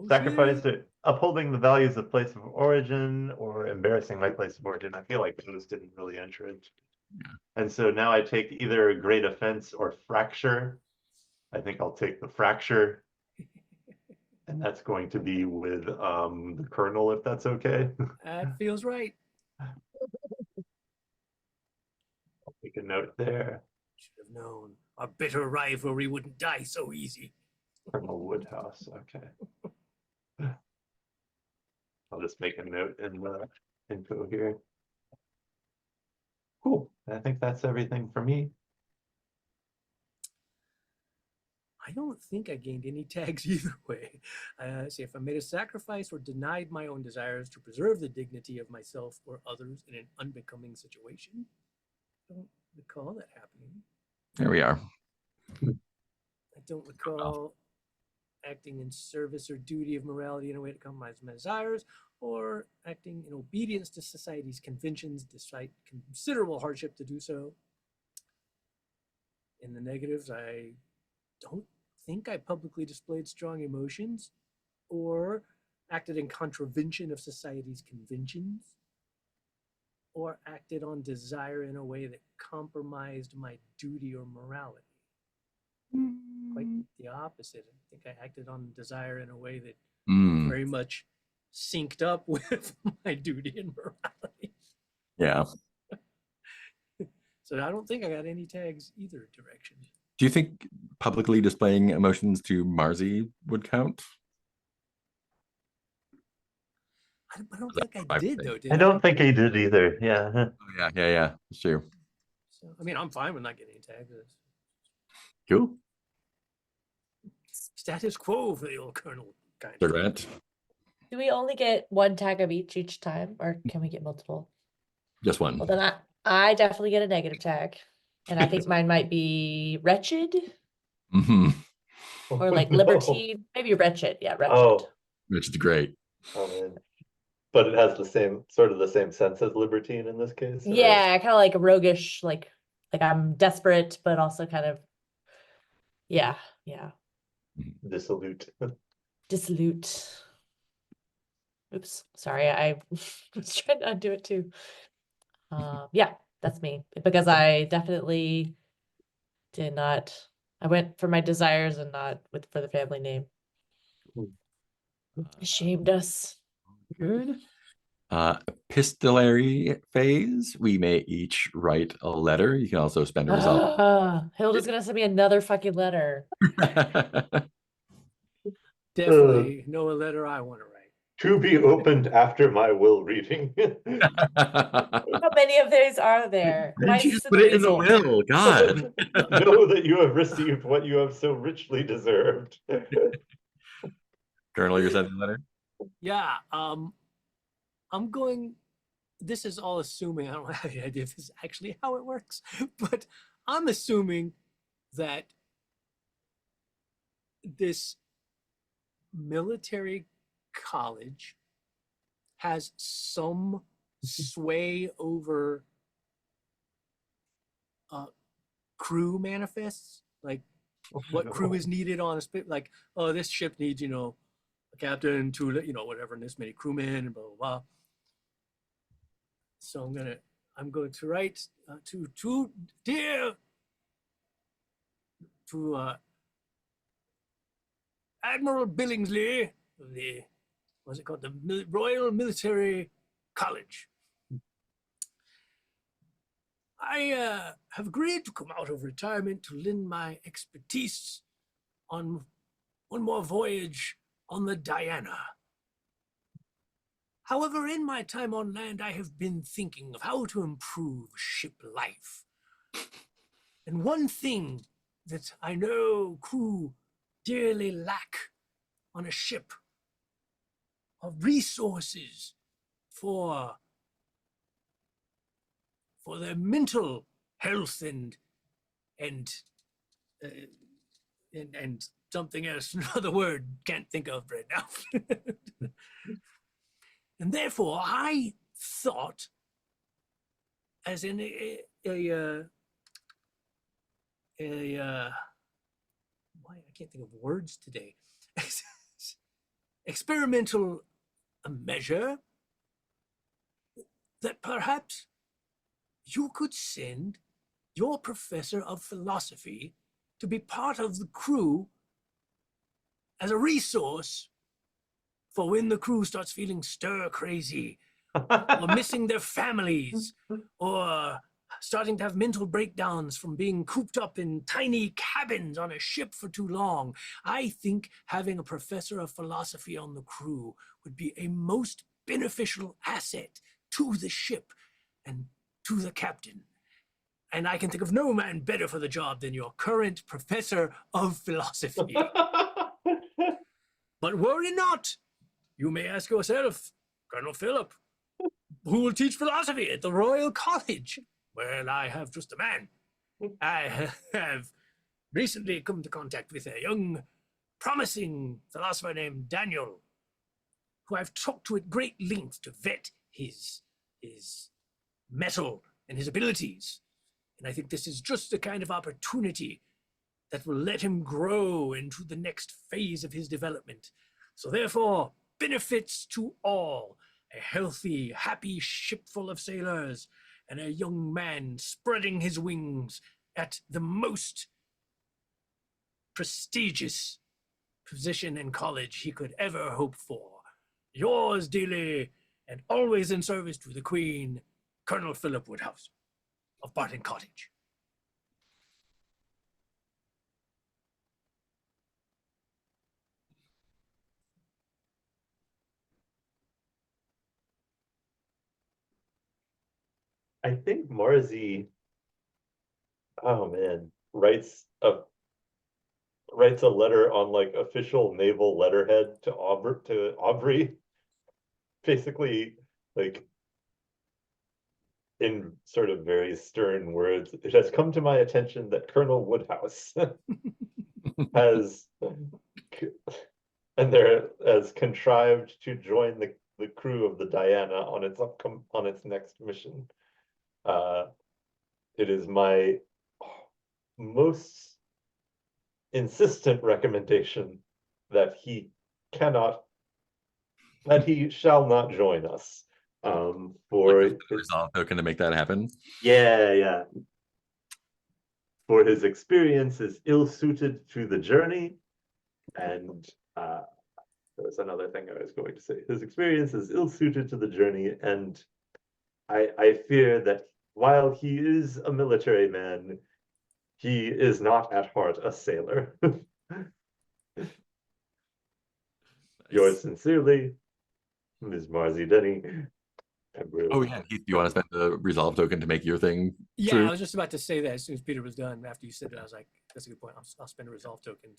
Sacrifice it, upholding the values of place of origin or embarrassing my place of origin. I feel like those didn't really enter it.
Yeah.
And so now I take either great offense or fracture. I think I'll take the fracture. And that's going to be with the Colonel, if that's okay.
That feels right.
I'll make a note there.
Should have known. Our bitter rivalry wouldn't die so easy.
Colonel Woodhouse, okay. I'll just make a note in the info here. Cool. I think that's everything for me.
I don't think I gained any tags either way. See, if I made a sacrifice or denied my own desires to preserve the dignity of myself or others in an unbecoming situation, I don't recall that happening.
There we are.
I don't recall acting in service or duty of morality in a way to compromise my desires, or acting in obedience to society's conventions despite considerable hardship to do so. In the negatives, I don't think I publicly displayed strong emotions or acted in contravention of society's conventions or acted on desire in a way that compromised my duty or morality. Quite the opposite. I think I acted on desire in a way that very much synced up with my duty and morality.
Yeah.
So I don't think I got any tags either direction.
Do you think publicly displaying emotions to Marzi would count?
I don't think I did though. Did
I don't think he did either. Yeah.
Oh, yeah. It's true.
So, I mean, I'm fine with not getting any tags.
Cool.
Status quo for the old Colonel kind
Sir
of thing.
Grant,
Do we only get one tag of each time, or can we get multiple?
just one.
Well, then I definitely get a negative tag, and I think mine might be wretched
Mm-hmm.
or like
No.
libertine. Maybe wretched. Yeah, wretched.
Oh,
Which is great.
oh man. But it has the same sense as libertine in this case. or-
Yeah, kind of like roguish, like I'm desperate, but also kind of, yeah,
dissolute.
dissolute. Oops, sorry, I was trying to undo it too. Yeah, that's me, because I definitely did not. I went for my desires and not for the family name. Shamed us.
Good. Epistolary phase. We may each write a letter. You can also spend a result.
Hilda's gonna send me another fucking letter.
Definitely know a letter I want to write.
To be opened after my will reading.
How many of these are there?
Why
Mine's
didn't you just
the
put it in the
weasel.
will? God.
Know that you have received what you have so richly deserved.
Colonel, you're sending a letter?
Yeah, I'm going. This is all assuming I don't have any idea if this is actually how it works, but I'm assuming that this military college has some sway over crew manifests, like what crew is needed on a spit. Like, oh, this ship needs, a captain, two, whatever, and this many crewmen, and blah blah blah. So I'm going to write to dear to Admiral Billingsley of the, what's it called, the Royal Military College. I have agreed to come out of retirement to lend my expertise on one more voyage on the Diana. However, in my time on land, I have been thinking of how to improve ship life. And one thing that I know crew dearly lack on a ship are resources for their mental health and something else, another word can't think of right now. And therefore, I thought, as in why I can't think of words today, experimental measure, that perhaps you could send your professor of philosophy to be part of the crew as a resource for when the crew starts feeling stir crazy, or missing their families, or starting to have mental breakdowns from being cooped up in tiny cabins on a ship for too long. I think having a professor of philosophy on the crew would be a most beneficial asset to the ship and to the captain. And I can think of no man better for the job than your current professor of philosophy. But worry not. You may ask yourself, Colonel Philip, who will teach philosophy at the Royal College? Well, I have just a man. I have recently come into contact with a young, promising philosopher named Daniel, who I've talked to at great length to vet his mettle and his abilities. And I think this is just the kind of opportunity that will let him grow into the next phase of his development. So therefore, benefits to all. A healthy, happy ship full of sailors, and a young man spreading his wings at the most prestigious position in college he could ever hope for. yours dearly, and always in service to the Queen, Colonel Philip Woodhouse of Barton Cottage.
I think Marzi, oh man, writes a letter on like official naval letterhead to Aubrey, basically like in sort of very stern words. It has come to my attention that Colonel Woodhouse has and there has contrived to join the crew of the Diana on its next mission. It is my most insistent recommendation that he shall not join us. For
Like a resolve token to make that happen.
yeah. For his experience is ill-suited to the journey, and there was another thing I was going to say. His experience is ill-suited to the journey, and I fear that while he is a military man, he is not at heart a sailor. Yours sincerely, Ms. Marzi Denny.
Oh yeah, Heath, do you want to spend the resolve token to make your thing
Yeah,
true?
I was just about to say that as soon as Peter was done. After you said it, I was like, that's a good point. I'll spend a resolve token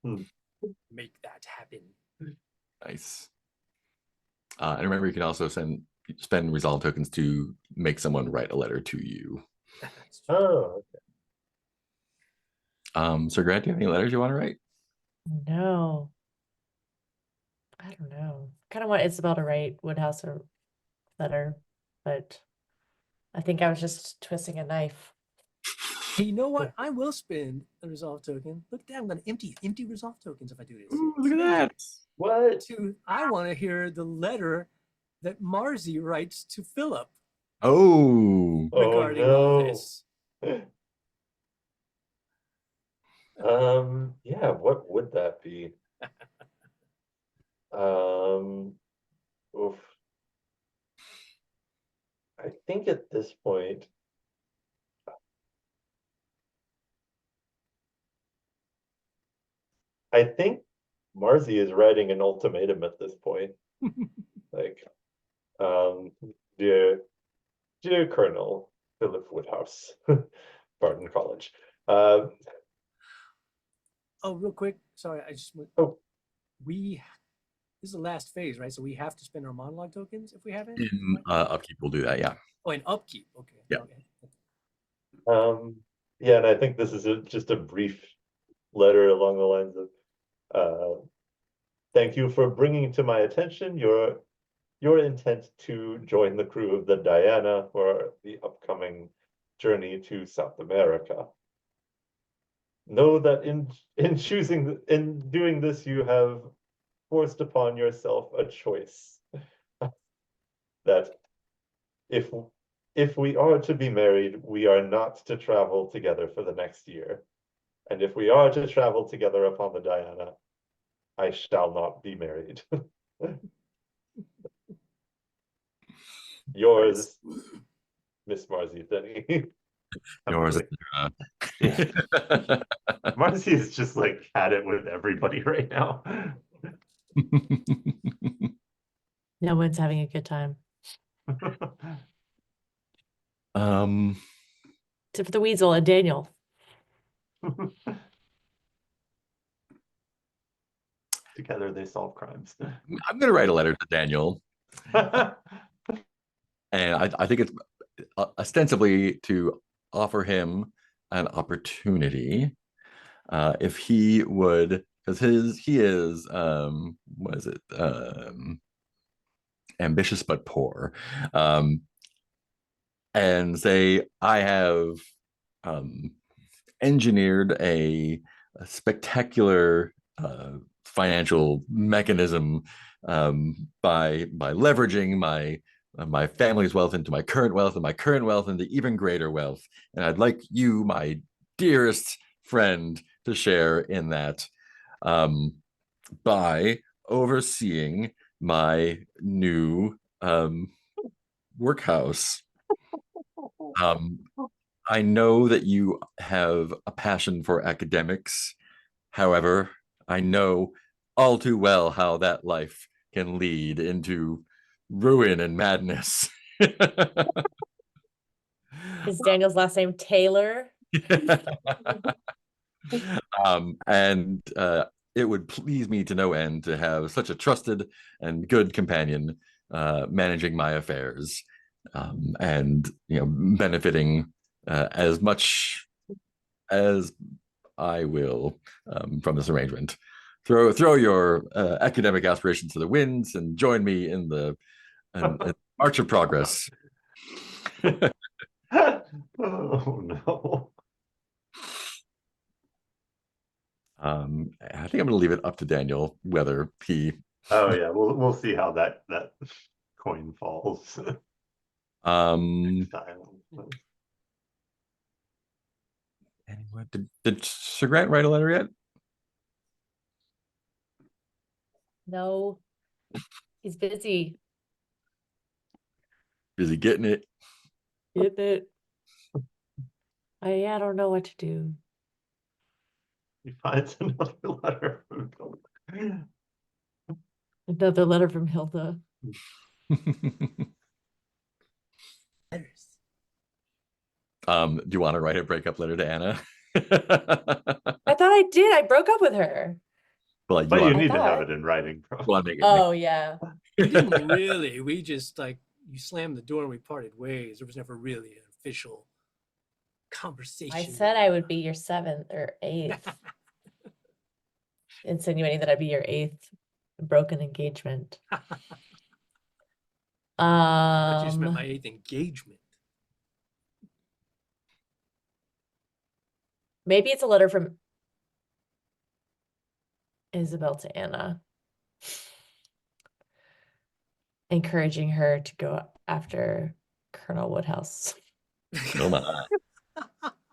to make that happen.
Nice. And remember, you can also spend resolve tokens to make someone write a letter to you.
Oh, okay.
So Grant, do you have any letters you want to write?
No. I don't know. Kind of want Isabel to write Woodhouse a letter, but I think I was just twisting a knife.
Hey, you know what? I will spend a resolve token. Look at that. I'm going to empty resolve tokens if I do this.
Ooh, look at that.
What?
I want to hear the letter that Marzi writes to Philip
Oh.
regarding all this.
Yeah, what would that be? Oof. I think at this point, I think Marzi is writing an ultimatum at this point. Like, dear Colonel Philip Woodhouse, Barton College.
Oh, real quick. Sorry, I just went.
Oh.
This is the last phase, right? So we have to spend our monologue tokens if we haven't?
In upkeep, we'll do that, yeah.
Oh, in upkeep. Okay.
Yeah.
Okay.
Yeah, and I think this is just a brief letter along the lines of, thank you for bringing to my attention your intent to join the crew of the Diana for the upcoming journey to South America. Know that in doing this, you have forced upon yourself a choice. That if we are to be married, we are not to travel together for the next year. And if we are to travel together upon the Diana, I shall not be married. Yours, Miss Marzi Denny.
Yours.
Marzi is just like at it with everybody right now.
No one's having a good time. Except for the Weasel and Daniel.
Together they solve crimes.
I'm gonna write a letter to Daniel. And I think it's ostensibly to offer him an opportunity if he would, because he is what is it, ambitious but poor, and say, I have engineered a spectacular financial mechanism by leveraging my family's wealth into my current wealth, and my current wealth into even greater wealth. And I'd like you, my dearest friend, to share in that by overseeing my new workhouse. I know that you have a passion for academics. However, I know all too well how that life can lead into ruin and madness.
Is Daniel's last name Taylor?
And it would please me to no end to have such a trusted and good companion managing my affairs, and benefiting as much as I will from this arrangement. Throw your academic aspirations to the winds and join me in the march of progress.
Oh no.
I think I'm going to leave it up to Daniel whether he.
Oh yeah, we'll see how that coin falls.
Anyway, did Sir Grant write a letter yet?
No, he's busy.
Busy getting it.
Get it? I don't know what to do.
He finds another letter from
Another letter from Hilda.
Do you want to write a breakup letter to Anna?
I thought I did. I broke up with her.
Well,
but you need to
thought-
have it in writing.
Oh yeah.
We didn't really. We just you slammed the door and we parted ways. There was never really an official conversation.
I said I would be your 7th or 8th. Insinuating that I'd be your 8th broken engagement.
I just meant my 8th engagement.
Maybe it's a letter from Isabel to Anna, encouraging her to go after Colonel Woodhouse.
Oh my.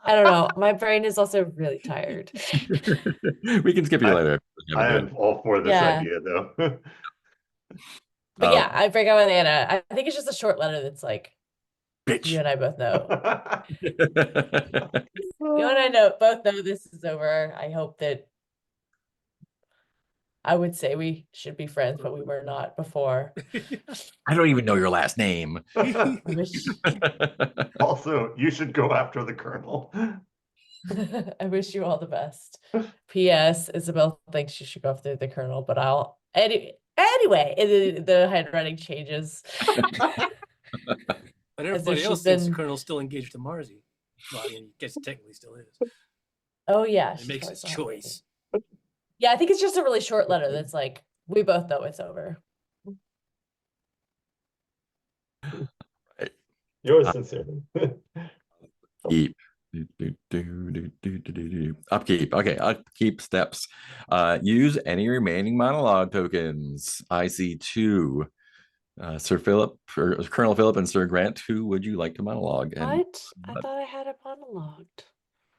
I don't know. My brain is also really tired.
We can skip you later.
I am all for this idea though.
But yeah, I break up with Anna. I think it's just a short letter that's like,
bitch.
You and I both know. You and I both know this is over. I hope that I would say we should be friends, but we were not before.
I don't even know your last name.
Also, you should go after the Colonel.
I wish you all the best. P.S. Isabel thinks you should go after the Colonel, but I'll anyway. The handwriting changes.
But everybody else thinks the Colonel's still engaged to Marzi. Well, I mean, I guess technically still is.
Oh yeah,
it makes his choice.
Yeah, I think it's just a really short letter that's like, we both know it's over.
Yours sincerely.
Keep. Upkeep. Okay, upkeep steps. Use any remaining monologue tokens. I see 2. Sir Philip, or Colonel Philip and Sir Grant, who would you like to monologue?
What? I thought I had it monologued.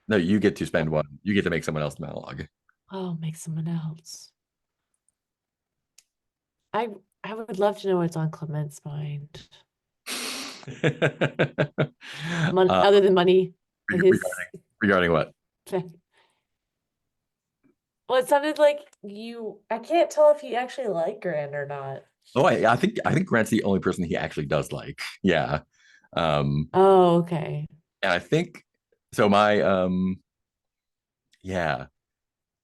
No, you get to spend 1. You get to make someone else monologue.
Oh, make someone else. I would love to know what's on Clement's mind. Other than money.
Regarding what?
Well, it sounded like I can't tell if you actually like Grant or not.
Oh, I think Grant's the only person he actually does like. Yeah.
Oh, okay.
And I think so. Yeah.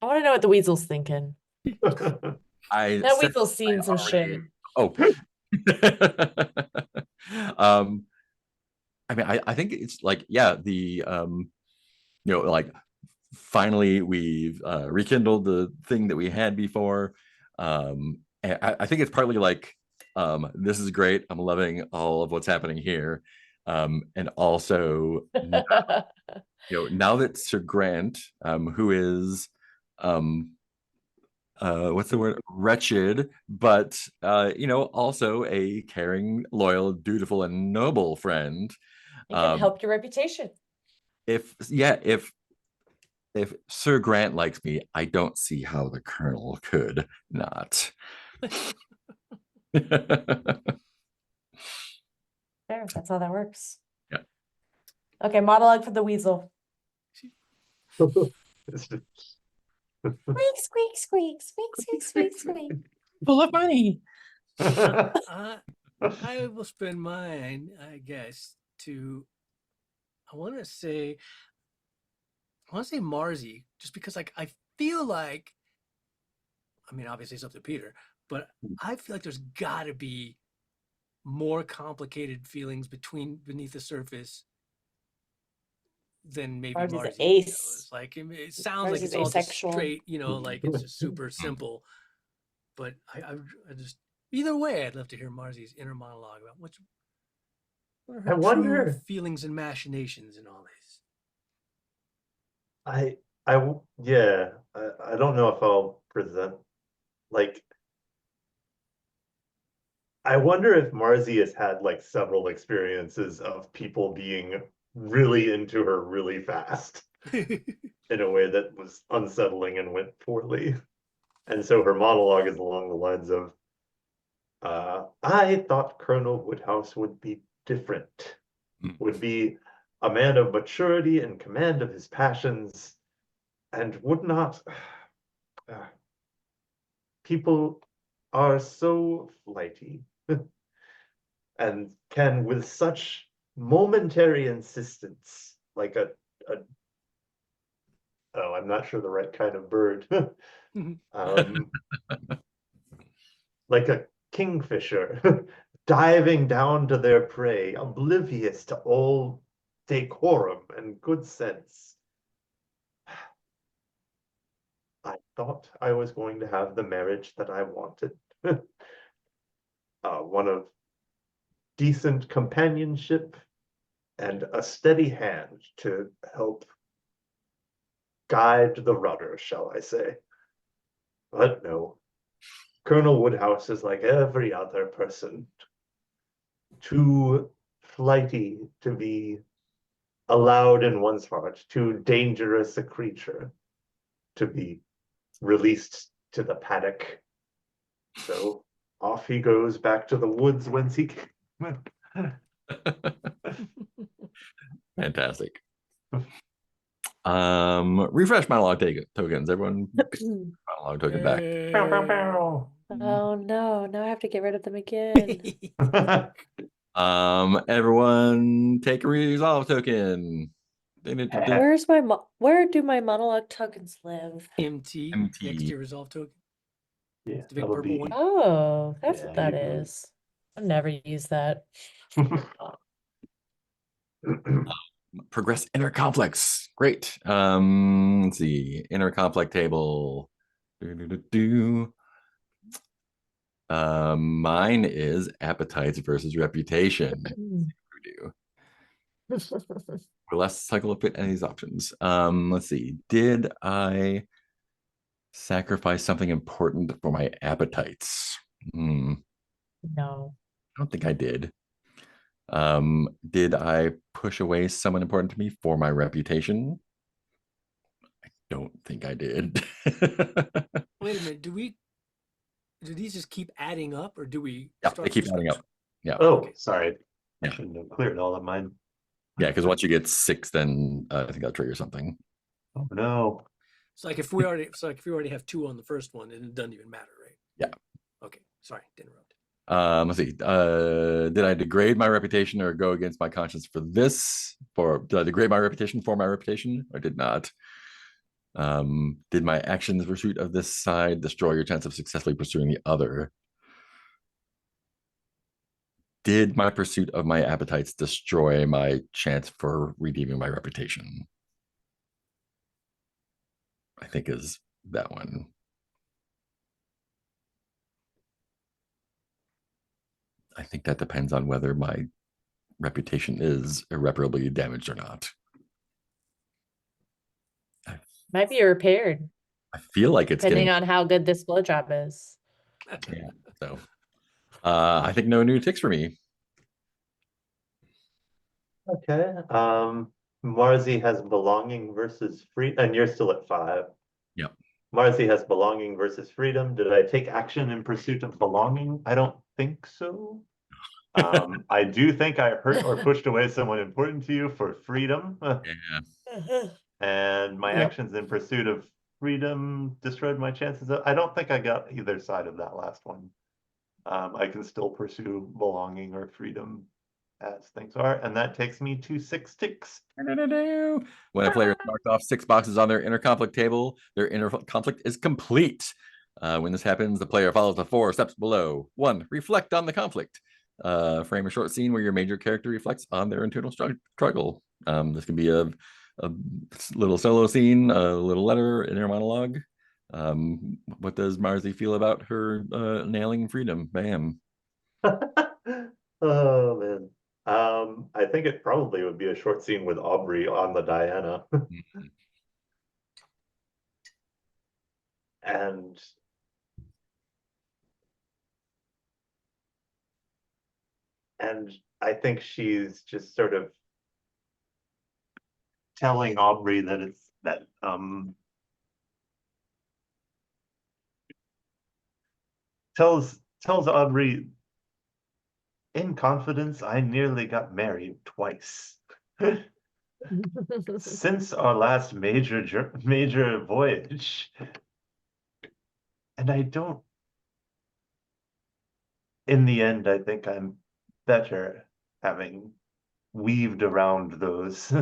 I want to know what the weasel's thinking. That weasel's seen some shit.
Oh. I mean, I think it's like, yeah, like finally we've rekindled the thing that we had before. And I think it's partly like, this is great. I'm loving all of what's happening here. And also, now that Sir Grant, who is, what's the word? Wretched, but, also a caring, loyal, dutiful, and noble friend.
It can help your reputation.
If Sir Grant likes me, I don't see how the Colonel could not.
There, that's how that works.
Yeah.
Okay, monologue for the weasel.
It's just-
Squeak, squeak, squeak, squeak, squeak, squeak, squeak.
Full of money.
I will spend mine, I guess, I want to say Marzi, just because like I feel like, I mean, obviously it's up to Peter, but I feel like there's got to be more complicated feelings beneath the surface than maybe
Marzi's an
Marzi.
ace.
It's like it sounds like
Marzi's
it's all just
asexual.
straight, like it's just super simple. But I just either way, I'd love to hear Marzi's inner monologue about what are her
I
true
wonder-
feelings and machinations and all this.
Yeah, I don't know if I'll present, like, I wonder if Marzi has had like several experiences of people being really into her really fast in a way that was unsettling and went poorly. And so her monologue is along the lines of, I thought Colonel Woodhouse would be different, would be a man of maturity and command of his passions, and would not. People are so flighty and can, with such momentary insistence, like oh, I'm not sure the right kind of bird. Like a kingfisher diving down to their prey, oblivious to all decorum and good sense. I thought I was going to have the marriage that I wanted. One of decent companionship and a steady hand to help guide the rudder, shall I say. But no, Colonel Woodhouse is like every other person, too flighty to be allowed in one's heart, too dangerous a creature to be released to the paddock. So off he goes back to the woods whence he came.
Fantastic. Refresh monologue tokens. Everyone, monologue token back.
Oh no, now I have to get rid of them again.
Everyone, take a resolve token.
Where's where do my monologue tokens live?
MT, next to your resolve token.
Yeah,
The big
that'll
purple
be.
one.
Oh, that's what
Yeah,
that
you-
is. I've never used that.
Progress inner complex. Great. Let's see. Inner complex table. Mine is appetites versus reputation. Or less cycle of fit any of these options. Let's see. Did I sacrifice something important for my appetites?
No.
I don't think I did. Did I push away someone important to me for my reputation? I don't think I did.
Wait a minute. Do these just keep adding up, or do we?
Yeah,
start
they keep
from
adding
scratch?
up. Yeah.
Oh,
Okay.
sorry. I
Yeah.
shouldn't have cleared all of mine.
Yeah, because once you get 6, then I think that'll trigger something.
Oh no.
It's like if we already have 2 on the first one, then it doesn't even matter, right?
Yeah.
Okay. Sorry, to interrupt.
Let's see. Did I degrade my reputation or go against my conscience for this? Did I degrade my reputation for my reputation or did not? Did my actions in pursuit of this side destroy your chance of successfully pursuing the other? Did my pursuit of my appetites destroy my chance for redeeming my reputation? I think is that one. I think that depends on whether my reputation is irreparably damaged or not.
Might be repaired,
I feel like it's
depending
getting
on how good this blowjob is.
yeah. So I think no new ticks for me.
Okay. Marzi has belonging versus free, and you're still at 5.
Yep.
Marcy has belonging versus freedom. Did I take action in pursuit of belonging? I don't think so. I do think I hurt or pushed away someone important to you for freedom.
Yeah.
And my
Yep.
actions in pursuit of freedom destroyed my chances of. I don't think I got either side of that last one. I can still pursue belonging or freedom as things are, and that takes me to 6 ticks.
When a player marks off 6 boxes on their inner conflict table, their inner conflict is complete. When this happens, the player follows the 4 steps below. 1, reflect on the conflict. Frame a short scene where your major character reflects on their internal struggle. This can be a little solo scene, a little letter, inner monologue. What does Marcy feel about her nailing freedom? Bam.
Oh man. I think it probably would be a short scene with Aubrey on the Diana. And I think she's just sort of telling Aubrey that it's that tells Aubrey, in confidence, I nearly got married twice. Since our last major voyage. And I don't, in the end, I think I'm better having weaved around those.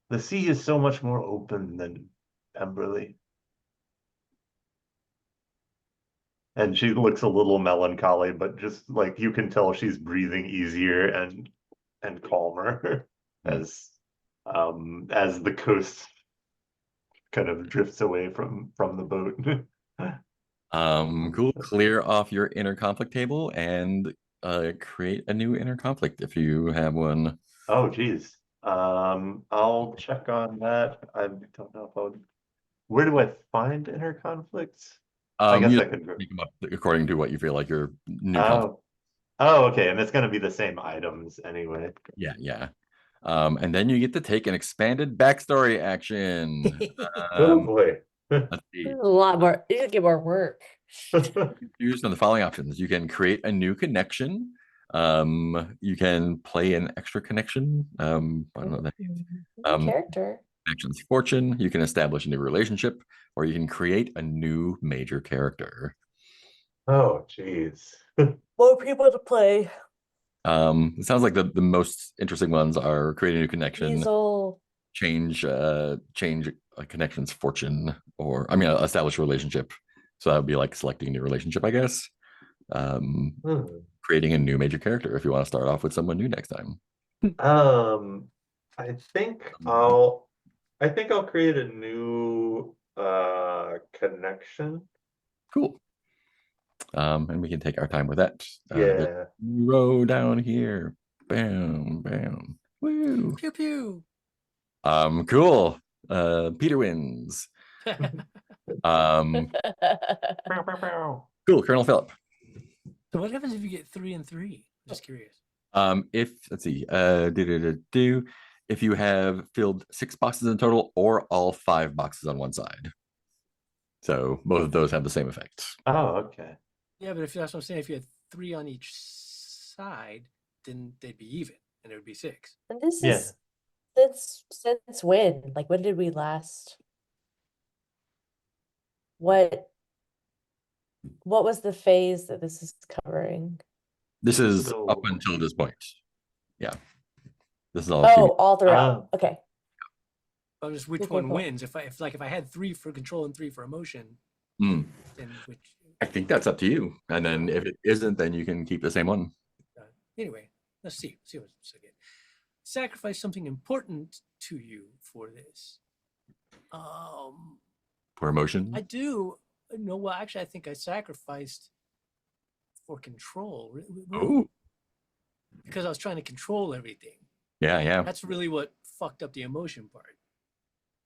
The sea is so much more open than Pemberley. And she looks a little melancholy, but just like you can tell she's breathing easier and calmer as the coast kind of drifts away from the boat.
Cool. Clear off your inner conflict table and create a new inner conflict if you have one.
Oh geez. I'll check on that. I don't know if I would. Where do I find inner conflicts? I guess
You
I could go.
make them up according to what you feel like your new conflict.
Oh, okay, and it's gonna be the same items anyway.
Yeah. And then you get to take an expanded backstory action.
Oh boy.
Let's see.
A lot more. You get more work.
Choose from the following options. You can create a new connection. You can play an extra connection. I don't know what that means.
Character.
Connections fortune. You can establish a new relationship, or you can create a new major character.
Oh geez.
More people to play.
It sounds like the most interesting ones are create a new connection,
Weasel.
change a connection's fortune, or I mean establish a relationship. So that would be like selecting a new relationship, I guess. Creating a new major character if you want to start off with someone new next time.
I think I'll create a new connection.
Cool. And we can take our time with that.
Yeah.
Row down here. Bam, bam. Woo.
Pew pew.
Cool. Peter wins. Cool. Colonel Phillip.
So what happens if you get 3 and 3? Just curious.
If let's see, if you have filled 6 boxes in total or all 5 boxes on one side. So both of those have the same effect.
Oh, okay.
Yeah, but if that's what I'm saying, if you had 3 on each side, then they'd be even, and it would be 6.
And this
Yeah.
is since when? Like when did we last? What was the phase that this is covering?
This is
So-
up until this point. Yeah. This is all.
Oh, all throughout.
Oh.
Okay.
But just which
Okay,
one
cool.
wins? If I had 3 for control and 3 for emotion,
Mm.
then which?
I think that's up to you. And then if it isn't, then you can keep the same one.
Anyway, let's see what's again. Sacrifice something important to you for this.
For emotion.
I do. No, well, actually, I think I sacrificed for control.
Oh.
Because I was trying to control everything.
Yeah.
That's really what fucked up the emotion part.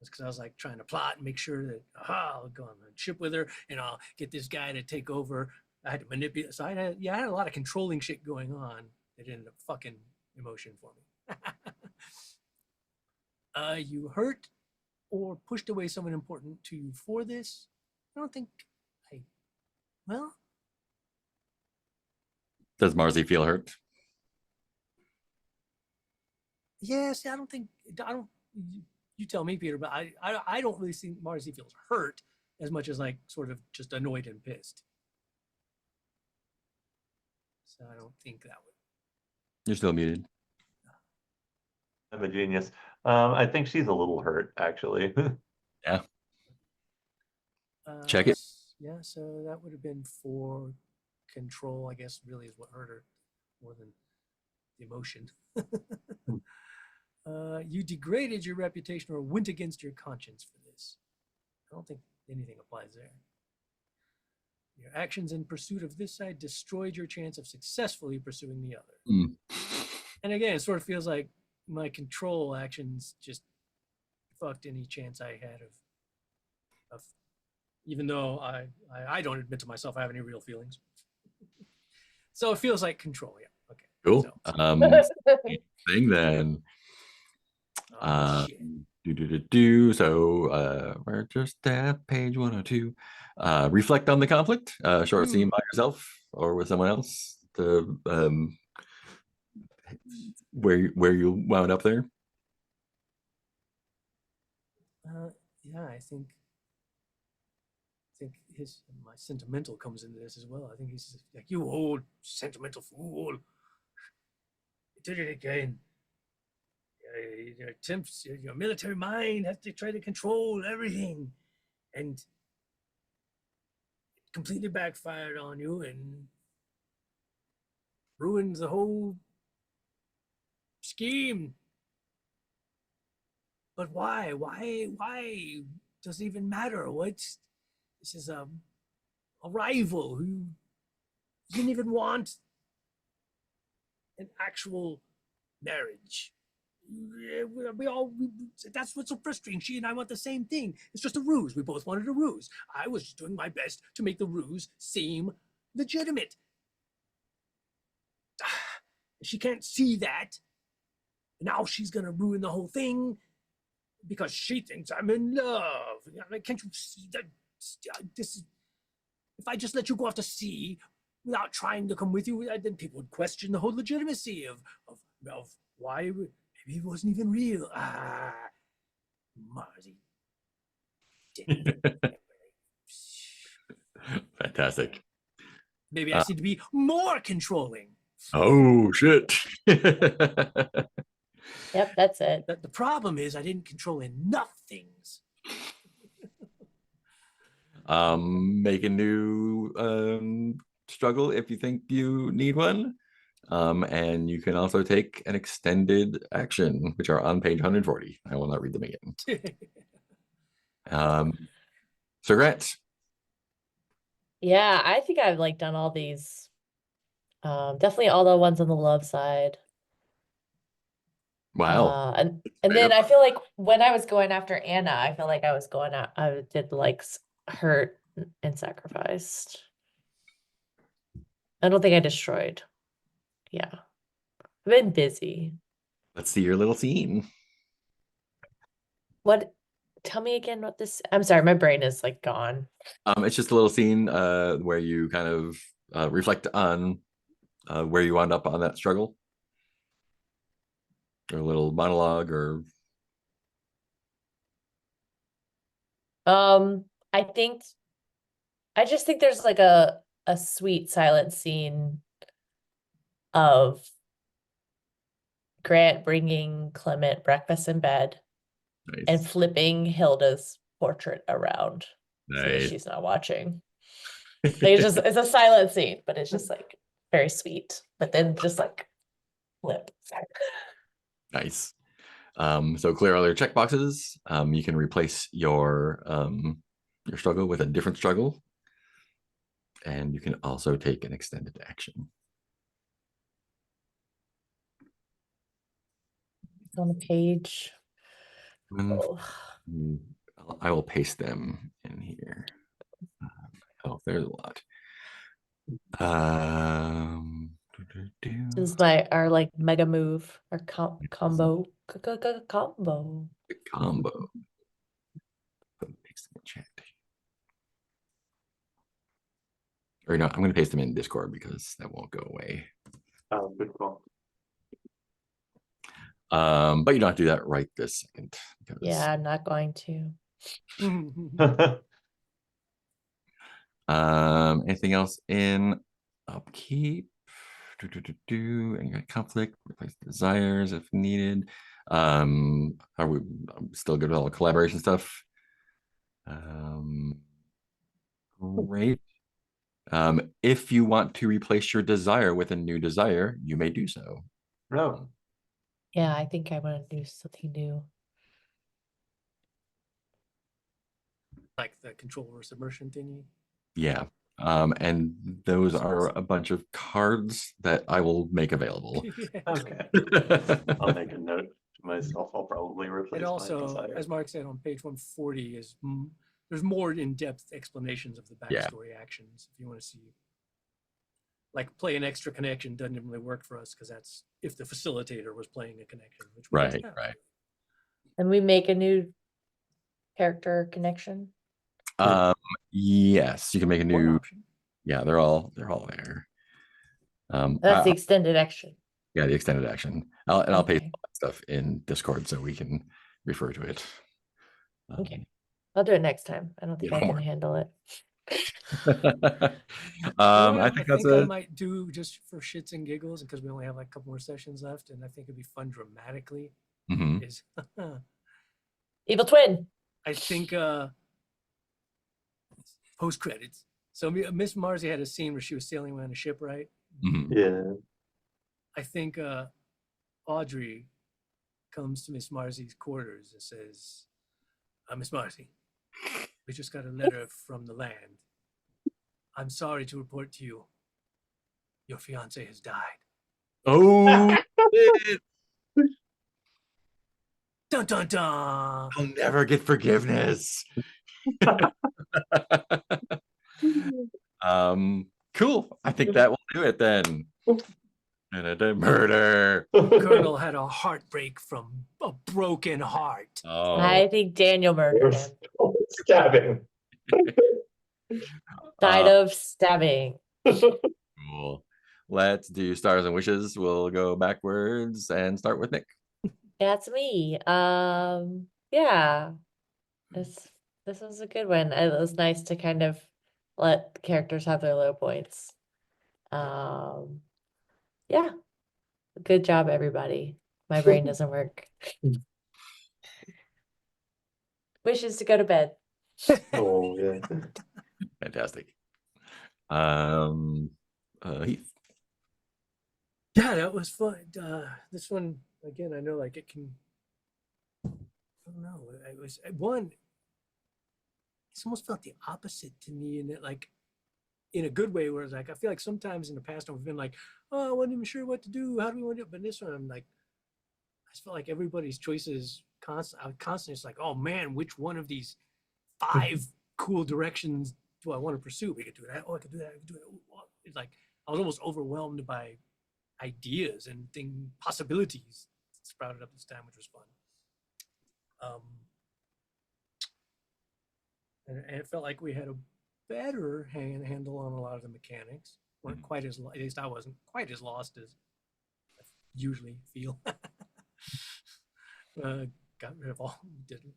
It's because I was like trying to plot and make sure that I'll go on a ship with her and I'll get this guy to take over. I had to manipulate. So I had a lot of controlling shit going on that ended up fucking emotion for me. You hurt or pushed away someone important to you for this, I don't think well,
Does Marzi feel hurt?
yes, I don't think, you tell me, Peter, but I don't really think Marzi feels hurt as much as like sort of just annoyed and pissed. So I don't think that would.
You're still muted.
I'm a genius. I think she's a little hurt, actually.
Check it.
Yeah, so that would have been 4 control, I guess, really is what hurt her more than the emotion. You degraded your reputation or went against your conscience for this. I don't think anything applies there. Your actions in pursuit of this side destroyed your chance of successfully pursuing the other.
Mm.
And again, it sort of feels like my control actions just fucked any chance I had of even though I don't admit to myself I have any real feelings. So it feels like control, yeah. Okay.
Cool.
So,
Thing then.
shit.
So we're just at page 102. Reflect on the conflict. Short scene by yourself or with someone else to where you wound up there.
Yeah, I think my sentimental comes into this as well. I think he's like, you old sentimental fool. You did it again. Your attempts, your military mind has to try to control everything, and it completely backfired on you and ruined the whole scheme. But why? Why does it even matter? This is a rival who didn't even want an actual marriage. That's what's so frustrating. She and I want the same thing. It's just a ruse. We both wanted a ruse. I was just doing my best to make the ruse seem legitimate. She can't see that. Now she's gonna ruin the whole thing because she thinks I'm in love. Can't you see that? This is, if I just let you go off to sea without trying to come with you, then people would question the whole legitimacy of why. Maybe it wasn't even real. Marzi.
Fantastic.
Maybe I need to be more controlling.
Oh shit.
Yep, that's it.
The problem is I didn't control enough things.
Make a new struggle if you think you need one. And you can also take an extended action, which are on page 140. I will not read them again. So Grant.
Yeah, I think I've like done all these. Definitely all the ones on the love side.
Wow.
And then I feel like when I was going after Anna, I feel like I was going out, I did like hurt and sacrificed. I don't think I destroyed. Yeah. I've been busy.
Let's see your little scene.
What? Tell me again what this. I'm sorry, my brain is like gone.
It's just a little scene where you kind of reflect on where you wound up on that struggle. Or a little monologue or
I just think there's like a sweet silent scene of Grant bringing Clement breakfast in bed
nice.
and flipping Hilda's portrait around so that
Nice.
she's not watching. Like it's a silent scene, but it's just like very sweet. But then just like flip.
Nice. So clear all your check boxes. You can replace your struggle with a different struggle. And you can also take an extended action.
It's on the page.
Oh. I will paste them in here. Oh, there's a lot.
This is our like mega move, our combo. Combo.
Combo. paste them in chat. Or no, I'm going to paste them in Discord because that won't go away.
Oh, good call.
But you don't have to do that right this second. Because,
Yeah, I'm not going to.
anything else in upkeep? Any conflict, replace desires if needed. Are we still good with all the collaboration stuff? Great. If you want to replace your desire with a new desire, you may do so.
No.
Yeah, I think I want to do something new.
Like the control versus immersion thingy.
Yeah. And those are a bunch of cards that I will make available.
Yeah.
Okay. I'll make a note to myself. I'll probably replace
And
my
also,
desire.
as Mark said on page 140, is there's more in-depth explanations of the
Yeah.
backstory actions if you want to see. Like play an extra connection doesn't really work for us because that's if the facilitator was playing a connection, which we don't
Right,
have.
right.
And we make a new character connection.
Yes, you can make a
One
new.
option.
Yeah, they're all there.
That's the extended action.
Yeah, the extended action. I'll paste
Okay.
all that stuff in Discord so we can refer to it.
Okay. I'll do it next time. I don't think
Yeah,
I can
homework.
handle it.
I think that's
I
a
might do just for shits and giggles because we only have like a couple more sessions left, and I think it'd be fun dramatically.
Mhm.
Is
Evil twin.
I think post credits. So Miss Marcy had a scene where she was sailing around a ship, right?
Mhm.
Yeah.
I think Audrey comes to Miss Marcy's quarters and says, Miss Marcy, we just got a letter from the land. I'm sorry to report to you, your fiance has died.
Oh, shit.
Dun dun dun.
I'll never get forgiveness. Cool. I think that will do it then. Murder.
Colonel had a heartbreak from a broken heart.
Oh,
I think Daniel murdered him.
Stabbing.
Died of stabbing.
cool. Let's do stars and wishes. We'll go backwards and start with Nick.
That's me. Yeah. This was a good one. It was nice to kind of let characters have their low points. Yeah. Good job, everybody. My brain doesn't work. Wishes to go to bed.
Oh yeah.
Fantastic. Heath.
Yeah, that was fun. This one, again, I know like it can, I don't know. It was one, it's almost felt the opposite to me in it, like in a good way, where it's like, I feel like sometimes in the past I've been like, oh, I wasn't even sure what to do. How do we want to do it? But this one, I'm like, I just felt like everybody's choices constantly, it's like, oh man, which one of these 5 cool directions do I want to pursue? We could do that. Oh, I could do that. I could do that. Oh, it's like, I was almost overwhelmed by ideas and possibilities sprouted up this time, which was fun. And it felt like we had a better handle on a lot of the mechanics. Weren't quite as, at least I wasn't quite as lost as I usually feel. Got rid of all, didn't.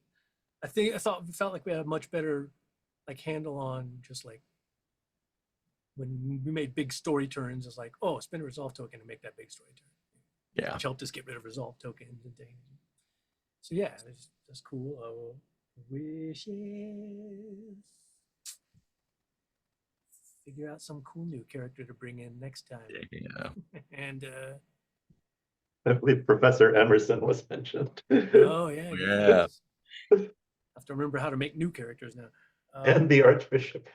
Felt like we had a much better like handle on just like when we made big story turns. It's like, oh, spend a resolve token to make that big story turn.
Yeah.
Which helped us get rid of resolve tokens and things. So yeah, that's cool. Wishes. Figure out some cool new character to bring in next time.
Yeah.
And
I believe Professor Emerson was mentioned.
oh yeah,
Yeah.
I have to remember how to make new characters now.
And the Archbishop.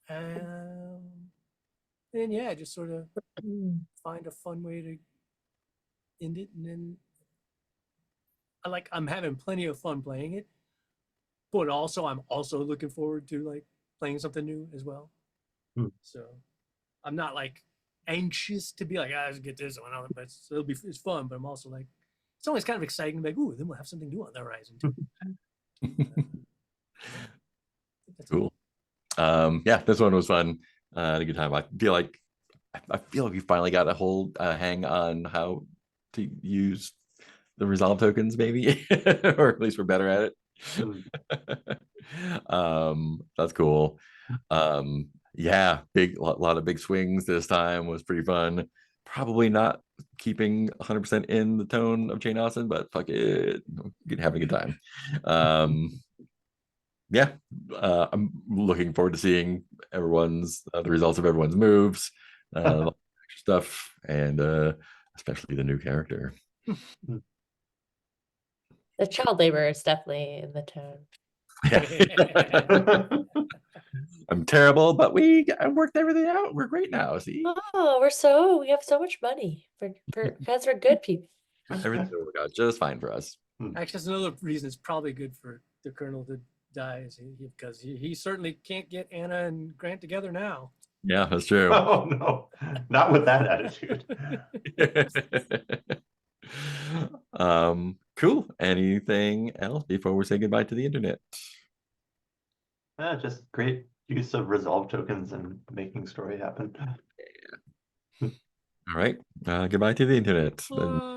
And yeah, just sort of find a fun way to end it, and then I'm having plenty of fun playing it, but also I'm also looking forward to like playing something new as well. So I'm not like anxious to be like, let's get this one out, but it's fun. But I'm also like, it's always kind of exciting to be like, ooh, then we'll have something new on the horizon too.
Cool. Yeah, this one was fun. Had a good time. I feel like we finally got a whole hang on how to use the resolve tokens, maybe, or at least we're better at it. That's cool. Yeah, lot of big swings this time. Was pretty fun. Probably not keeping 100% in the tone of Jane Austen, but fuck it, having a good time. Yeah, I'm looking forward to seeing everyone's the results of everyone's moves, stuff, and especially the new character.
The child labor is definitely in the tone.
I'm terrible, but I worked everything out. We're great now. See,
Oh, we have so much money for because we're good people.
everything will work out just fine for us.
Actually, that's another reason it's probably good for the Colonel to die, because he certainly can't get Anna and Grant together now.
Yeah, that's true.
Oh no, not with that attitude.
Cool. Anything else before we say goodbye to the internet?
Just great use of resolve tokens and making story happen.
All right. Goodbye to the internet.
Bye.